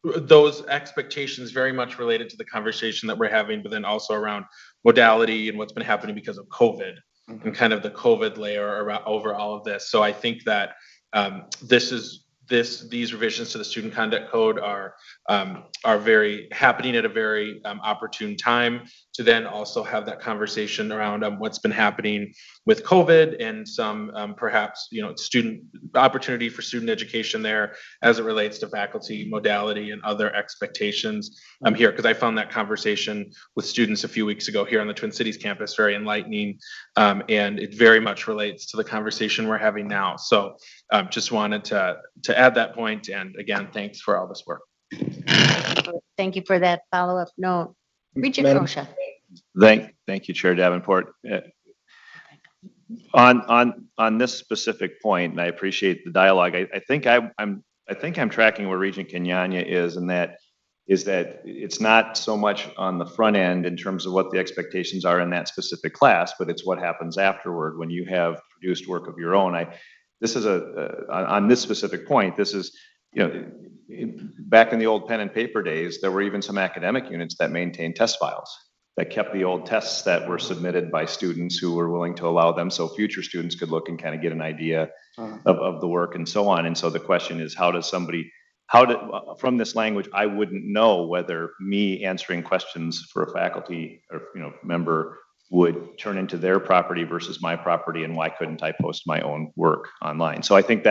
those expectations very much related to the conversation that we're having, but then also around modality and what's been happening because of COVID and kind of the COVID layer over all of this. So I think that these revisions to the student conduct code are very happening at a very opportune time to then also have that conversation around what's been happening with COVID and some perhaps student opportunity for student education there as it relates to faculty modality and other expectations here, because I found that conversation with students a few weeks ago here on the Twin Cities campus very enlightening, and it very much relates to the conversation we're having now. So just wanted to add that point, and again, thanks for all this work. Thank you for that follow-up note. Regent Madam- Rosha. Thank you, Chair Davenport. On this specific point, and I appreciate the dialogue, I think I'm tracking where Regent Kenyanya is, and that it's not so much on the front end in terms of what the expectations are in that specific class, but it's what happens afterward when you have produced work of your own. This is on this specific point. This is, back in the old pen and paper days, there were even some academic units that maintained test files that kept the old tests that were submitted by students who were willing to allow them, so future students could look and kind of get an idea of the work and so on. And so the question is, from this language, I wouldn't know whether me answering questions for a faculty or, member would turn into their property versus my property, and why couldn't I post my own work online? So I think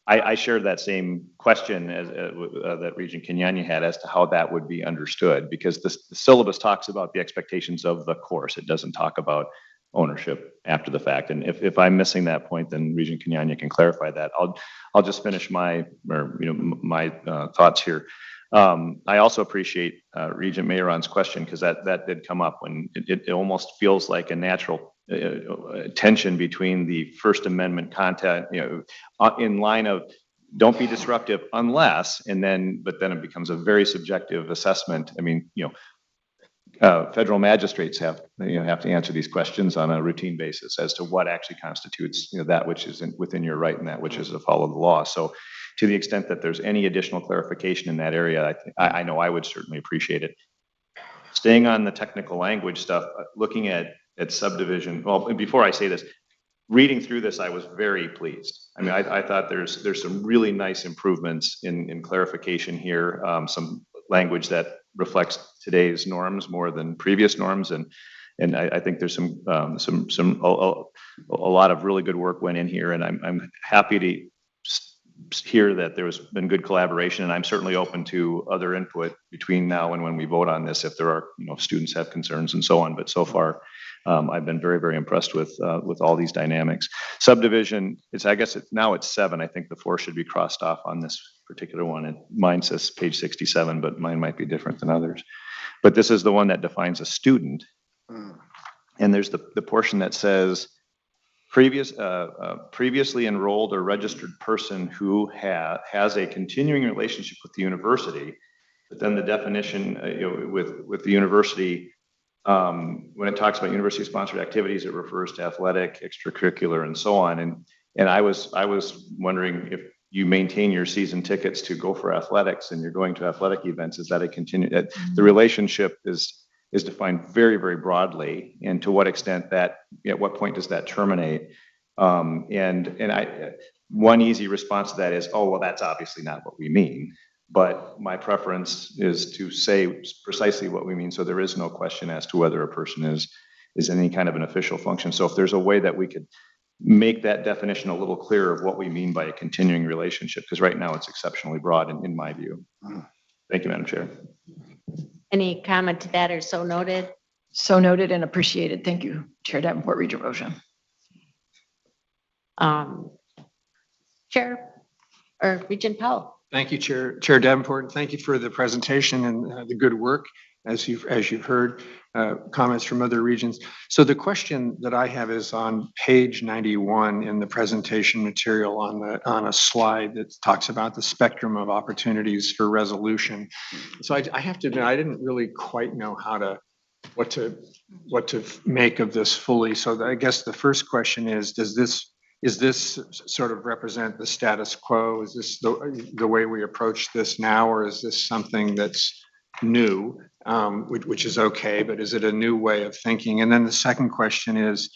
I shared that same question as that Regent Kenyanya had as to how that would be understood, because the syllabus talks about the expectations of the course. It doesn't talk about ownership after the fact. And if I'm missing that point, then Regent Kenyanya can clarify that. I'll just finish my thoughts here. I also appreciate Regent Mayeron's question, because that did come up when it almost feels like a natural tension between the First Amendment content, in line of don't be disruptive unless, but then it becomes a very subjective assessment. I mean, federal magistrates have to answer these questions on a routine basis as to what actually constitutes, that which is within your right and that which is to follow the law. So to the extent that there's any additional clarification in that area, I know I would certainly appreciate it. Staying on the technical language stuff, looking at subdivision, well, before I say this, reading through this, I was very pleased. I mean, I thought there's some really nice improvements in clarification here, some language that reflects today's norms more than previous norms, and I think there's a lot of really good work went in here, and I'm happy to hear that there's been good collaboration, and I'm certainly open to other input between now and when we vote on this if there are, students have concerns and so on. But so far, I've been very, very impressed with all these dynamics. Subdivision, I guess now it's 7. I think the 4 should be crossed off on this particular one. And mine says page 67, but mine might be different than others. But this is the one that defines a student. And there's the portion that says previously enrolled or registered person who has a continuing relationship with the university. But then the definition, with the university, when it talks about university-sponsored activities, it refers to athletic, extracurricular, and so on. And I was wondering, if you maintain your season tickets to go for athletics and you're going to athletic events, is that the relationship is defined very, very broadly, and to what extent at what point does that terminate? One easy response to that is, oh, well, that's obviously not what we mean. But my preference is to say precisely what we mean, so there is no question as to whether a person is any kind of an official function. So if there's a way that we could make that definition a little clearer of what we mean by a continuing relationship, because right now it's exceptionally broad in my view. Thank you, Madam Chair. Any comment to that, or so noted? So noted and appreciated. Thank you, Chair Davenport, Regent Rocha. Chair or Regent Powell. Thank you, Chair Davenport, and thank you for the presentation and the good work, as you've heard comments from other regions. So the question that I have is on page 91 in the presentation material on a slide that talks about the spectrum of opportunities for resolution. So I have to admit, I didn't really quite know what to make of this fully. So I guess the first question is this sort of represent the status quo? Is this the way we approach this now, or is this something that's new, which is okay, but is it a new way of thinking? And then the second question is,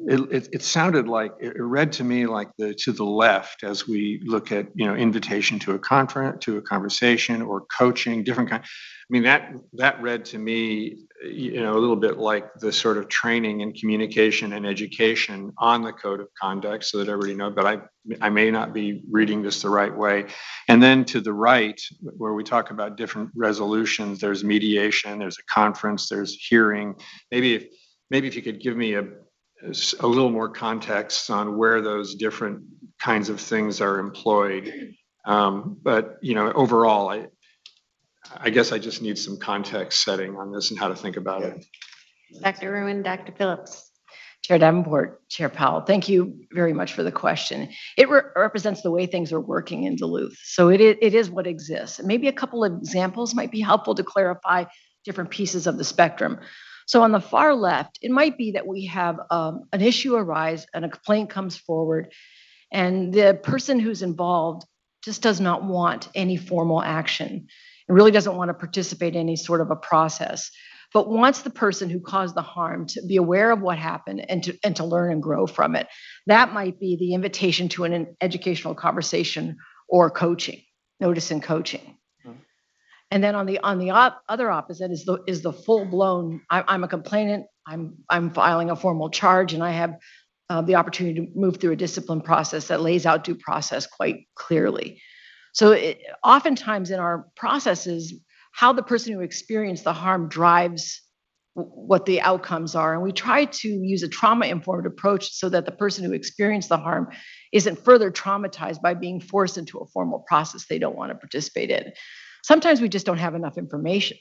it sounded like, it read to me like to the left, as we look at, invitation to a conference, to a conversation, or coaching, different kind. I mean, that read to me, a little bit like the sort of training and communication and education on the code of conduct, so that everybody knows, but I may not be reading this the right way. And then to the right, where we talk about different resolutions, there's mediation, there's a conference, there's hearing. Maybe if you could give me a little more context on where those different kinds of things are employed. But overall, I guess I just need some context setting on this and how to think about it. Dr. Irwin, Dr. Phillips. Chair Davenport, Chair Powell, thank you very much for the question. It represents the way things are working in Duluth. So it is what exists. Maybe a couple of examples might be helpful to clarify different pieces of the spectrum. So on the far left, it might be that we have an issue arise and a complaint comes forward, and the person who's involved just does not want any formal action. It really doesn't want to participate in any sort of a process, but wants the person who caused the harm to be aware of what happened and to learn and grow from it. That might be the invitation to an educational conversation or coaching, notice and coaching. And then on the other opposite is the full blown. I'm a complainant. I'm filing a formal charge, and I have the opportunity to move through a discipline process that lays out due process quite clearly. So oftentimes in our processes, how the person who experienced the harm drives what the outcomes are. And we try to use a trauma-informed approach so that the person who experienced the harm isn't further traumatized by being forced into a formal process they don't want to participate in. Sometimes we just don't have enough information.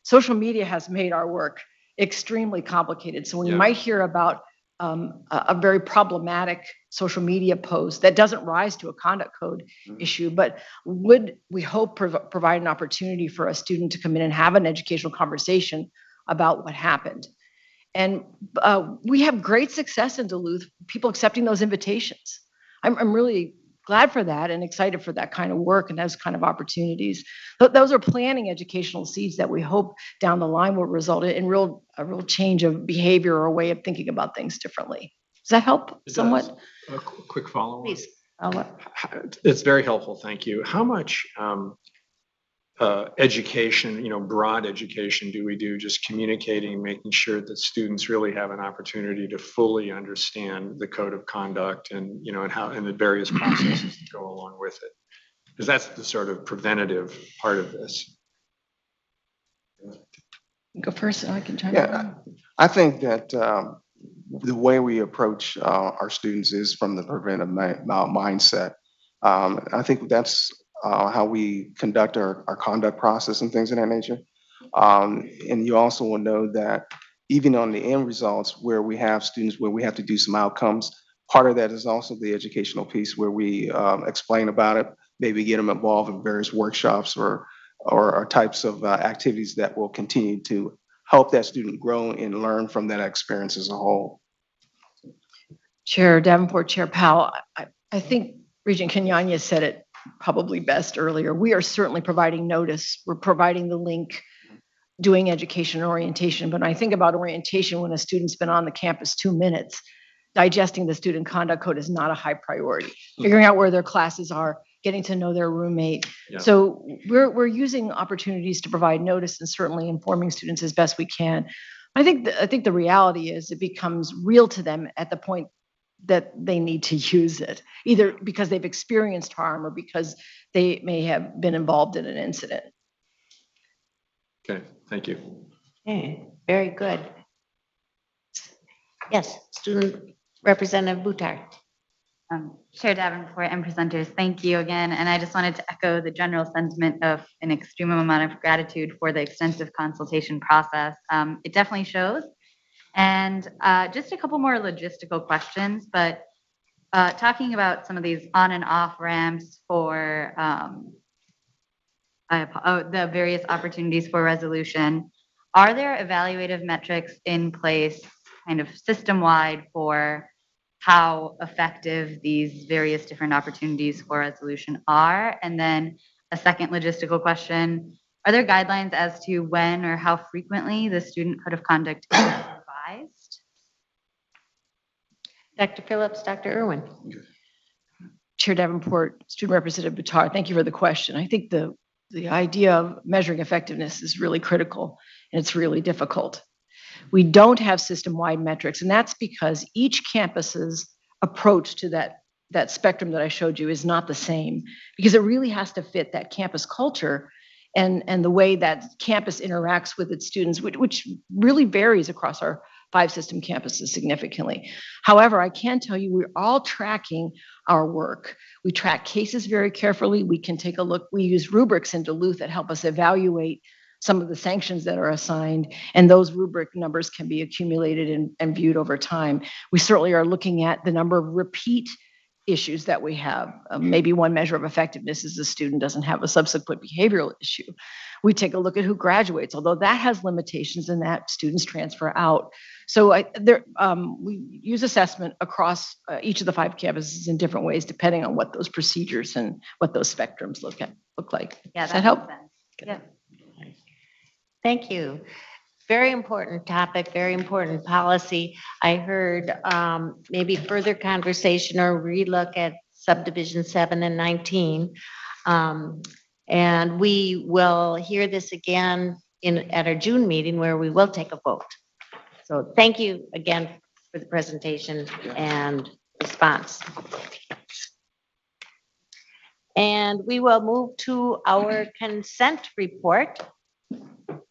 Social media has made our work extremely complicated. So when you might hear about a very problematic social media post that doesn't rise to a conduct code issue, but would, we hope, provide an opportunity for a student to come in and have an educational conversation about what happened. And we have great success in Duluth, people accepting those invitations. I'm really glad for that and excited for that kind of work and those kind of opportunities. Those are planting educational seeds that we hope down the line will result in a real change of behavior or a way of thinking about things differently. Does that help somewhat? A quick follow-up. Please. It's very helpful, thank you. How much education, broad education do we do, just communicating, making sure that students really have an opportunity to fully understand the code of conduct and, and the various processes that go along with it? Because that's the sort of preventative part of this. Go first and I can chime in. I think that the way we approach our students is from the preventive mindset. I think that's how we conduct our conduct process and things of that nature. And you also will know that even on the end results where we have students where we have to do some outcomes, part of that is also the educational piece where we explain about it, maybe get them involved in various workshops or types of activities that will continue to help that student grow and learn from that experience as a whole. Chair Davenport, Chair Powell, I think Regent Kenyanya said it probably best earlier. We are certainly providing notice. We're providing the link, doing education and orientation. But when I think about orientation, when a student's been on the campus 2 minutes, digesting the student conduct code is not a high priority. Figuring out where their classes are, getting to know their roommate. Yeah. So we're using opportunities to provide notice and certainly informing students as best we can. I think the reality is it becomes real to them at the point that they need to use it, either because they've experienced harm or because they may have been involved in an incident. Okay, thank you. Okay, very good. Yes, Student Representative Buttar. Chair Davenport and presenters, thank you again. And I just wanted to echo the general sentiment of an extreme amount of gratitude for the extensive consultation process. It definitely shows. And just a couple more logistical questions, but talking about some of these on and off ramps for the various opportunities for resolution, are there evaluative metrics in place kind of system-wide for how effective these various different opportunities for resolution are? And then a second logistical question, are there guidelines as to when or how frequently the student code of conduct is revised? Dr. Phillips, Dr. Irwin. Chair Davenport, Student Representative Buttar, thank you for the question. I think the idea of measuring effectiveness is really critical and it's really difficult. We don't have system-wide metrics, and that's because each campus's approach to that spectrum that I showed you is not the same, because it really has to fit that campus culture and the way that campus interacts with its students, which really varies across our 5 system campuses significantly. However, I can tell you we're all tracking our work. We track cases very carefully. We can take a look. We use rubrics in Duluth that help us evaluate some of the sanctions that are assigned, and those rubric numbers can be accumulated and viewed over time. We certainly are looking at the number of repeat issues that we have. Maybe one measure of effectiveness is the student doesn't have a subsequent behavioral issue. We take a look at who graduates, although that has limitations in that students transfer out. So we use assessment across each of the 5 campuses in different ways, depending on what those procedures and what those spectrums look like. Yeah, Does that help? makes sense. Yeah. Thank you. Very important topic, very important policy. I heard maybe further conversation or relook at subdivision 7 and 19. And we will hear this again at our June meeting where we will take a vote. So thank you again for the presentation and response. And we will move to our consent report.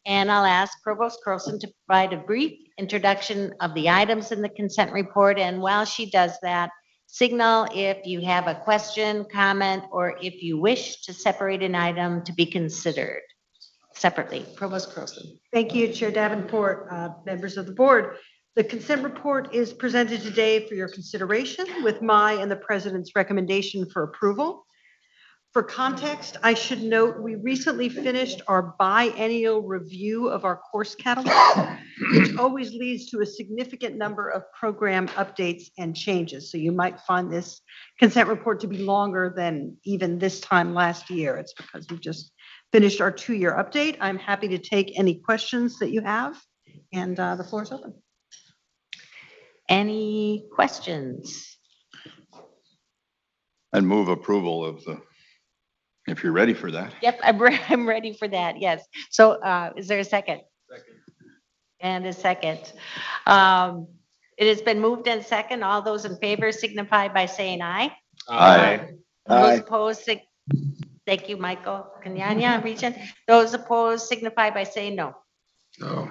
And I'll ask Provost Croson to provide a brief introduction of the items in the consent report. And while she does that, signal if you have a question, comment, or if you wish to separate an item to be considered separately. Provost Croson. Thank you, Chair Davenport, members of the board. The consent report is presented today for your consideration with my and the president's recommendation for approval. For context, I should note we recently finished our biennial review of our course catalog, which always leads to a significant number of program updates and changes. So you might find this consent report to be longer than even this time last year. It's because we've just finished our 2-year update. I'm happy to take any questions that you have, and the floor is open. Any questions? I'd move approval of the, if you're ready for that. Yep, I'm ready for that, yes. So is there a second? Second. And a second. It has been moved and second. All those in favor signify by saying aye. Aye. Those opposed, thank you, Michael Kenyanya, Regent. Those opposed signify by saying no. No.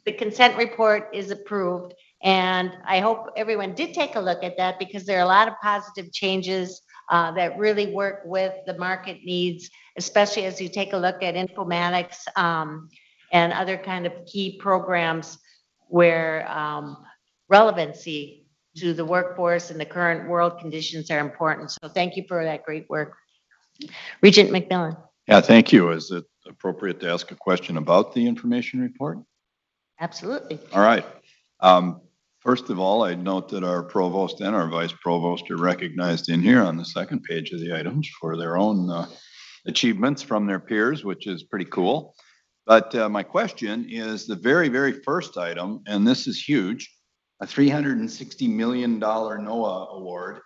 The consent report is approved, and I hope everyone did take a look at that because there are a lot of positive changes that really work with the market needs, especially as you take a look at informatics and other kind of key programs where relevancy to the workforce and the current world conditions are important. So thank you for that great work. Regent McMillan. Yeah, thank you. Is it appropriate to ask a question about the information report? Absolutely. All right. First of all, I'd note that our provost and our vice provost are recognized in here on the second page of the items for their own achievements from their peers, which is pretty cool. But my question is the very, very first item, and this is huge, a $360 million NOAA award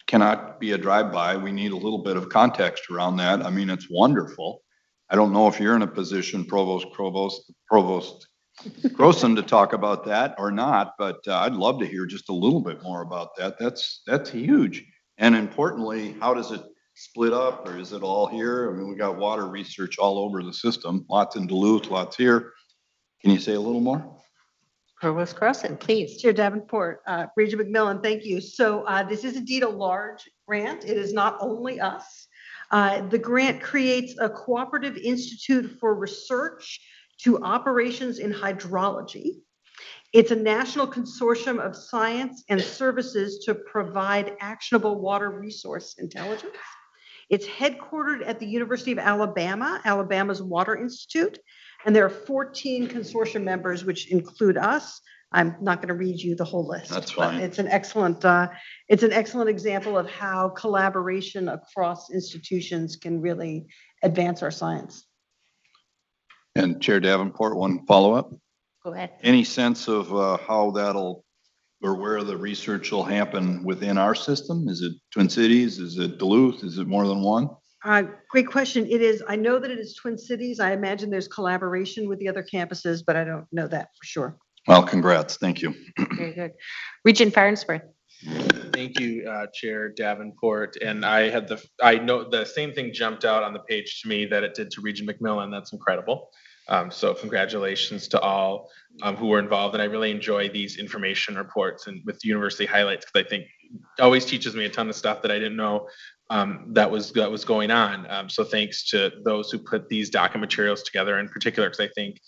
cannot be a drive-by. We need a little bit of context around that. I mean, it's wonderful. I don't know if you're in a position, Provost Croson, to talk about that or not, but I'd love to hear just a little bit more about that. That's huge. And importantly, how does it split up, or is it all here? I mean, we got water research all over the system, lots in Duluth, lots here. Can you say a little more? Provost Croson, please. Chair Davenport, Regent McMillan, thank you. So this is indeed a large grant. It is not only us. The grant creates a cooperative institute for research to operations in hydrology. It's a national consortium of science and services to provide actionable water resource intelligence. It's headquartered at the University of Alabama, Alabama's Water Institute, and there are 14 consortium members, which include us. I'm not going to read you the whole list. That's fine. It's an excellent example of how collaboration across institutions can really advance our science. And Chair Davenport, one follow-up. Go ahead. Any sense of how that'll, or where the research will happen within our system? Is it Twin Cities? Is it Duluth? Is it more than one? Great question. It is, I know that it is Twin Cities. I imagine there's collaboration with the other campuses, but I don't know that for sure. Well, congrats. Thank you. Very good. Regent Farnsworth. Thank you, Chair Davenport. And I know the same thing jumped out on the page to me that it did to Regent McMillan. That's incredible. So congratulations to all who were involved. And I really enjoy these information reports and with university highlights, because I think it always teaches me a ton of stuff that I didn't know that was going on. So thanks to those who put these document materials together in particular, because I think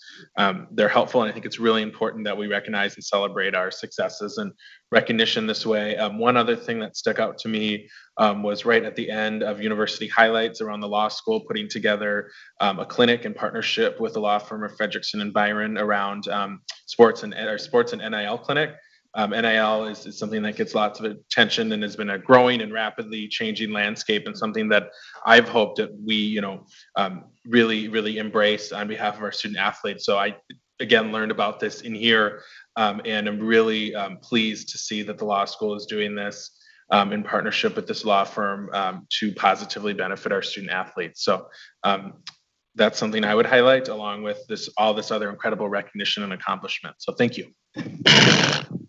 they're helpful, and I think it's really important that we recognize and celebrate our successes and recognition this way. One other thing that stuck out to me was right at the end of University Highlights around the law school, putting together a clinic in partnership with the law firm of Frederickson and Byron around sports and NIL clinic. NIL is something that gets lots of attention and has been a growing and rapidly changing landscape, and something that I've hoped that we, really embrace on behalf of our student athletes. So I, again, learned about this in here, and I'm really pleased to see that the law school is doing this in partnership with this law firm to positively benefit our student athletes. So that's something I would highlight, along with all this other incredible recognition and accomplishment. So thank you.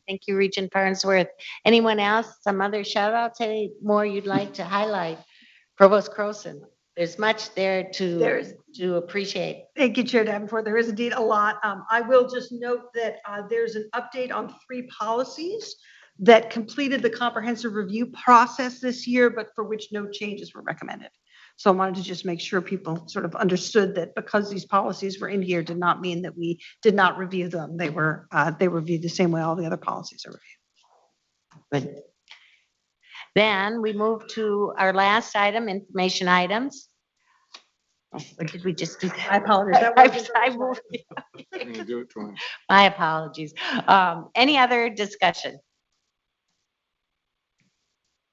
Thank you, Regent Farnsworth. Anyone else? Some other shout outs? Any more you'd like to highlight? Provost Croson, there's much there to appreciate. Thank you, Chair Davenport. There is indeed a lot. I will just note that there's an update on 3 policies that completed the comprehensive review process this year, but for which no changes were recommended. So I wanted to just make sure people sort of understood that because these policies were in here did not mean that we did not review them. They were reviewed the same way all the other policies are reviewed. Good. Then we move to our last item, information items. Oh, or did we just do that? I apologize. I moved. My apologies. Any other discussion?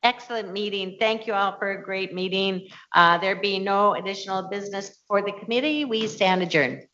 Excellent meeting. Thank you all for a great meeting. There being no additional business for the committee, we stand adjourned.